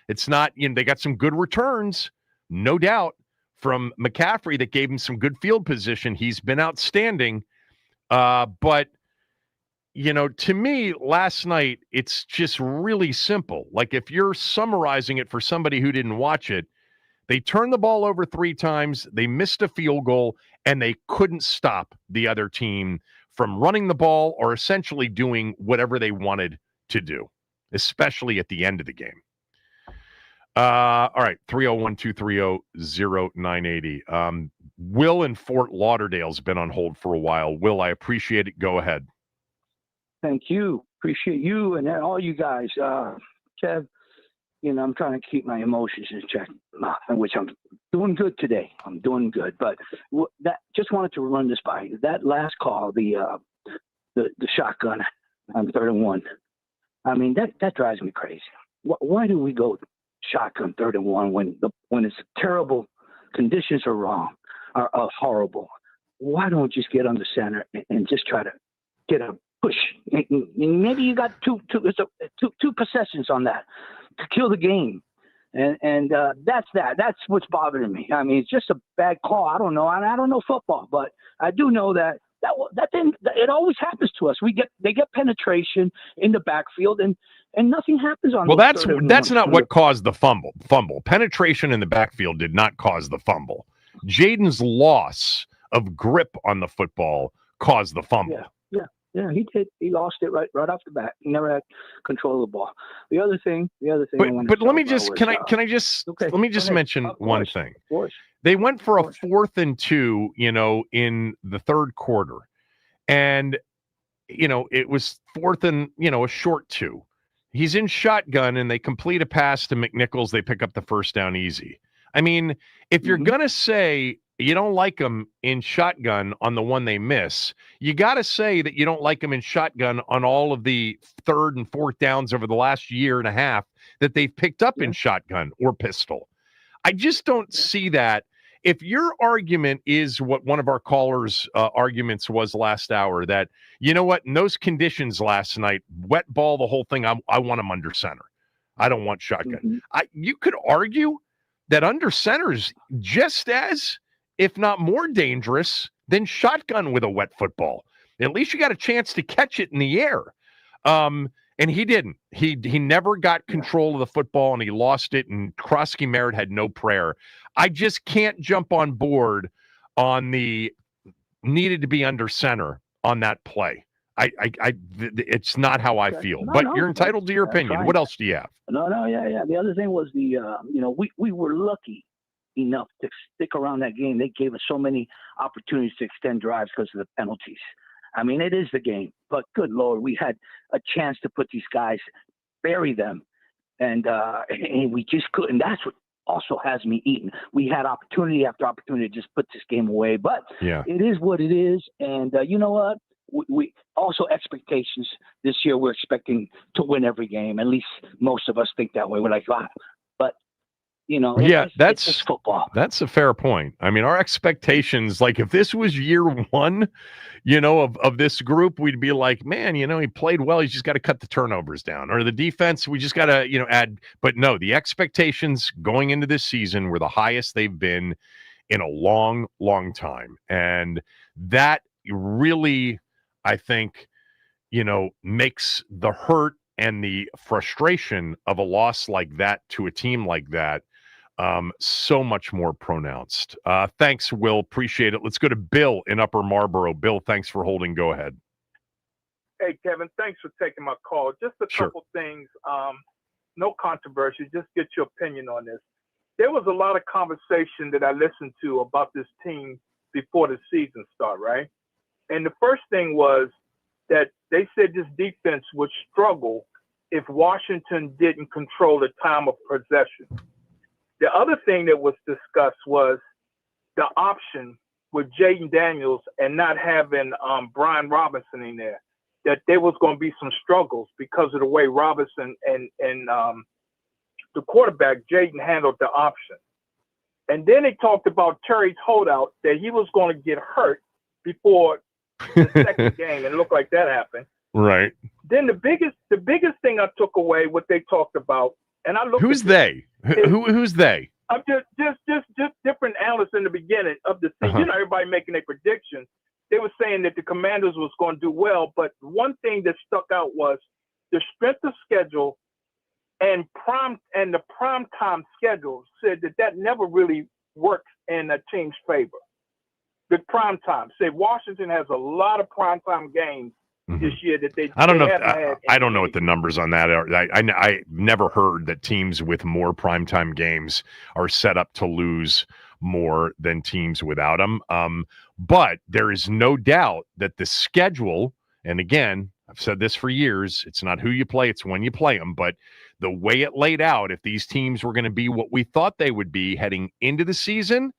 It's not, they got some good returns, no doubt, from McCaffrey that gave him some good field position. He's been outstanding. But to me, last night, it's just really simple. Like if you're summarizing it for somebody who didn't watch it, they turned the ball over 3 times, they missed a field goal, and they couldn't stop the other team from running the ball or essentially doing whatever they wanted to do, especially at the end of the game. All right, 301-230-0980. Will in Fort Lauderdale's been on hold for a while. Will, I appreciate it. Go ahead. Thank you. Appreciate you and all you guys. Kev, I'm trying to keep my emotions in check, which I'm doing good today. I'm doing good. But just wanted to run this by you. That last call, the shotgun on 3rd and 1, I mean, that drives me crazy. Why do we go shotgun 3rd and 1 when it's terrible, conditions are wrong, are horrible? Why don't we just get under center and just try to get a push? Maybe you got two possessions on that to kill the game, and that's what's bothering me. I mean, it's just a bad call. I don't know. I don't know football, but I do know that it always happens to us. They get penetration in the backfield, and nothing happens on. Well, that's not what caused the fumble. Penetration in the backfield did not cause the fumble. Jaden's loss of grip on the football caused the fumble. Yeah, he did. He lost it right off the bat. He never had control of the ball. The other thing. But let me just mention one thing. Of course. They went for a 4th and 2, in the 3rd quarter, and it was 4th and a short 2. He's in shotgun, and they complete a pass to McNichols. They pick up the first down easy. I mean, if you're gonna say you don't like them in shotgun on the one they miss, you got to say that you don't like them in shotgun on all of the 3rd and 4th downs over the last year and a half that they've picked up in shotgun or pistol. I just don't see that. If your argument is what one of our callers' arguments was last hour, that, in those conditions last night, wet ball, the whole thing, I want them under center. I don't want shotgun. You could argue that under center is just as, if not more dangerous than shotgun with a wet football. At least you got a chance to catch it in the air. And he didn't. He never got control of the football, and he lost it, and Krosky Merritt had no prayer. I just can't jump on board on the needed to be under center on that play. It's not how I feel. But you're entitled to your opinion. Fine. What else do you have? Yeah. The other thing was we were lucky enough to stick around that game. They gave us so many opportunities to extend drives because of the penalties. I mean, it is the game, but good Lord, we had a chance to put these guys, bury them, and we just couldn't. That's what also has me eating. We had opportunity after opportunity to just put this game away, but it is what it is. And you know what? We also expectations this year. We're expecting to win every game. At least most of us think that way. We're like, but It's just football. That's a fair point. I mean, our expectations, like if this was year one, of this group, we'd be like, man, he played well. He's just got to cut the turnovers down, or the defense, we just got to, add. But no, the expectations going into this season were the highest they've been in a long, long time. And that really, I think, makes the hurt and the frustration of a loss like that to a team like that so much more pronounced. Thanks, Will. Appreciate it. Let's go to Bill in Upper Marlboro. Bill, thanks for holding. Go ahead. Hey, Kevin, thanks for taking my call. Just a couple things. No controversy. Just get your opinion on this. There was a lot of conversation that I listened to about this team before the season started, right? And the first thing was that they said this defense would struggle if Washington didn't control the time of possession. The other thing that was discussed was the option with Jaden Daniels and not having Brian Robinson in there, that there was going to be some struggles because of the way Robinson and the quarterback, Jaden, handled the option. And then they talked about Terry's holdout, that he was going to get hurt before the second game, and it looked like that happened. Right. Then the biggest thing I took away, what they talked about, and I looked. Who's they? Who's they? I'm just different analysts in the beginning of the season. Everybody making a prediction. They were saying that the Commanders was going to do well, but one thing that stuck out was the strength of schedule and the prime time schedule said that never really works in a team's favor. The prime time. Say Washington has a lot of prime time games this year that they. I don't know. I don't know what the numbers on that are. I never heard that teams with more primetime games are set up to lose more than teams without them. But there is no doubt that the schedule, and again, I've said this for years, it's not who you play, it's when you play them. But the way it laid out, if these teams were going to be what we thought they would be heading into the season,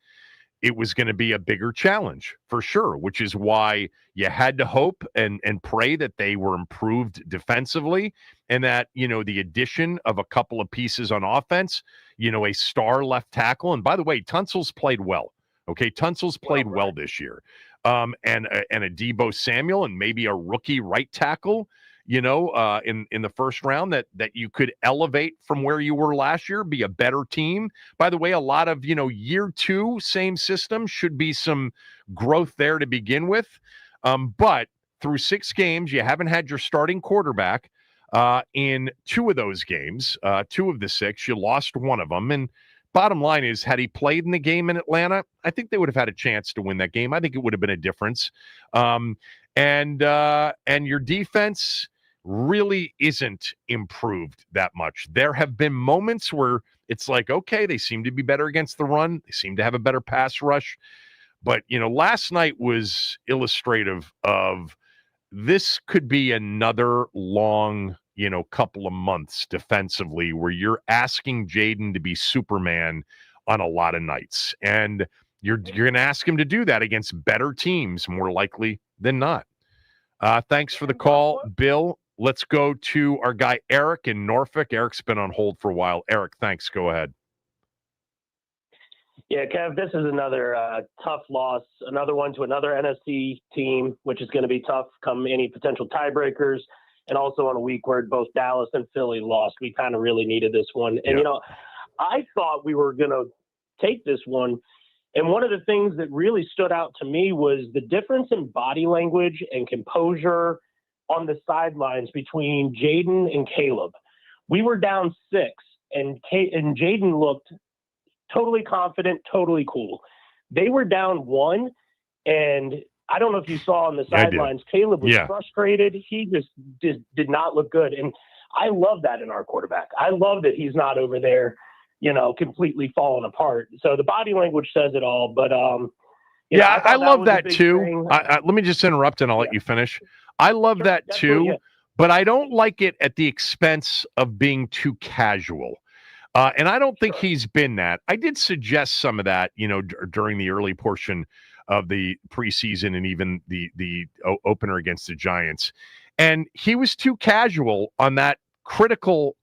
it was going to be a bigger challenge for sure, which is why you had to hope and pray that they were improved defensively, and that, the addition of a couple of pieces on offense, a star left tackle. And by the way, Tunsil's played well. Okay. Tunsil's played well this year. And a Deebo Samuel and maybe a rookie right tackle, in the first round that you could elevate from where you were last year, be a better team. By the way, a lot of, year two, same system, should be some growth there to begin with. But through 6 games, you haven't had your starting quarterback in 2 of those games, 2 of the 6. You lost one of them. And bottom line is, had he played in the game in Atlanta, I think they would have had a chance to win that game. I think it would have been a difference. And your defense really isn't improved that much. There have been moments where it's like, okay, they seem to be better against the run. They seem to have a better pass rush. But, last night was illustrative of this could be another long, couple of months defensively where you're asking Jaden to be Superman on a lot of nights. And you're going to ask him to do that against better teams more likely than not. Thanks for the call, Bill. Let's go to our guy, Eric in Norfolk. Eric's been on hold for a while. Eric, thanks. Go ahead. Yeah, Kev, this is another tough loss, another one to another NFC team, which is going to be tough come any potential tiebreakers, and also on a week where both Dallas and Philly lost. We kind of really needed this one. And, I thought we were going to take this one. And one of the things that really stood out to me was the difference in body language and composure on the sidelines between Jaden and Caleb. We were down 6, and Jaden looked totally confident, totally cool. They were down 1, and I don't know if you saw on the sidelines, Caleb was frustrated. He just did not look good. And I love that in our quarterback. I love that he's not over there, completely falling apart. So the body language says it all. But I love that too. Let me just interrupt and I'll let you finish. I love that too, but I don't like it at the expense of being too casual. And I don't think he's been that. I did suggest some of that, during the early portion of the preseason and even the opener against the Giants. And he was too casual on that critical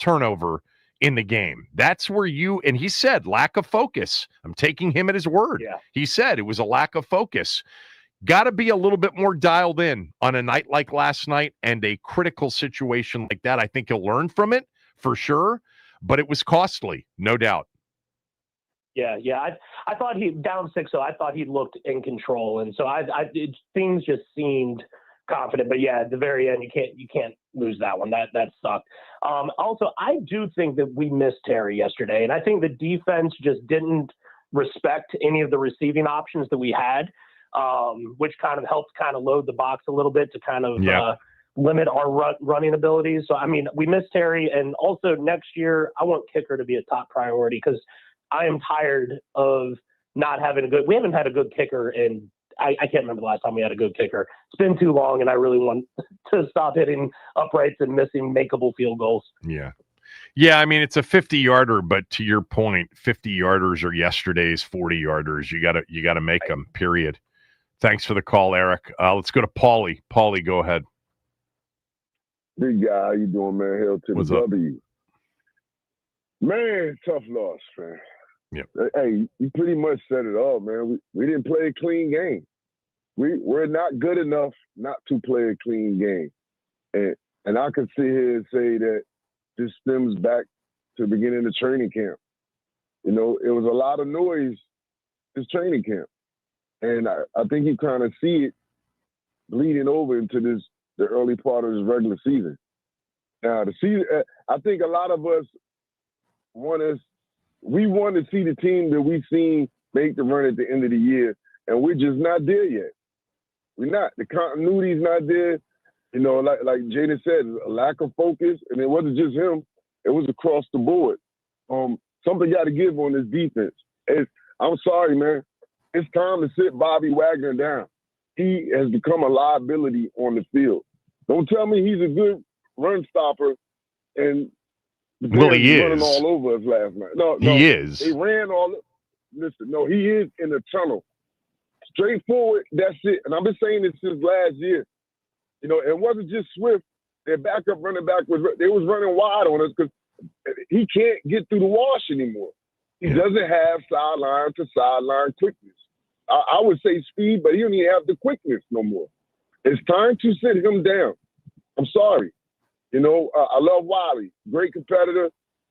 turnover in the game. That's where and he said lack of focus. I'm taking him at his word. Yeah. He said it was a lack of focus. Got to be a little bit more dialed in on a night like last night and a critical situation like that. I think he'll learn from it for sure, but it was costly, no doubt. Yeah. I thought he down 6-0. I thought he looked in control, and so things just seemed confident. But yeah, at the very end, you can't lose that one. That sucked. Also, I do think that we missed Terry yesterday, and I think the defense just didn't respect any of the receiving options that we had, which kind of helped load the box a little bit to kind of limit our running abilities. So I mean, we missed Terry, and also next year I want kicker to be a top priority because I am tired of not having we haven't had a good kicker in, I can't remember the last time we had a good kicker. It's been too long, and I really want to stop hitting uprights and missing makeable field goals. Yeah. Yeah, I mean, it's a 50-yarder, but to your point, 50-yarders are yesterday's 40-yarders. You gotta make them, period. Thanks for the call, Eric. Let's go to Paulie. Paulie, go ahead. Big guy, how you doing, man? Hell to What's the up? W. Man, tough loss, man. Yep. Hey, you pretty much set it all, man. We didn't play a clean game. We're not good enough not to play a clean game. And I could sit here and say that this stems back to the beginning of training camp. You know, it was a lot of noise this training camp. And I think you kind of see it bleeding over into the early part of this regular season. Now, I think a lot of us want to see the team that we've seen make the run at the end of the year, and we're just not there yet. We're not. The continuity's not there. You know, like Jaden said, a lack of focus, and it wasn't just him. It was across the board. Something got to give on this defense. I'm sorry, man. It's time to sit Bobby Wagner down. He has become a liability on the field. Don't tell me he's a good run stopper and Well, he is. running all over us last night. No, He is. They ran all. Listen, no, he is in the tunnel. Straightforward, that's it. And I've been saying this since last year. You know, it wasn't just Swift. Their backup running back was running wide on us because he can't get through the wash anymore. He doesn't have sideline to sideline quickness. I would say speed, but he don't even have the quickness no more. It's time to sit him down. I'm sorry. You know, I love Wiley. Great competitor.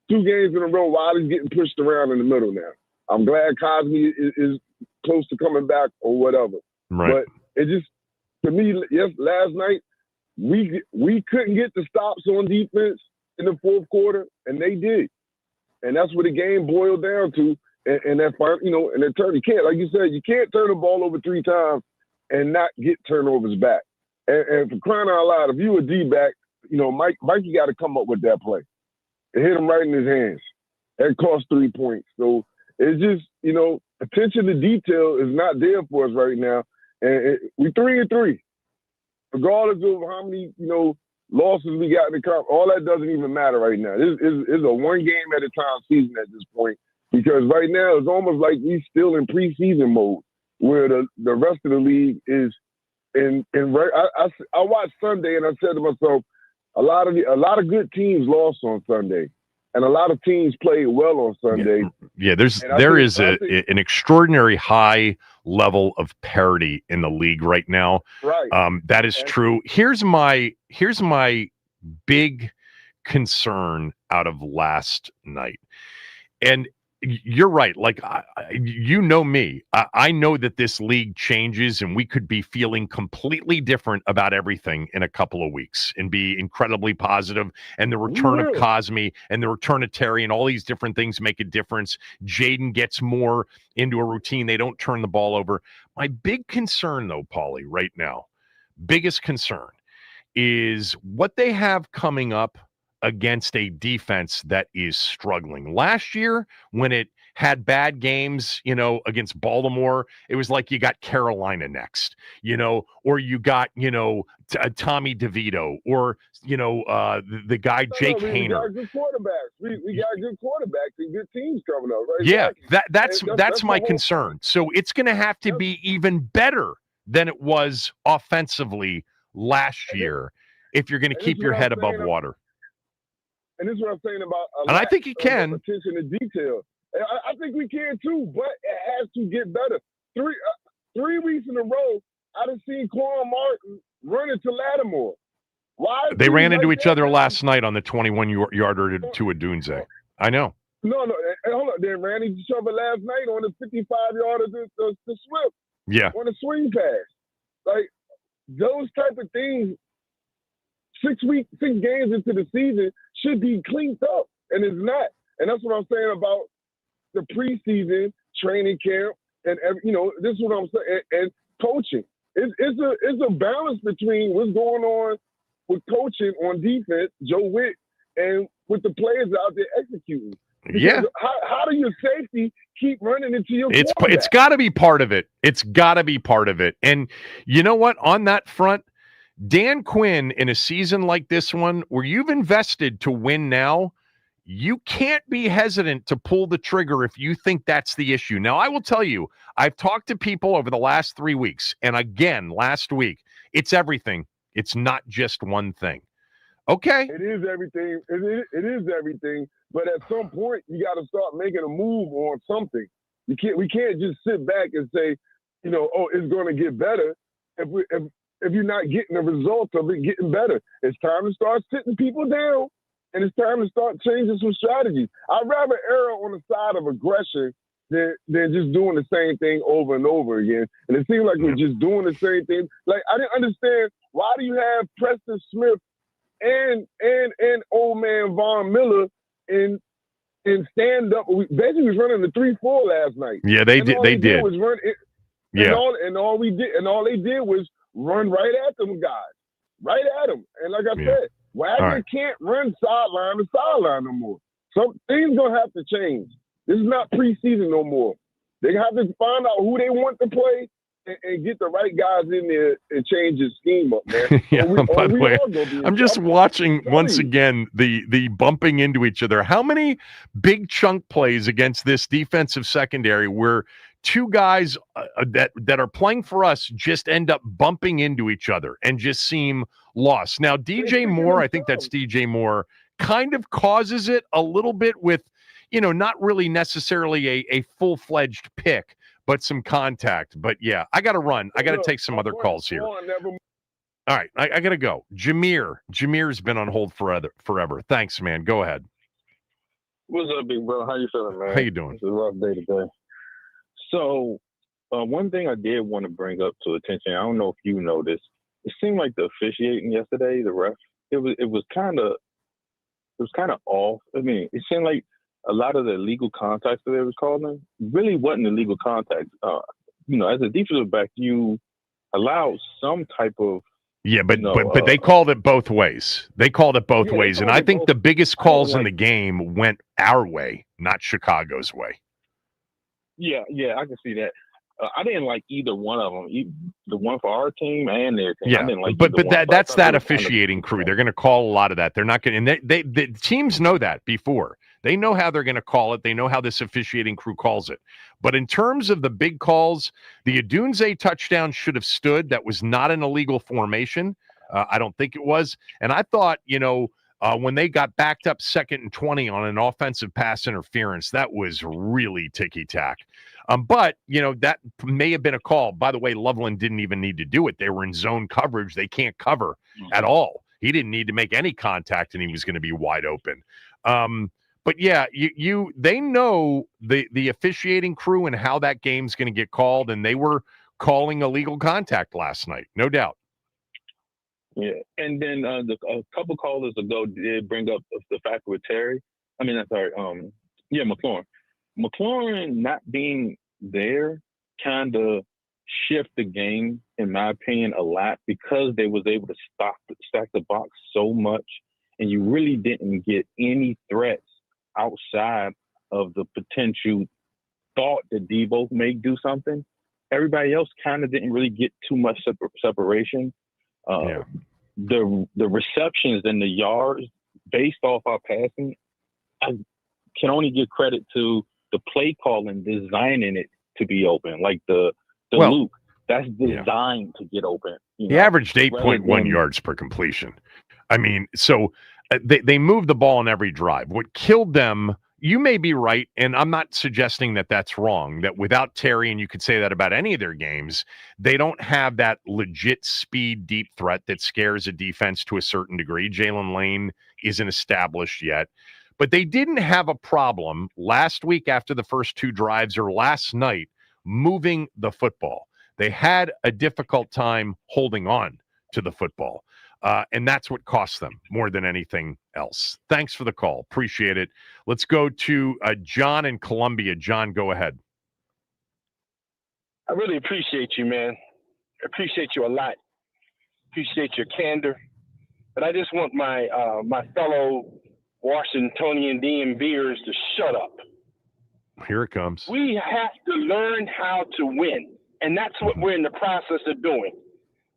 2 games in a row, Wiley's getting pushed around in the middle now. I'm glad Cosme is close to coming back or whatever. Right. But it just, to me, last night, we couldn't get the stops on defense in the fourth quarter, and they did. And that's what the game boiled down to. And that, you know, and you can't, like you said, you can't turn the ball over 3 times and not get turnovers back. And for crying out loud, if you a D-back, you know, Mikey got to come up with that play. It hit him right in his hands. That cost 3 points. So it's just, you know, attention to detail is not there for us right now. And we 3-3. Regardless of how many, you know, losses we got in the cup, all that doesn't even matter right now. It's a 1 game at a time season at this point. Because right now it's almost like we still in preseason mode, where the rest of the league is in. I watched Sunday and I said to myself, a lot of good teams lost on Sunday, and a lot of teams played well on Sunday. Yeah, there is an extraordinary high level of parity in the league right now. Right. That is true. Here's my big concern out of last night, and you're right. Like, you know me. I know that this league changes and we could be feeling completely different about everything in a couple of weeks and be incredibly positive. And the return of Cosme and the return of Terry and all these different things make a difference. Jaden gets more into a routine. They don't turn the ball over. My big concern, though, Paulie, right now, biggest concern is what they have coming up against a defense that is struggling. Last year, when it had bad games, you know, against Baltimore, it was like you got Carolina next, you know, or you got, you know, Tommy DeVito, or, you know, the guy Jake Haener. We got good quarterbacks. We got good quarterbacks and good teams coming up, right? Yeah, Exactly. that's my concern. So it's going to have to be even better than it was offensively last year if you're going to keep your head above water. and this is what I'm saying about And I think he can. attention to detail. And I think we can too, but it has to get better. 3 weeks in a row, I done seen Quan Martin run into Lattimore. Why? They ran into each other last night on the 21-yarder to Odunze. I know. No, and hold on. They ran into each other last night on the 55-yarder to Swift. Yeah. On a swing pass. Like, those type of things, 6 games into the season should be cleaned up, and it's not. And that's what I'm saying about the preseason, training camp, and this is what I'm saying, and coaching. It's a balance between what's going on with coaching on defense, Joe Witt, and with the players out there executing. Because yeah. How do your safety keep running into your It's quarterback? got to be part of it. It's got to be part of it. And you know what? On that front, Dan Quinn, in a season like this one, where you've invested to win now, you can't be hesitant to pull the trigger if you think that's the issue. Now, I will tell you, I've talked to people over the last 3 weeks, and again, last week, it's everything. It's not just one thing. Okay. It is everything. It is everything. But at some point, you got to start making a move on something. We can't just sit back and say, it's going to get better if you're not getting the results of it getting better. It's time to start sitting people down, and it's time to start changing some strategies. I'd rather err on the side of aggression than just doing the same thing over and over again. And it seems like we're just doing the same thing. Like, I didn't understand, why do you have Preston Smith and old man Von Miller in stand up? Basically was running the 3-4 last night. Yeah, they did. They did. Was run it, yeah. And all they did was run right at them guys, right at them. And like I said, Wagner can't run sideline to sideline no more. So things gonna have to change. This is not preseason no more. They have to find out who they want to play and get the right guys in there and change his scheme up, man. Yeah, by the way, I'm just watching once again the bumping into each other. How many big chunk plays against this defensive secondary where two guys that are playing for us just end up bumping into each other and just seem lost? Now, DJ Moore, I think that's DJ Moore, kind of causes it a little bit with, not really necessarily a full-fledged pick, but some contact. But yeah, I got to run. I got to take some other calls here. All right, I got to go. Jameer's been on hold forever. Thanks, man. Go ahead. What's up, big bro? How you feeling, man? How you doing? It's a rough day today. So, one thing I did want to bring up to attention, I don't know if you know this. It seemed like the officiating yesterday, the ref, it was kind of off. I mean, it seemed like a lot of the illegal contacts that they was calling really wasn't illegal contact. As a defensive back, you allowed some type of but they called it both ways. They called it both ways, and I think the biggest calls in the game went our way, not Chicago's way. Yeah, I can see that. I didn't like either one of them, the one for our team and their team. Yeah, I didn't like but either one. that's that officiating crew. They're going to call a lot of that. They're not going to. The teams know that before. They know how they're going to call it. They know how this officiating crew calls it. But in terms of the big calls, the Odunze touchdown should have stood. That was not an illegal formation. I don't think it was. And I thought, when they got backed up 2nd and 20 on an offensive pass interference, that was really ticky-tack. But, that may have been a call. By the way, Loveland didn't even need to do it. They were in zone coverage. They can't cover at all. He didn't need to make any contact, and he was going to be wide open. But yeah, they know the officiating crew and how that game's going to get called, and they were calling illegal contact last night, no doubt. Yeah, and then a couple callers ago did bring up the fact with Terry. McLaurin. McLaurin not being there kind of shift the game, in my opinion, a lot, because they was able to stack the box so much, and you really didn't get any threats outside of the potential thought that Debo may do something. Everybody else kind of didn't really get too much separation. The receptions and the yards based off our passing, I can only give credit to the play calling, designing it to be open. Like the loop, that's designed to get open. He averaged 8.1 yards per completion. I mean, so they moved the ball on every drive. What killed them, you may be right, and I'm not suggesting that that's wrong, that without Terry, and you could say that about any of their games, they don't have that legit speed deep threat that scares a defense to a certain degree. Jalen Lane isn't established yet. But they didn't have a problem last week after the first two drives or last night moving the football. They had a difficult time holding on to the football. And that's what cost them more than anything else. Thanks for the call. Appreciate it. Let's go to John in Columbia. John, go ahead. I really appreciate you, man. I appreciate you a lot. Appreciate your candor. But I just want my my fellow Washingtonian DMVers to shut up. Here it comes. We have to learn how to win. And that's what we're in the process of doing.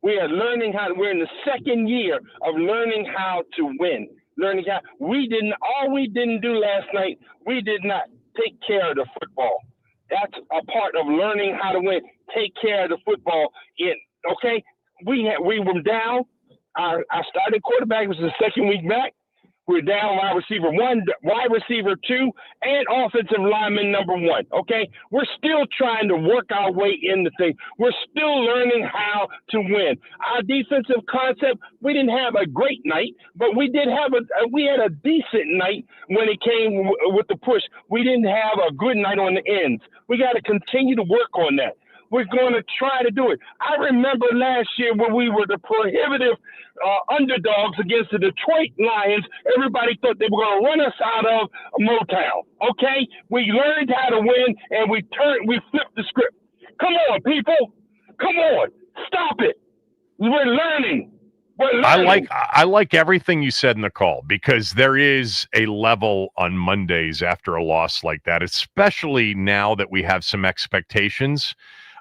We are learning how. We're in the second year of learning how to win. Learning how all we didn't do last night, we did not take care of the football. That's a part of learning how to win. Take care of the football. Okay? We were down. Our starting quarterback was the second week back. We're down wide receiver 1, wide receiver 2, and offensive lineman number 1. Okay, we're still trying to work our way into things. We're still learning how to win. Our defensive concept, we didn't have a great night, but we did have we had a decent night when it came with the push. We didn't have a good night on the ends. We got to continue to work on that. We're going to try to do it. I remember last year when we were the prohibitive underdogs against the Detroit Lions. Everybody thought they were going to run us out of Motown. Okay, we learned how to win, and we flipped the script. Come on, people. Come on. Stop it. We're learning. I like everything you said in the call, because there is a level on Mondays after a loss like that, especially now that we have some expectations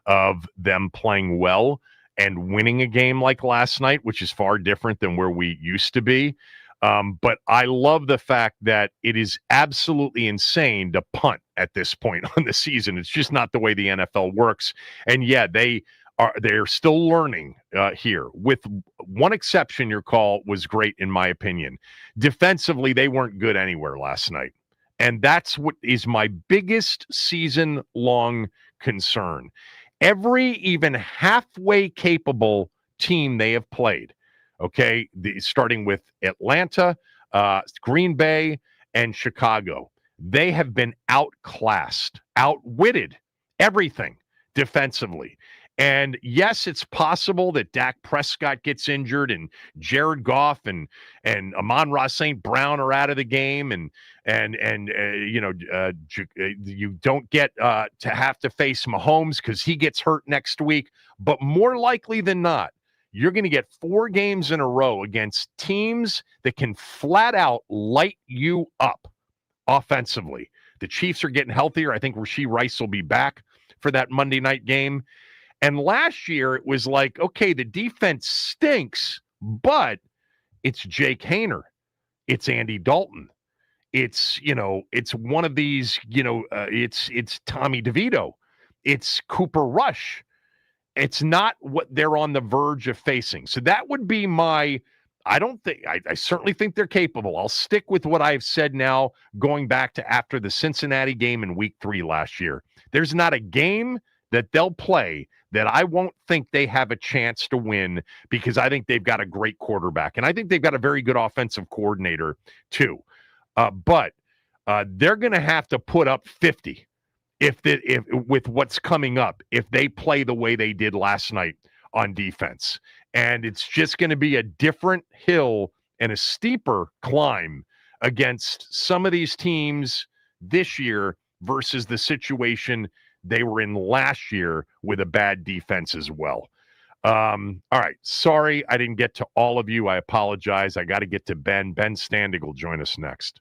of them playing well and winning a game like last night, which is far different than where we used to be. But I love the fact that it is absolutely insane to punt at this point on the season. It's just not the way the NFL works. And yeah, they're still learning here. With one exception, your call was great, in my opinion. Defensively, they weren't good anywhere last night. And that's what is my biggest season-long concern. Every even halfway capable team they have played, okay, starting with Atlanta, Green Bay, and Chicago, they have been outclassed, outwitted, everything defensively. And yes, it's possible that Dak Prescott gets injured and Jared Goff and Amon-Ra St. Brown are out of the game, and you don't get to have to face Mahomes because he gets hurt next week. But more likely than not, you're going to get 4 games in a row against teams that can flat out light you up offensively. The Chiefs are getting healthier. I think Rashee Rice will be back for that Monday night game. And last year, it was like, okay, the defense stinks, but it's Jake Haener. It's Andy Dalton. It's one of these, it's Tommy DeVito. It's Cooper Rush. It's not what they're on the verge of facing. So that would be I certainly think they're capable. I'll stick with what I've said now, going back to after the Cincinnati game in week 3 last year. There's not a game that they'll play that I won't think they have a chance to win, because I think they've got a great quarterback. And I think they've got a very good offensive coordinator too. But they're going to have to put up 50 if with what's coming up, if they play the way they did last night on defense. And it's just going to be a different hill and a steeper climb against some of these teams this year versus the situation they were in last year with a bad defense as well. All right. Sorry, I didn't get to all of you. I apologize. I got to get to Ben. Ben Standig will join us next.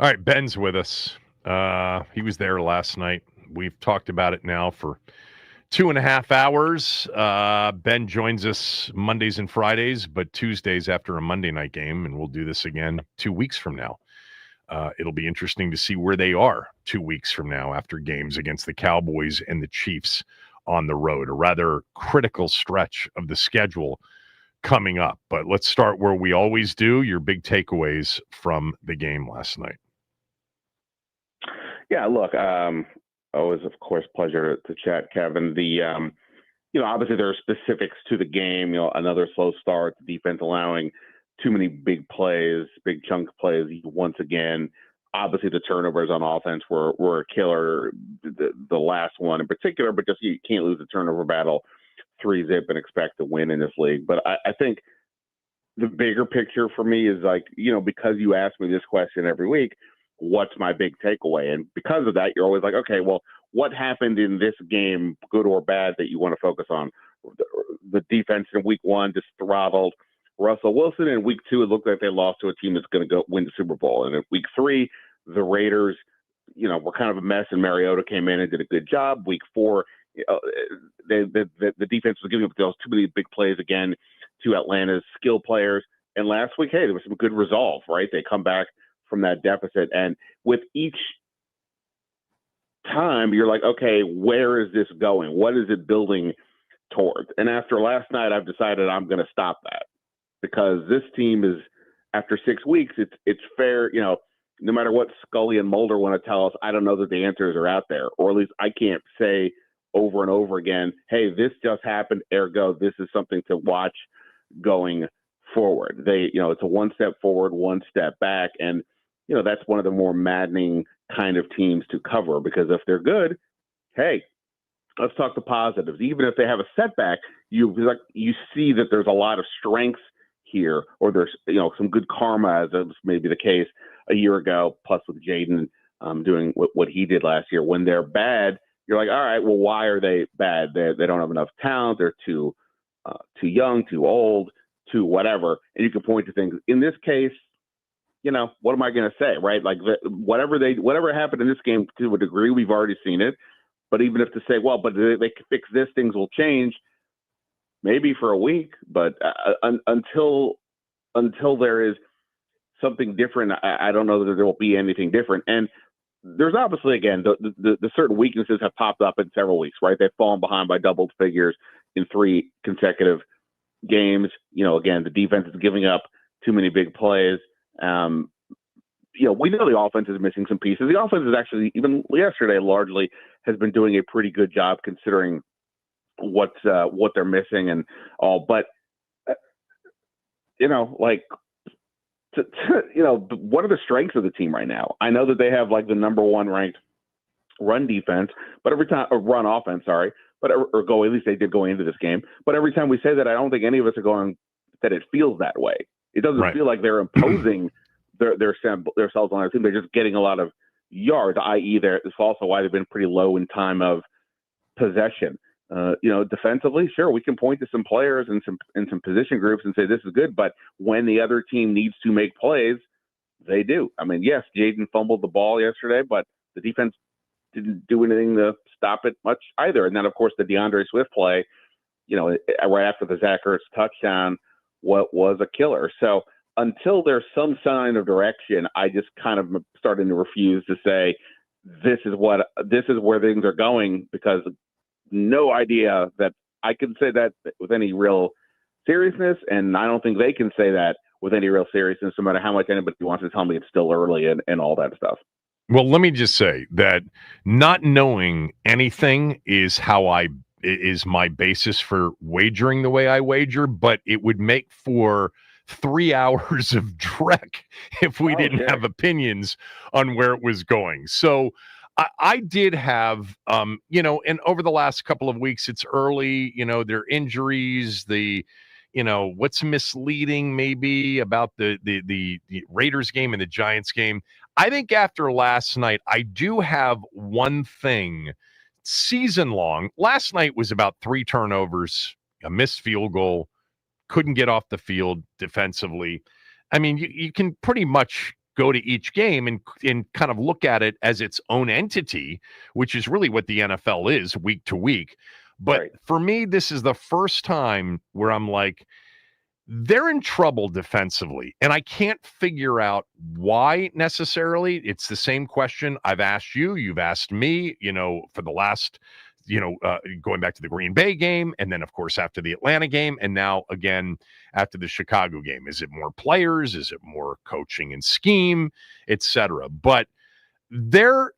All right, Ben's with us. He was there last night. We've talked about it now for 2.5 hours. Ben joins us Mondays and Fridays, but Tuesdays after a Monday night game, and we'll do this again 2 weeks from now. It'll be interesting to see where they are 2 weeks from now after games against the Cowboys and the Chiefs on the road, a rather critical stretch of the schedule coming up. But let's start where we always do, your big takeaways from the game last night. Yeah, look, always, of course, pleasure to chat, Kevin. Obviously there are specifics to the game. Another slow start, the defense allowing too many big plays, big chunk plays once again. Obviously the turnovers on offense were a killer, the last one in particular, but just you can't lose the turnover battle 3-zip and expect to win in this league. But I think the bigger picture for me is because you ask me this question every week, what's my big takeaway? And because of that, you're always like, okay, well, what happened in this game, good or bad, that you want to focus on? The defense in week 1 just throttled Russell Wilson. In week 2, it looked like they lost to a team that's going to go win the Super Bowl. And in week 3, the Raiders, were kind of a mess, and Mariota came in and did a good job. Week 4, the defense was giving up those too many big plays again to Atlanta's skill players. And last week, hey, there was some good resolve, right? They come back from that deficit. And with each time, you're like, okay, where is this going? What is it building towards? And after last night, I've decided I'm going to stop that, because this team is, after 6 weeks, it's fair. No matter what Scully and Mulder want to tell us, I don't know that the answers are out there, or at least I can't say over and over again, hey, this just happened, ergo, this is something to watch going forward. It's a one step forward, one step back. And, that's one of the more maddening kind of teams to cover, because if they're good, hey, let's talk the positives. Even if they have a setback, you see that there's a lot of strengths here, or there's some good karma, as was maybe the case a year ago, plus with Jaden doing what he did last year. When they're bad, you're like, all right, well, why are they bad? They don't have enough talent. They're too young, too old, too whatever. And you can point to things. In this case, what am I going to say, right? Like whatever happened in this game, to a degree, we've already seen it. But even if to say, well, but they can fix this, things will change, maybe for a week. But until there is something different, I don't know that there will be anything different. And there's obviously, again, the certain weaknesses have popped up in several weeks, right? They've fallen behind by double figures in 3 consecutive games. Again, the defense is giving up too many big plays. We know the offense is missing some pieces. The offense is actually, even yesterday, largely has been doing a pretty good job considering what they're missing and all. But what are the strengths of the team right now? I know that they have like the number 1 ranked run defense, but every time, or run offense, sorry, but or go, at least they did going into this game. But every time we say that, I don't think any of us are going that it feels that way. It doesn't feel like they're imposing themselves on our team. They're just getting a lot of yards, i.e. It's also why they've been pretty low in time of possession. Defensively, sure, we can point to some players and some position groups and say this is good, but when the other team needs to make plays, they do. I mean, yes, Jaden fumbled the ball yesterday, but the defense didn't do anything to stop it much either. And then, of course, the DeAndre Swift play, right after the Zach Ertz touchdown, what was a killer. So until there's some sign of direction, I just kind of starting to refuse to say this is where things are going, because no idea that I can say that with any real seriousness, and I don't think they can say that with any real seriousness, no matter how much anybody wants to tell me it's still early and all that stuff. Well, let me just say that not knowing anything is my basis for wagering the way I wager, but it would make for 3 hours of dreck if we didn't have opinions on where it was going. So I did have, and over the last couple of weeks, it's early, there are injuries, what's misleading maybe about the Raiders game and the Giants game. I think after last night, I do have one thing season long. Last night was about 3 turnovers, a missed field goal, couldn't get off the field defensively. I mean, you can pretty much go to each game and kind of look at it as its own entity, which is really what the NFL is week to week. But for me, this is the first time where I'm like, they're in trouble defensively, and I can't figure out why necessarily. It's the same question I've asked you, you've asked me, for the last, going back to the Green Bay game, and then, of course, after the Atlanta game, and now again after the Chicago game. Is it more players? Is it more coaching and scheme, etc.? But their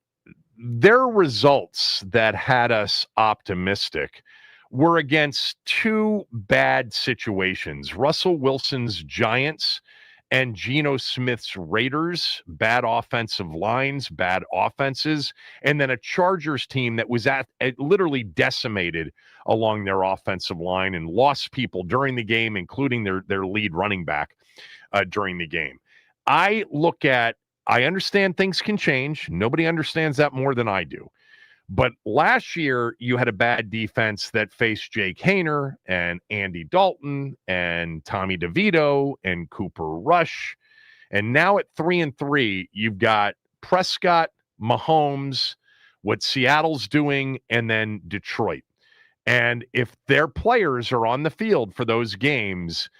results that had us optimistic were against two bad situations. Russell Wilson's Giants and Geno Smith's Raiders, bad offensive lines, bad offenses, and then a Chargers team that was literally decimated along their offensive line and lost people during the game, including their lead running back during the game. I understand things can change. Nobody understands that more than I do. But last year, you had a bad defense that faced Jake Haener and Andy Dalton and Tommy DeVito and Cooper Rush. And now at 3-3, you've got Prescott, Mahomes, what Seattle's doing, and then Detroit. And if their players are on the field for those games,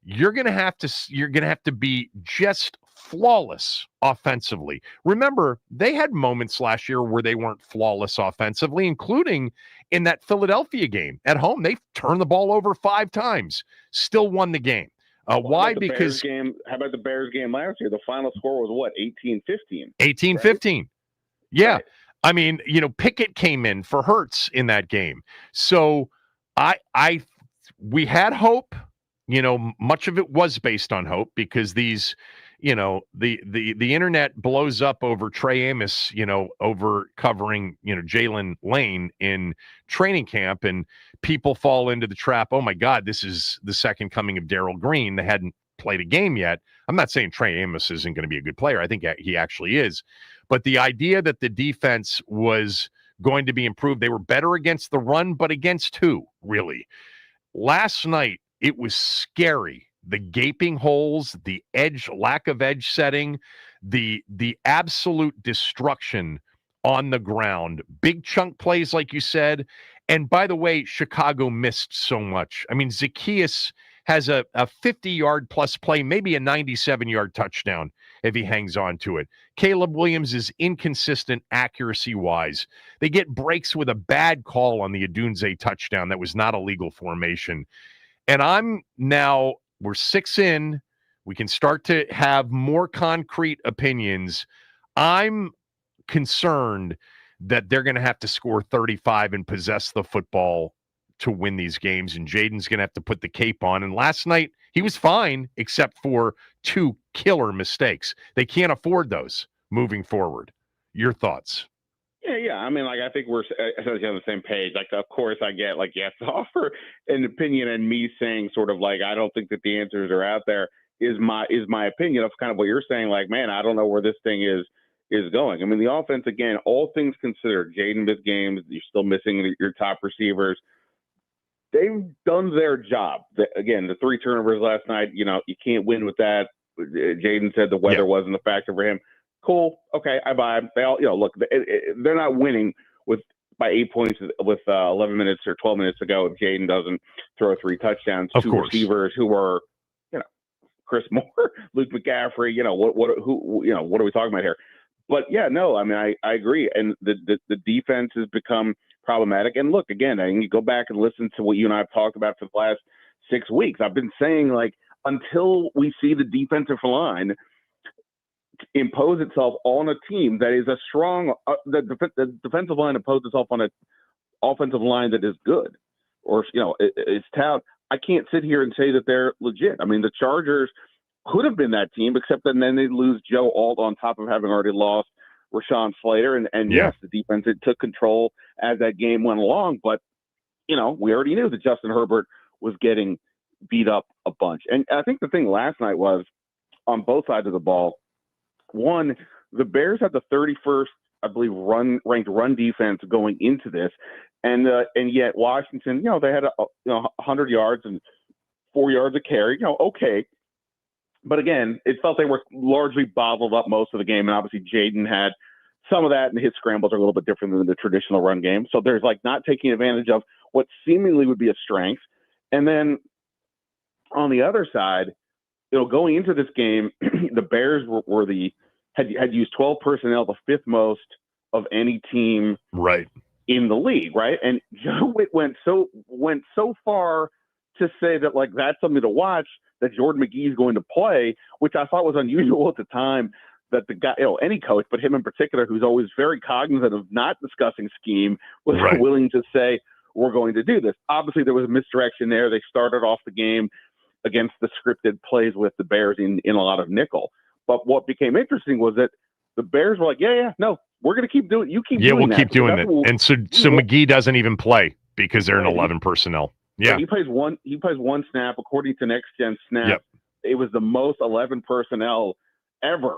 you're going to have to be just flawless offensively. Remember, they had moments last year where they weren't flawless offensively, including in that Philadelphia game at home. They turned the ball over 5 times, still won the game. Why? Because how about the Bears game last year? The final score was what, 18-15? 18-15. Right? Yeah. Right. I mean, Pickett came in for Hurts in that game. So we had hope. Much of it was based on hope because these, the internet blows up over Trey Amos, over covering, Jalen Lane in training camp, and people fall into the trap. Oh my God, this is the second coming of Darrell Green. They hadn't played a game yet. I'm not saying Trey Amos isn't going to be a good player. I think he actually is. But the idea that the defense was going to be improved, they were better against the run, but against who, really? Last night, it was scary. The gaping holes, the lack of edge setting, the absolute destruction on the ground. Big chunk plays, like you said. And by the way, Chicago missed so much. I mean, Zacchaeus has a 50-yard plus play, maybe a 97-yard touchdown if he hangs on to it. Caleb Williams is inconsistent accuracy-wise. They get breaks with a bad call on the Adunze touchdown that was not a legal formation. And we're 6 in. We can start to have more concrete opinions. I'm concerned that they're going to have to score 35 and possess the football to win these games, and Jaden's going to have to put the cape on. And last night, he was fine, except for 2 killer mistakes. They can't afford those moving forward. Your thoughts? Yeah. I mean, I think we're essentially on the same page. Of course, I get, you have to offer an opinion, and me saying sort of I don't think that the answers are out there is my opinion of kind of what you're saying. Man, I don't know where this thing is going. I mean, the offense, again, all things considered, Jaden missed games. You're still missing your top receivers. They've done their job. Again, the 3 turnovers last night, you can't win with that. Jaden said the weather wasn't a factor for him. Cool. Okay, I buy them. They all, look, they're not winning by 8 points with 11 minutes or 12 minutes to go if Jaden doesn't throw 3 touchdowns. Of 2 course. Receivers who were, Chris Moore, Luke McCaffrey. What are we talking about here? But yeah, no, I mean, I agree. And the defense has become problematic. And look, again, I can you go back and listen to what you and I have talked about for the last 6 weeks. I've been saying, until we see the defensive line impose itself on a team that is a strong, the defensive line impose itself on an offensive line that is good, or it's talent. I can't sit here and say that they're legit. I mean, the Chargers could have been that team, except that then they lose Joe Alt on top of having already lost Rashawn Slater. And yes, the defense, it took control as that game went along. But, we already knew that Justin Herbert was getting beat up a bunch. And I think the thing last night was, on both sides of the ball, one, the Bears had the 31st, I believe, ranked run defense going into this. And yet Washington, they had 100 yards and 4 yards of carry. Okay. But again, it felt they were largely bottled up most of the game, and obviously Jaden had some of that, and his scrambles are a little bit different than the traditional run game. So there's like not taking advantage of what seemingly would be a strength. And then on the other side, going into this game, the Bears had used 12 personnel, the fifth most of any team right in the league, right? And Joe Witt went so far to say that like that's something to watch, that Jordan McGee is going to play, which I thought was unusual at the time, that the guy, any coach, but him in particular, who's always very cognizant of not discussing scheme, was willing to say, we're going to do this. Obviously, there was a misdirection there. They started off the game against the scripted plays with the Bears in a lot of nickel. But what became interesting was that the Bears were like, no, we're going to keep doing it. You keep doing we'll that. keep doing it. And so McGee doesn't even play because they're in 11 personnel. Yeah. He plays one snap. According to Next Gen Snap, it was the most 11 personnel ever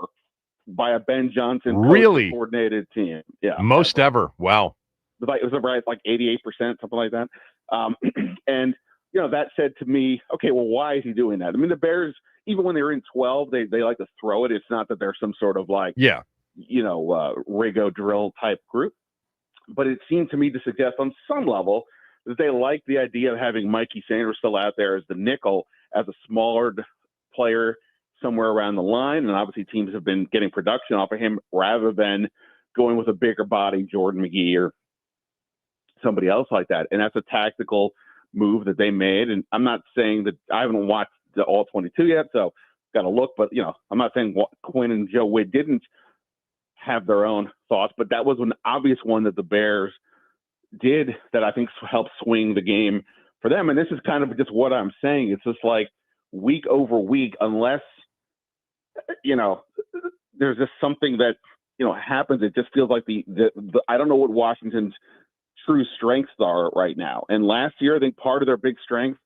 by a Ben Johnson coordinated team. Yeah. Most ever. Wow. It was right like 88%, something like that. And that said to me, okay, well, why is he doing that? I mean, the Bears, even when they're in 12, they like to throw it. It's not that they're some sort of like, Rigo drill type group. But it seemed to me to suggest on some level that they like the idea of having Mikey Sanders still out there as the nickel, as a smaller player somewhere around the line. And obviously teams have been getting production off of him rather than going with a bigger body, Jordan McGee or somebody else like that. And that's a tactical move that they made. And I'm not saying that I haven't watched the all 22 yet, so got to look, but I'm not saying Quinn and Joe Witt didn't have their own thoughts, but that was an obvious one that the Bears did that I think helped swing the game for them. And this is kind of just what I'm saying. It's just like week over week, unless, there's just something that, happens. It just feels like the I don't know what Washington's true strengths are right now. And last year, I think part of their big strength,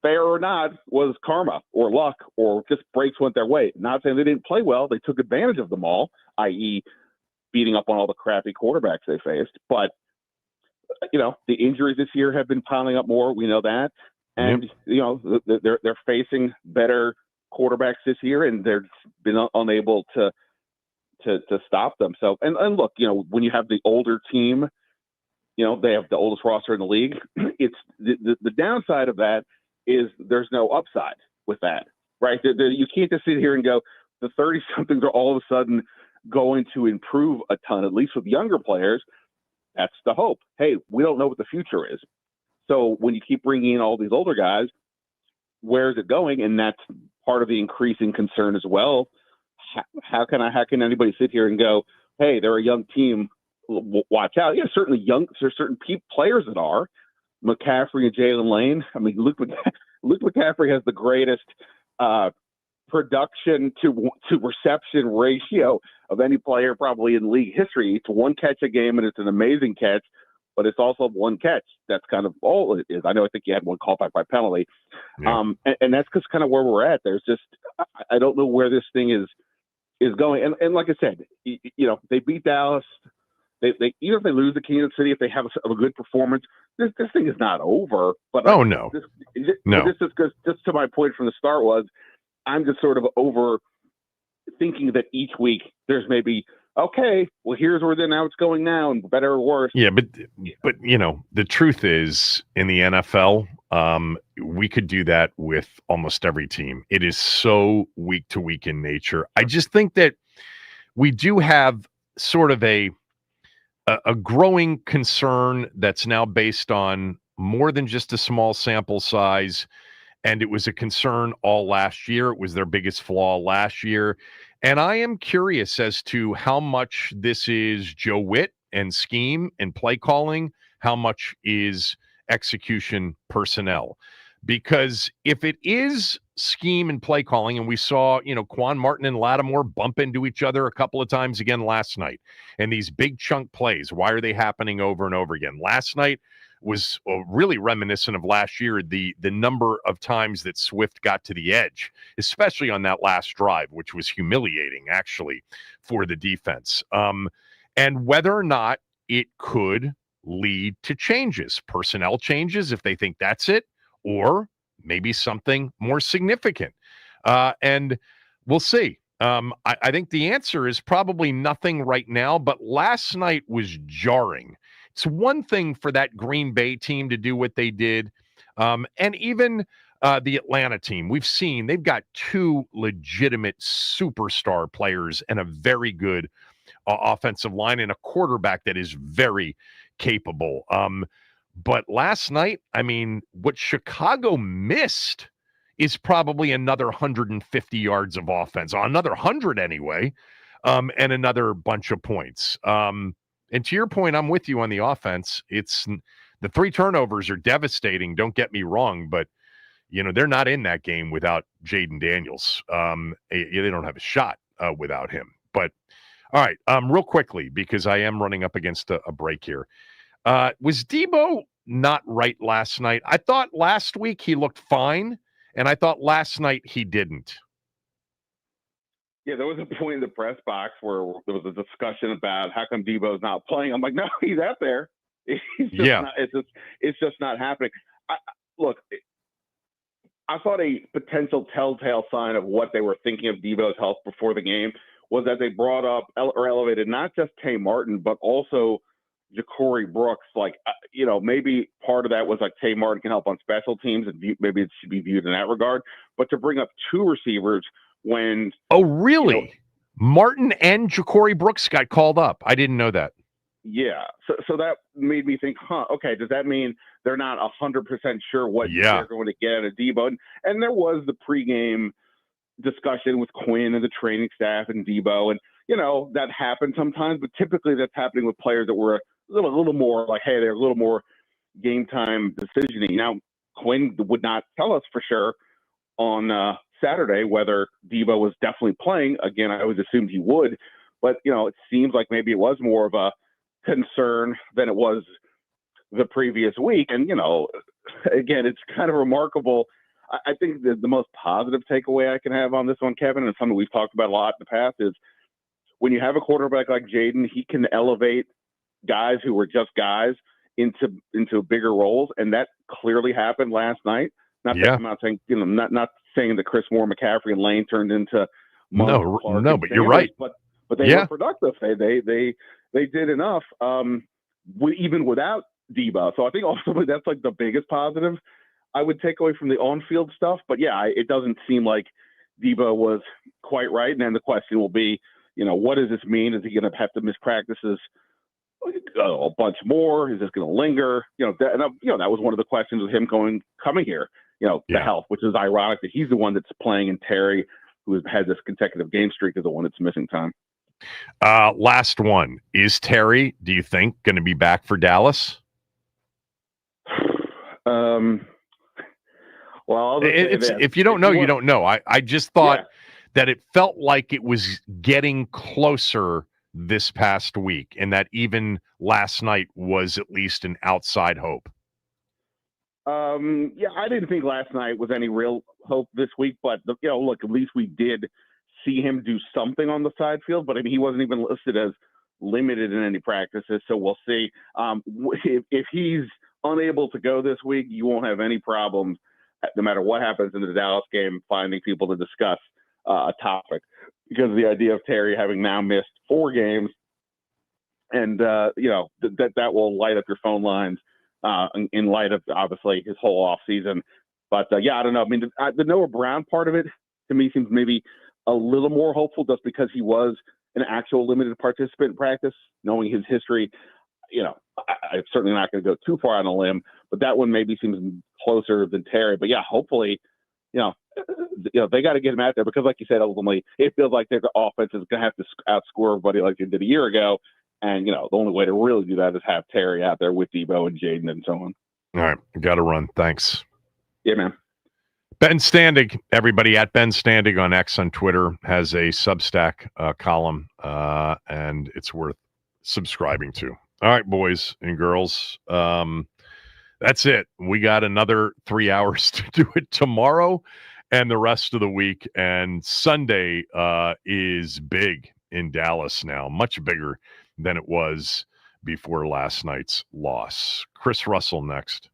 fair or not, was karma or luck or just breaks went their way. Not saying they didn't play well. They took advantage of them all, i.e. beating up on all the crappy quarterbacks they faced. But, the injuries this year have been piling up more. We know that. And, they're facing better quarterbacks this year, and they've been unable to stop them. So, and look, when you have the older team, they have the oldest roster in the league. It's the downside of that is there's no upside with that, right? You can't just sit here and go, the 30-somethings are all of a sudden going to improve a ton, at least with younger players. That's the hope. Hey, we don't know what the future is. So when you keep bringing in all these older guys, where is it going? And that's part of the increasing concern as well. How can anybody sit here and go, hey, they're a young team, watch out? Yeah, certainly there's certain players that are. McCaffrey and Jalen Lane. I mean, Luke McCaffrey has the greatest production to reception ratio of any player probably in league history. It's one catch a game, and it's an amazing catch, but it's also one catch. That's kind of all it is. I think he had one callback by penalty. Yeah. And that's just kind of where we're at. There's just, I don't know where this thing is going. And like I said, they beat Dallas. They even if they lose to Kansas City, if they have a good performance, this thing is not over. But no. This is just to my point from the start was, I'm just sort of over thinking that each week there's maybe, okay, well, here's where now it's going now, and better or worse. Yeah, but the truth is, in the NFL, we could do that with almost every team. It is so week to week in nature. I just think that we do have sort of a growing concern that's now based on more than just a small sample size. And it was a concern all last year. It was their biggest flaw last year. And I am curious as to how much this is Joe Witt and scheme and play calling, how much is execution personnel. Because if it is scheme and play calling, and we saw, Quan Martin and Lattimore bump into each other a couple of times again last night, and these big chunk plays, why are they happening over and over again? Last night was really reminiscent of last year, the number of times that Swift got to the edge, especially on that last drive, which was humiliating, actually, for the defense. And whether or not it could lead to changes, personnel changes, if they think that's it, or maybe something more significant. And we'll see. I think the answer is probably nothing right now, but last night was jarring. It's one thing for that Green Bay team to do what they did, and even the Atlanta team. We've seen they've got two legitimate superstar players and a very good offensive line and a quarterback that is very capable. But last night, I mean, what Chicago missed is probably another 150 yards of offense, another 100 anyway, and another bunch of points. And to your point, I'm with you on the offense. It's the 3 turnovers are devastating. Don't get me wrong, but they're not in that game without Jaden Daniels. They don't have a shot without him. But all right, real quickly, because I am running up against a break here. Was Debo not right last night? I thought last week he looked fine. And I thought last night he didn't. Yeah, there was a point in the press box where there was a discussion about how come Debo's not playing. I'm like, no, he's out there. It's just not happening. Look, I thought a potential telltale sign of what they were thinking of Debo's health before the game was that they brought up or elevated not just Tay Martin, but also Ja'Cory Brooks. Maybe part of that was like Tay Martin can help on special teams, and maybe it should be viewed in that regard. But to bring up 2 receivers when really? Martin and Ja'Cory Brooks got called up. I didn't know that. Yeah, so that made me think, okay, does that mean they're not 100% sure what they're going to get out of Debo? And there was the pregame discussion with Quinn and the training staff and Debo, and that happened sometimes, but typically that's happening with players that were a little more like, hey, they're a little more game time decisioning. Now, Quinn would not tell us for sure on Saturday whether Debo was definitely playing. Again, I always assumed he would, but it seems like maybe it was more of a concern than it was the previous week. And again, it's kind of remarkable. I think the most positive takeaway I can have on this one, Kevin, and something we've talked about a lot in the past, is when you have a quarterback like Jaden, he can elevate guys who were just guys into bigger roles, and that clearly happened last night. I'm not saying not saying that Chris Moore, McCaffrey, and Lane turned into no, but you're right. But they were productive. They did enough, even without Debo. So I think ultimately that's like the biggest positive I would take away from the on-field stuff. But yeah, it doesn't seem like Debo was quite right. And then the question will be, what does this mean? Is he going to have to miss practices a bunch more? Is this going to linger? That was one of the questions with him coming here. The health, which is ironic that he's the one that's playing, and Terry, who has had this consecutive game streak, is the one that's missing time. Last one. Is Terry, do you think, going to be back for Dallas? Well, if you don't know, you don't know. I just thought that it felt like it was getting closer this past week, and that even last night was at least an outside hope. I didn't think last night was any real hope this week, but look, at least we did see him do something on the side field. But I mean, he wasn't even listed as limited in any practices, so we'll see. If he's unable to go this week, you won't have any problems, no matter what happens in the Dallas game, finding people to discuss a topic, because the idea of Terry having now missed 4 games, and that will light up your phone lines in light of obviously his whole off season. But I don't know. I mean, the Noah Brown part of it to me seems maybe a little more hopeful, just because he was an actual limited participant in practice. Knowing his history, I'm certainly not going to go too far on a limb, but that one maybe seems closer than Terry. But yeah, hopefully, they got to get him out there, because like you said, ultimately it feels like their offense is going to have to outscore everybody like they did a year ago. And, the only way to really do that is have Terry out there with Debo and Jaden and so on. All right. Got to run. Thanks. Yeah, man. Ben Standig, everybody at Ben Standig on X on Twitter, has a Substack column, and it's worth subscribing to. All right, boys and girls. That's it. We got another 3 hours to do it tomorrow and the rest of the week. And Sunday is big in Dallas now, much bigger than it was before last night's loss. Chris Russell next.